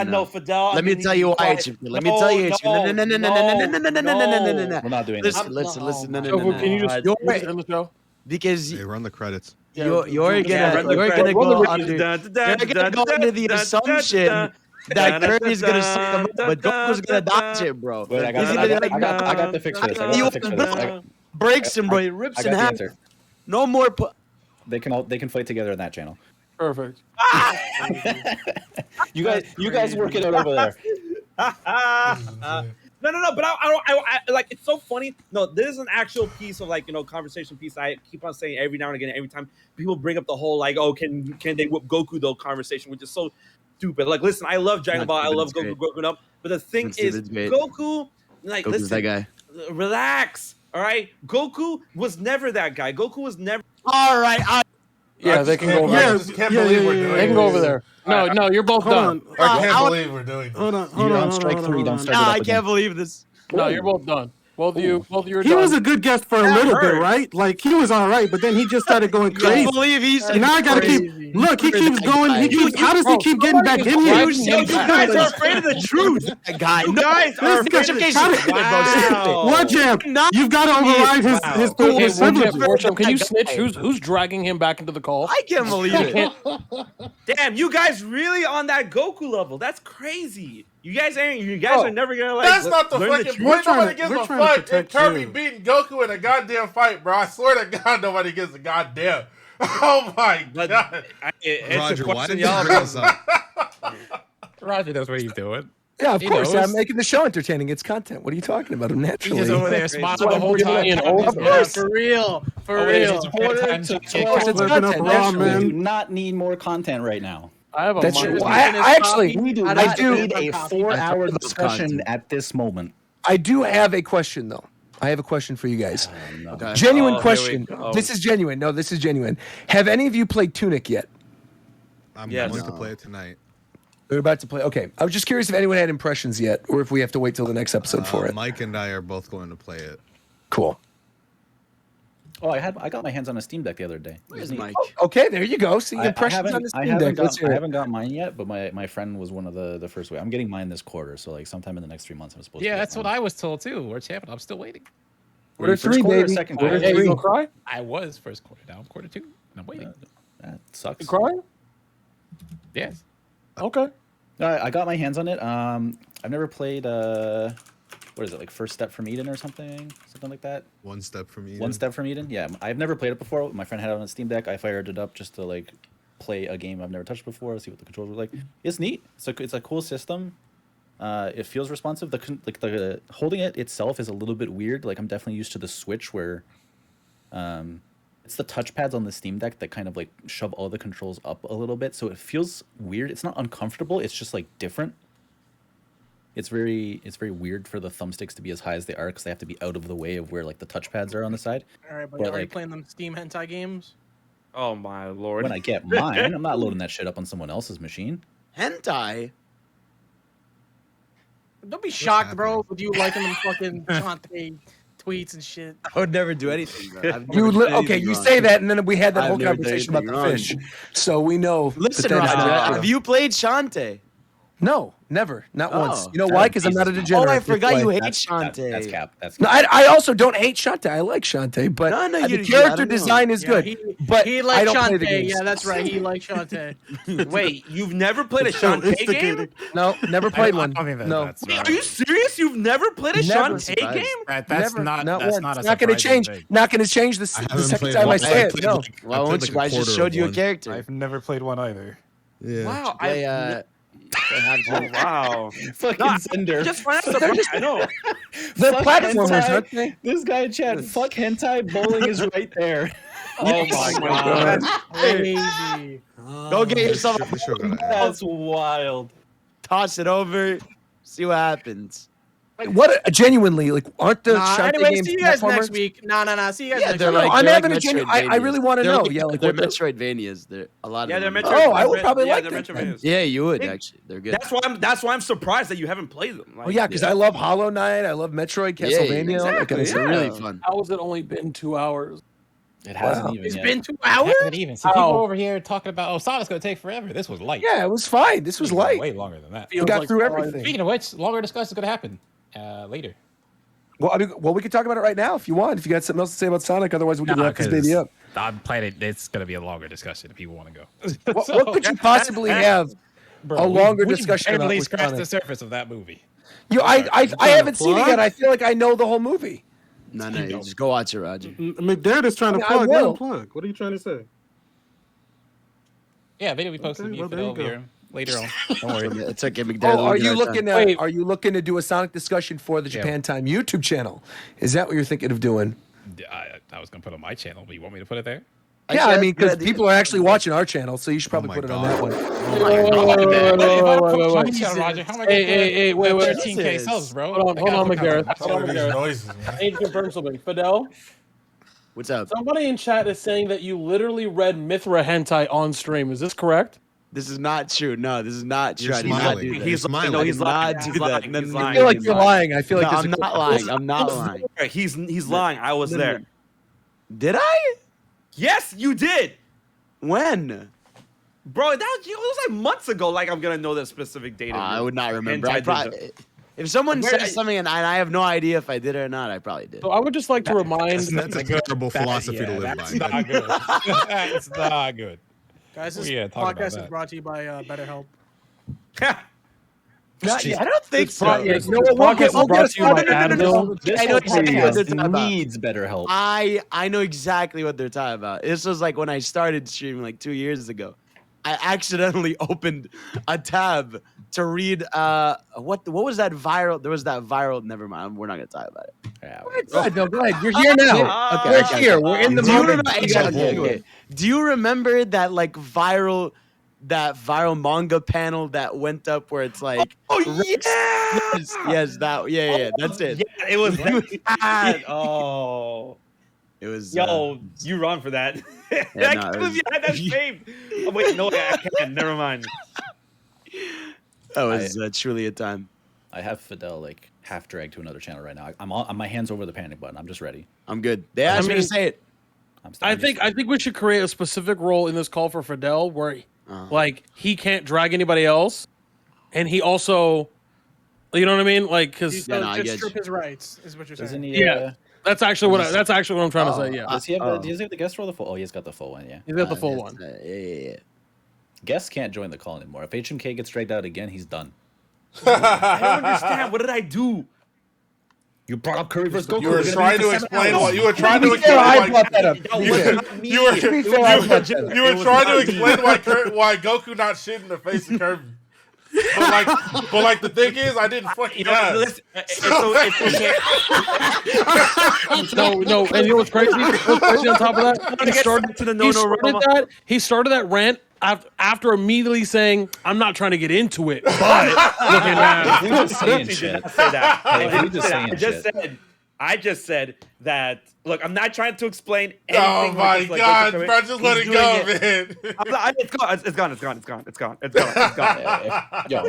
know, Fidel. Let me tell you why, Chippy. Let me tell you. No. We're not doing this. Listen. No. Can you just end the show? Because They run the credits. You're gonna go under the assumption that Kirby's gonna suck him up, but Goku's gonna dodge it, bro. Wait, I got the fix for this. Breaks him, bro. He rips in half. No more. They can fight together on that channel. Perfect. You guys work it out over there. No, but I like, it's so funny. No, this is an actual piece of conversation piece. I keep on saying every now and again, every time people bring up the whole like, oh, can they whip Goku though conversation, which is so stupid. Like, listen, I love Dragon Ball, I love Goku growing up, but the thing is, Goku, like, Goku's that guy. Relax, all right? Goku was never that guy. Goku was never. All right. Yeah, they can go over there. They can go over there. No, you're both done. I can't believe we're doing this. Hold on. You're on strike 3. Don't start it up I again. can't believe this. No, you're both done. Both of you are He done. was a good guest for a little bit, right? Like he was all right, but then he just started going crazy. I believe he's Now I gotta keep. Look, he keeps going. How does he keep getting back in here? You guys are afraid of the truth. guy. You guys are afraid of the truth. Wow. What, Jam? You've got to override his Worship, can you snitch? Who's dragging him back into the call? I can't believe it. Damn, you guys really on that Goku level? That's crazy. You guys are never gonna like. That's not the learn fucking truth. point. Nobody gives a fuck if Kirby beating Goku in a goddamn fight, bro. I swear to God, nobody gives a goddamn. Oh my god. It's Roger, a why question did you y'all bring this up? Roger knows what he's doing. Yeah, of He course. knows. I'm making the show entertaining. It's content. What are you talking about? I'm naturally. He's just over there smiling the whole time. Of course. For real. It's content, We do not need more content right now. I have a That's mind. true. I actually, We do I not do. need a 4-hour discussion at this moment. I do have a question though. I have a question for you guys. Okay. Genuine question. This is genuine. No, this is genuine. Have any of you played Tunic yet? I'm Yes. going to play it tonight. We're about to play. Okay. I was just curious if anyone had impressions yet, or if we have to wait till the next episode for it. Mike and I are both going to play it. Cool. Oh, I got my hands on a Steam Deck the other day. Where's Mike? Okay, there you go. See I impressions on the Steam Deck. Let's hear I it. haven't got mine yet, but my friend was one of the first way. I'm getting mine this quarter, so like sometime in the next 3 months I'm supposed to. Yeah, get that's what mine. I was told too. Where's happening? I'm still waiting. Quarter First three, quarter or baby. second Quarter quarter? Yeah, you three. gonna cry? I was first quarter. Now I'm quarter 2. And I'm waiting. That sucks. You crying? Yes. Okay. I got my hands on it. I've never played what is it, like First Step from Eden or something like that. One Step from Eden. One Step from Eden. Yeah, I've never played it before. My friend had it on a Steam Deck. I fired it up just to like play a game I've never touched before, see what the controls were like. It's neat. It's a cool system. It feels responsive. The holding it itself is a little bit weird. Like I'm definitely used to the Switch where, it's the touchpads on the Steam Deck that kind of like shove all the controls up a little bit, so it feels weird. It's not uncomfortable. It's just like different. it's very weird for the thumbsticks to be as high as they are because they have to be out of the way of where like the touchpads are on the side. All right, but But, are you like- playing them Steam hentai games? Oh my lord! When I get mine, I'm not loading that shit up on someone else's machine. Hentai. Don't be shocked, bro, with you liking them fucking Shantae tweets and shit. I would never do anything. Bro. I've You never done okay? anything You wrong. say that, and then we had that I've whole never done conversation about the anything fish. So we know. Listen, that that's Roger, not- have you played Shantae? No, never, not once. Oh. You know why? Because I'm not a degenerate. Oh, I forgot That's you why. hate That's Shantae. cap. That's No, I also don't hate Shantae. I like Shantae, but No, the you- I character don't know. design is Yeah, good. But he I likes don't play the Shantae. games. Yeah, that's right. He likes Shantae. Wait, you've never played a So Shantae game? instigating. No, never played one. I mean, No. that's Are you serious? You've never played a Never. Shantae game? that's Never. not Not that's once. not a It's not going to surprising change. thing. Not going to change the haven't second played time one. I say it. played No. like- Why I played won't like you? a I just quarter showed of you a one. character. I've never played one either. Yeah. Wow, They, oh, wow. fucking No, Sender. Just find out the I know. They're Fuck platformers, hentai. aren't they? This guy in chat, fuck hentai, bowling is right there. Oh my god. Crazy. Go get yourself This show gotta end. That's wild. toss it over, see what happens. Wait, what? Genuinely, like, aren't the Nah, Shantae anyway, games see you guys next platformers? week. Nah. See you guys Yeah, next they're week. like I'm they're having like a genuine. I really want to They're know. like- Yeah, like they're what the- Metroidvanias. They're a lot of Yeah, they're them. Metroid. Oh, I would probably like they're that then. Metroidvanias. Yeah, you would Hey, actually. They're good. That's why I'm surprised that you haven't played them. Like, Oh yeah, because I love Hollow Knight. I love Metroid, Yeah, Castlevania. exactly, Like, It's yeah. really fun. How has it only been 2 hours? It hasn't Wow. even It's yet. been 2 It hours. hasn't even. See, people over here talking about, oh, Sonic's gonna take forever. This was light. Yeah, it was fine. This was light. Way longer than that. We got like through fun. everything. Speaking of which, longer discussion is gonna happen later. Well, I mean, we can talk about it right now if you want. If you got something else to say about Sonic, otherwise we can wrap this baby up. I'm planning. It's gonna be a longer discussion if people want to go. What could you possibly have Bro, a longer we discussion about barely with scratched the Sonic? surface of that movie. I haven't seen it yet. I feel like I know the whole movie. No, you just go watch it, Roger. McDermott is trying to I mean, I plug. Let will. him plug. What are you trying to say? Yeah, video we posted Okay, you well, there you go. here later on. Don't worry. It's okay, McDermott. Oh, are you We'll get looking our time. to? Are you looking to do a Sonic discussion for the Japan Time YouTube channel? Is that what you're thinking of doing? I was gonna put it on my channel, but you want me to put it there? Yeah, I mean, because good idea. people are actually watching our channel, so you should probably my put it on God. that one. Roger, how am I gonna Hey, wait. 13K subs, bro? Hold on, McGarrett. That's Hold one on, of these McGarrett. noises, man. I need to confirm something. Fidel, What's up? somebody in chat is saying that you literally read Mithra hentai on stream. Is this correct? This is not true. No, this is not true. You're I did not smiling. do that. He's smiling. no, I he's did lying. not do He's that. lying. No, He's no, I lying. feel like he's you're lying. I feel like No, there's I'm a not lying. I'm not lying. He's lying. I was No, no, there. no. Did I? Yes, you did, When? bro. It was like months ago. Like I'm gonna know the specific date. of I your would not remember. hentai I probably, did if someone Where- says something and I have no idea if I did it or not, I probably did. So I would just like to remind. That's a terrible philosophy to live That's by. not good. That's not good. Guys, this Yeah, talk about podcast is that. brought to you by BetterHelp. it. I don't think so. You know what? We'll get no, by Advil. I know exactly what they're talking about. needs better help. I know exactly what they're talking about. This was like when I started streaming like 2 years ago. I accidentally opened a tab to read what was that viral? There was that viral. Never mind. We're not gonna talk about it. Yeah, Go ahead, no, go ahead. You're here now. Okay, We're okay, here. okay. We're in the Do you moment. remember? You gotta Okay, do okay. it. Do you remember that like viral manga panel that went up where it's like yes that that's it. Yeah, it was. Oh, It was you wrong for that. Yeah, I no, can't it believe was- you had that saved. Oh, wait, no, I can't. Never mind. that was truly a time. I have Fidel like half dragged to another channel right now. I'm on my hands over the panic button. I'm just ready. I'm good. They asked me to say it. I think we should create a specific role in this call for Fidel where like he can't drag anybody else, and he also, you know what I mean, like because Yeah, no, I just get strip you. his rights is what you're saying. Isn't he? Yeah. that's actually what I'm trying to say. Yeah, Does he have the guest role? The full? Oh, he's got the full one. Yeah. he's got the full one. Yeah. Guests can't join the call anymore. If HMK gets dragged out again, he's done. I don't understand. What did I do? You brought up Curry versus Goku. You were We're gonna trying be to for 7 explain hours. what you were trying to Yeah, explain. I why- brought that up. You were trying to explain why Goku not shit in the face of Kirby. But like the thing is, I didn't fucking ask. No, and you know what's crazy? What's crazy on top of that? He started that rant after immediately saying, "I'm not trying to get into it," but look at We're just saying shit. I just said that. Look, I'm not trying to explain Oh anything. my God, bro! Just let it go, man. It's gone. Yo,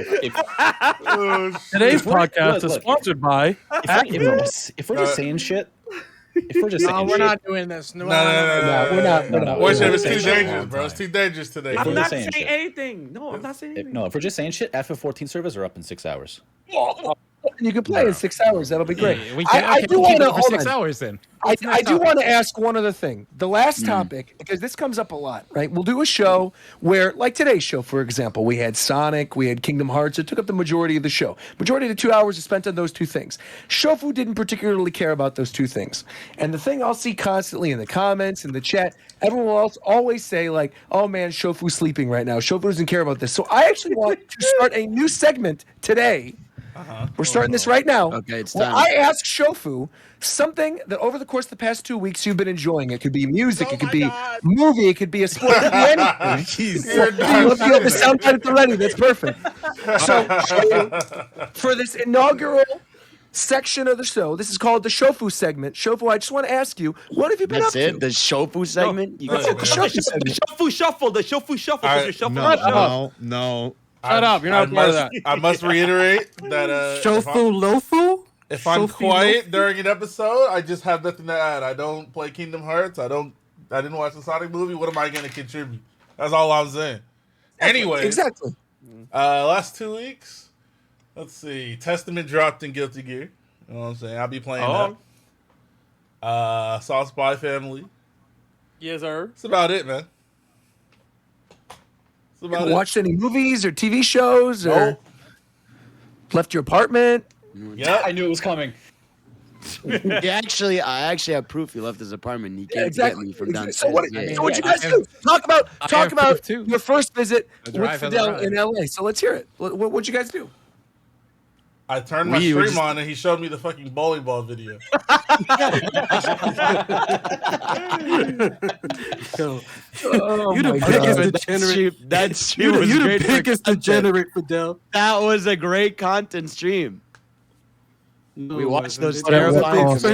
Today's podcast is sponsored by. If we're just saying shit, we're not doing this. No, we're not. Boy, it's too dangerous, bro. It's too dangerous today. I'm not saying anything. No, I'm not saying anything. No, if we're just saying shit, FF14 servers are up in 6 hours. You can play in 6 hours. That'll be great. I do want to 6 hours then. I do want to ask one other thing. The last topic, because this comes up a lot, right? We'll do a show where, like today's show, for example, we had Sonic, we had Kingdom Hearts. It took up the majority of the show. Majority of the 2 hours is spent on those two things. Shofu didn't particularly care about those two things. And the thing I'll see constantly in the comments, in the chat, everyone will also always say, like, oh man, Shofu's sleeping right now. Shofu doesn't care about this. So I actually want to start a new segment today. We're starting this right now. Okay, it's time. time. I asked Shofu something that over the course of the past 2 weeks you've been enjoying. It could be music, it could be movie, it could be a sport, it could be anything. You have the sound bite at the ready. That's perfect. So for this inaugural section of the show, this is called the Shofu segment. Shofu, I just want to ask you, what have you been up to? The Shofu segment? The Shofu shuffle. The Shofu shuffle. No. Shut up! You're not part of that. I must reiterate that Shofu Lofu. If I'm quiet during an episode, I just have nothing to add. I don't play Kingdom Hearts. I didn't watch the Sonic movie. What am I going to contribute? That's all I'm saying. Anyway, exactly. Last 2 weeks, let's see. Testament dropped in Guilty Gear. You know what I'm saying? I'll be playing that. Saw Spy Family. Yes, sir. That's about it, man. Watched any movies or TV shows or left your apartment? Yeah, I knew it was coming. I actually have proof he left his apartment. He can't get me from downstairs. So what you guys do? Talk about your first visit with Fidel in LA. So let's hear it. What'd you guys do? I turned my stream on and he showed me the fucking bowling ball video. You the biggest degenerate. That stream was you the biggest degenerate, Fidel. That was a great content stream. We watched those It terrifying was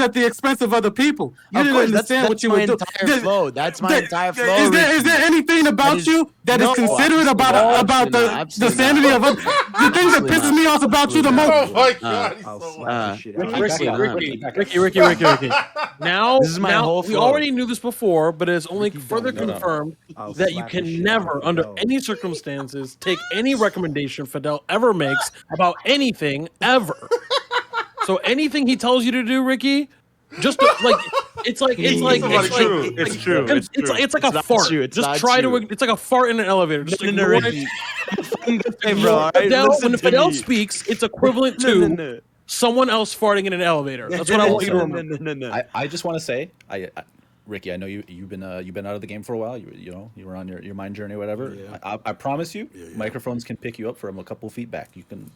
at the expense of other people. You didn't understand what you were doing. That's my entire flow. Is there anything about you that is considerate about the sanity of others? The thing that pisses me off about you the most. Oh my God, Ricky. Now, this is my whole we flow. already knew this before, but it is only further confirmed that you can never, under any circumstances, take any recommendation Fidel ever makes about anything ever. So anything he tells you to do, Ricky, just it's like a fart. Just try to. It's like a fart in an elevator. Just ignore it. When Fidel speaks, it's equivalent to someone else farting in an elevator. That's what I want you to remember. I just want to say, Ricky, I know you've been out of the game for a while. You were on your mind journey or whatever. Yeah. I promise you, microphones can pick you up from a couple feet back. You can.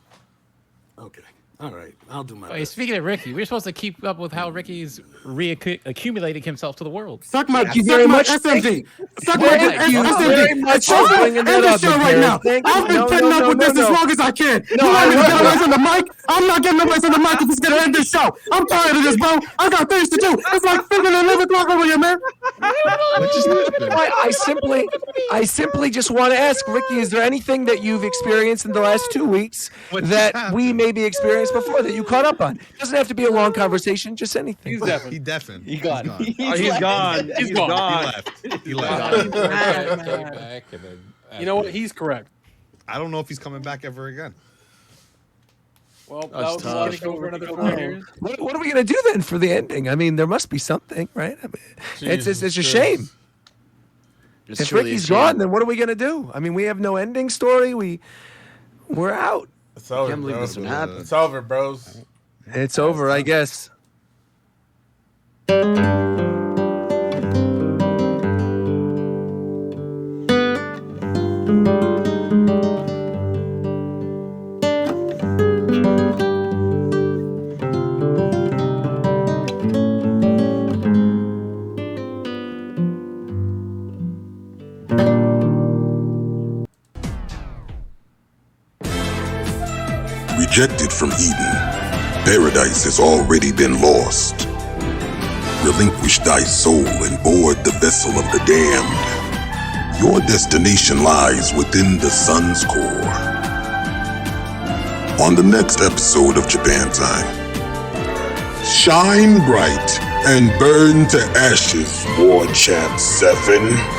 Okay. All right, I'll do my Hey, best. speaking of Ricky, we're supposed to keep up with how Ricky's accumulating himself to the world. Suck my Thank you very much. SMD. Suck my Thank you very SMD. much for bringing that up, show right now. Miguel. I've been putting up with this as long as I can. You want me to get away from the mic? I'm not getting away from the mic if it's gonna end this show. I'm tired of this, bro. I got things to do. It's like freaking 11 o'clock over here, man. I simply just want to ask Ricky: is there anything that you've experienced in the last 2 weeks that we maybe experienced before that you caught up on? Doesn't have to be a long conversation, just anything. He deafened. He gone. He's gone. He left. He left. You know what? He's correct. I don't know if he's coming back ever again. Well, that That's was tough. going to go for another 4 years. What are we gonna do then for the ending? I mean, there must be something, right? I mean, it's a shame. It's If truly a Ricky's shame. gone, then what are we gonna do? I mean, we have no ending story. We're out. It's over, Can't believe bro. this would happen. It's over, bros. It's over, I guess. ejected from Eden, paradise has already been lost. Relinquish thy soul and board the vessel of the damned. Your destination lies within the sun's core. On the next episode of Japan Time, shine bright and burn to ashes, War Champ 7.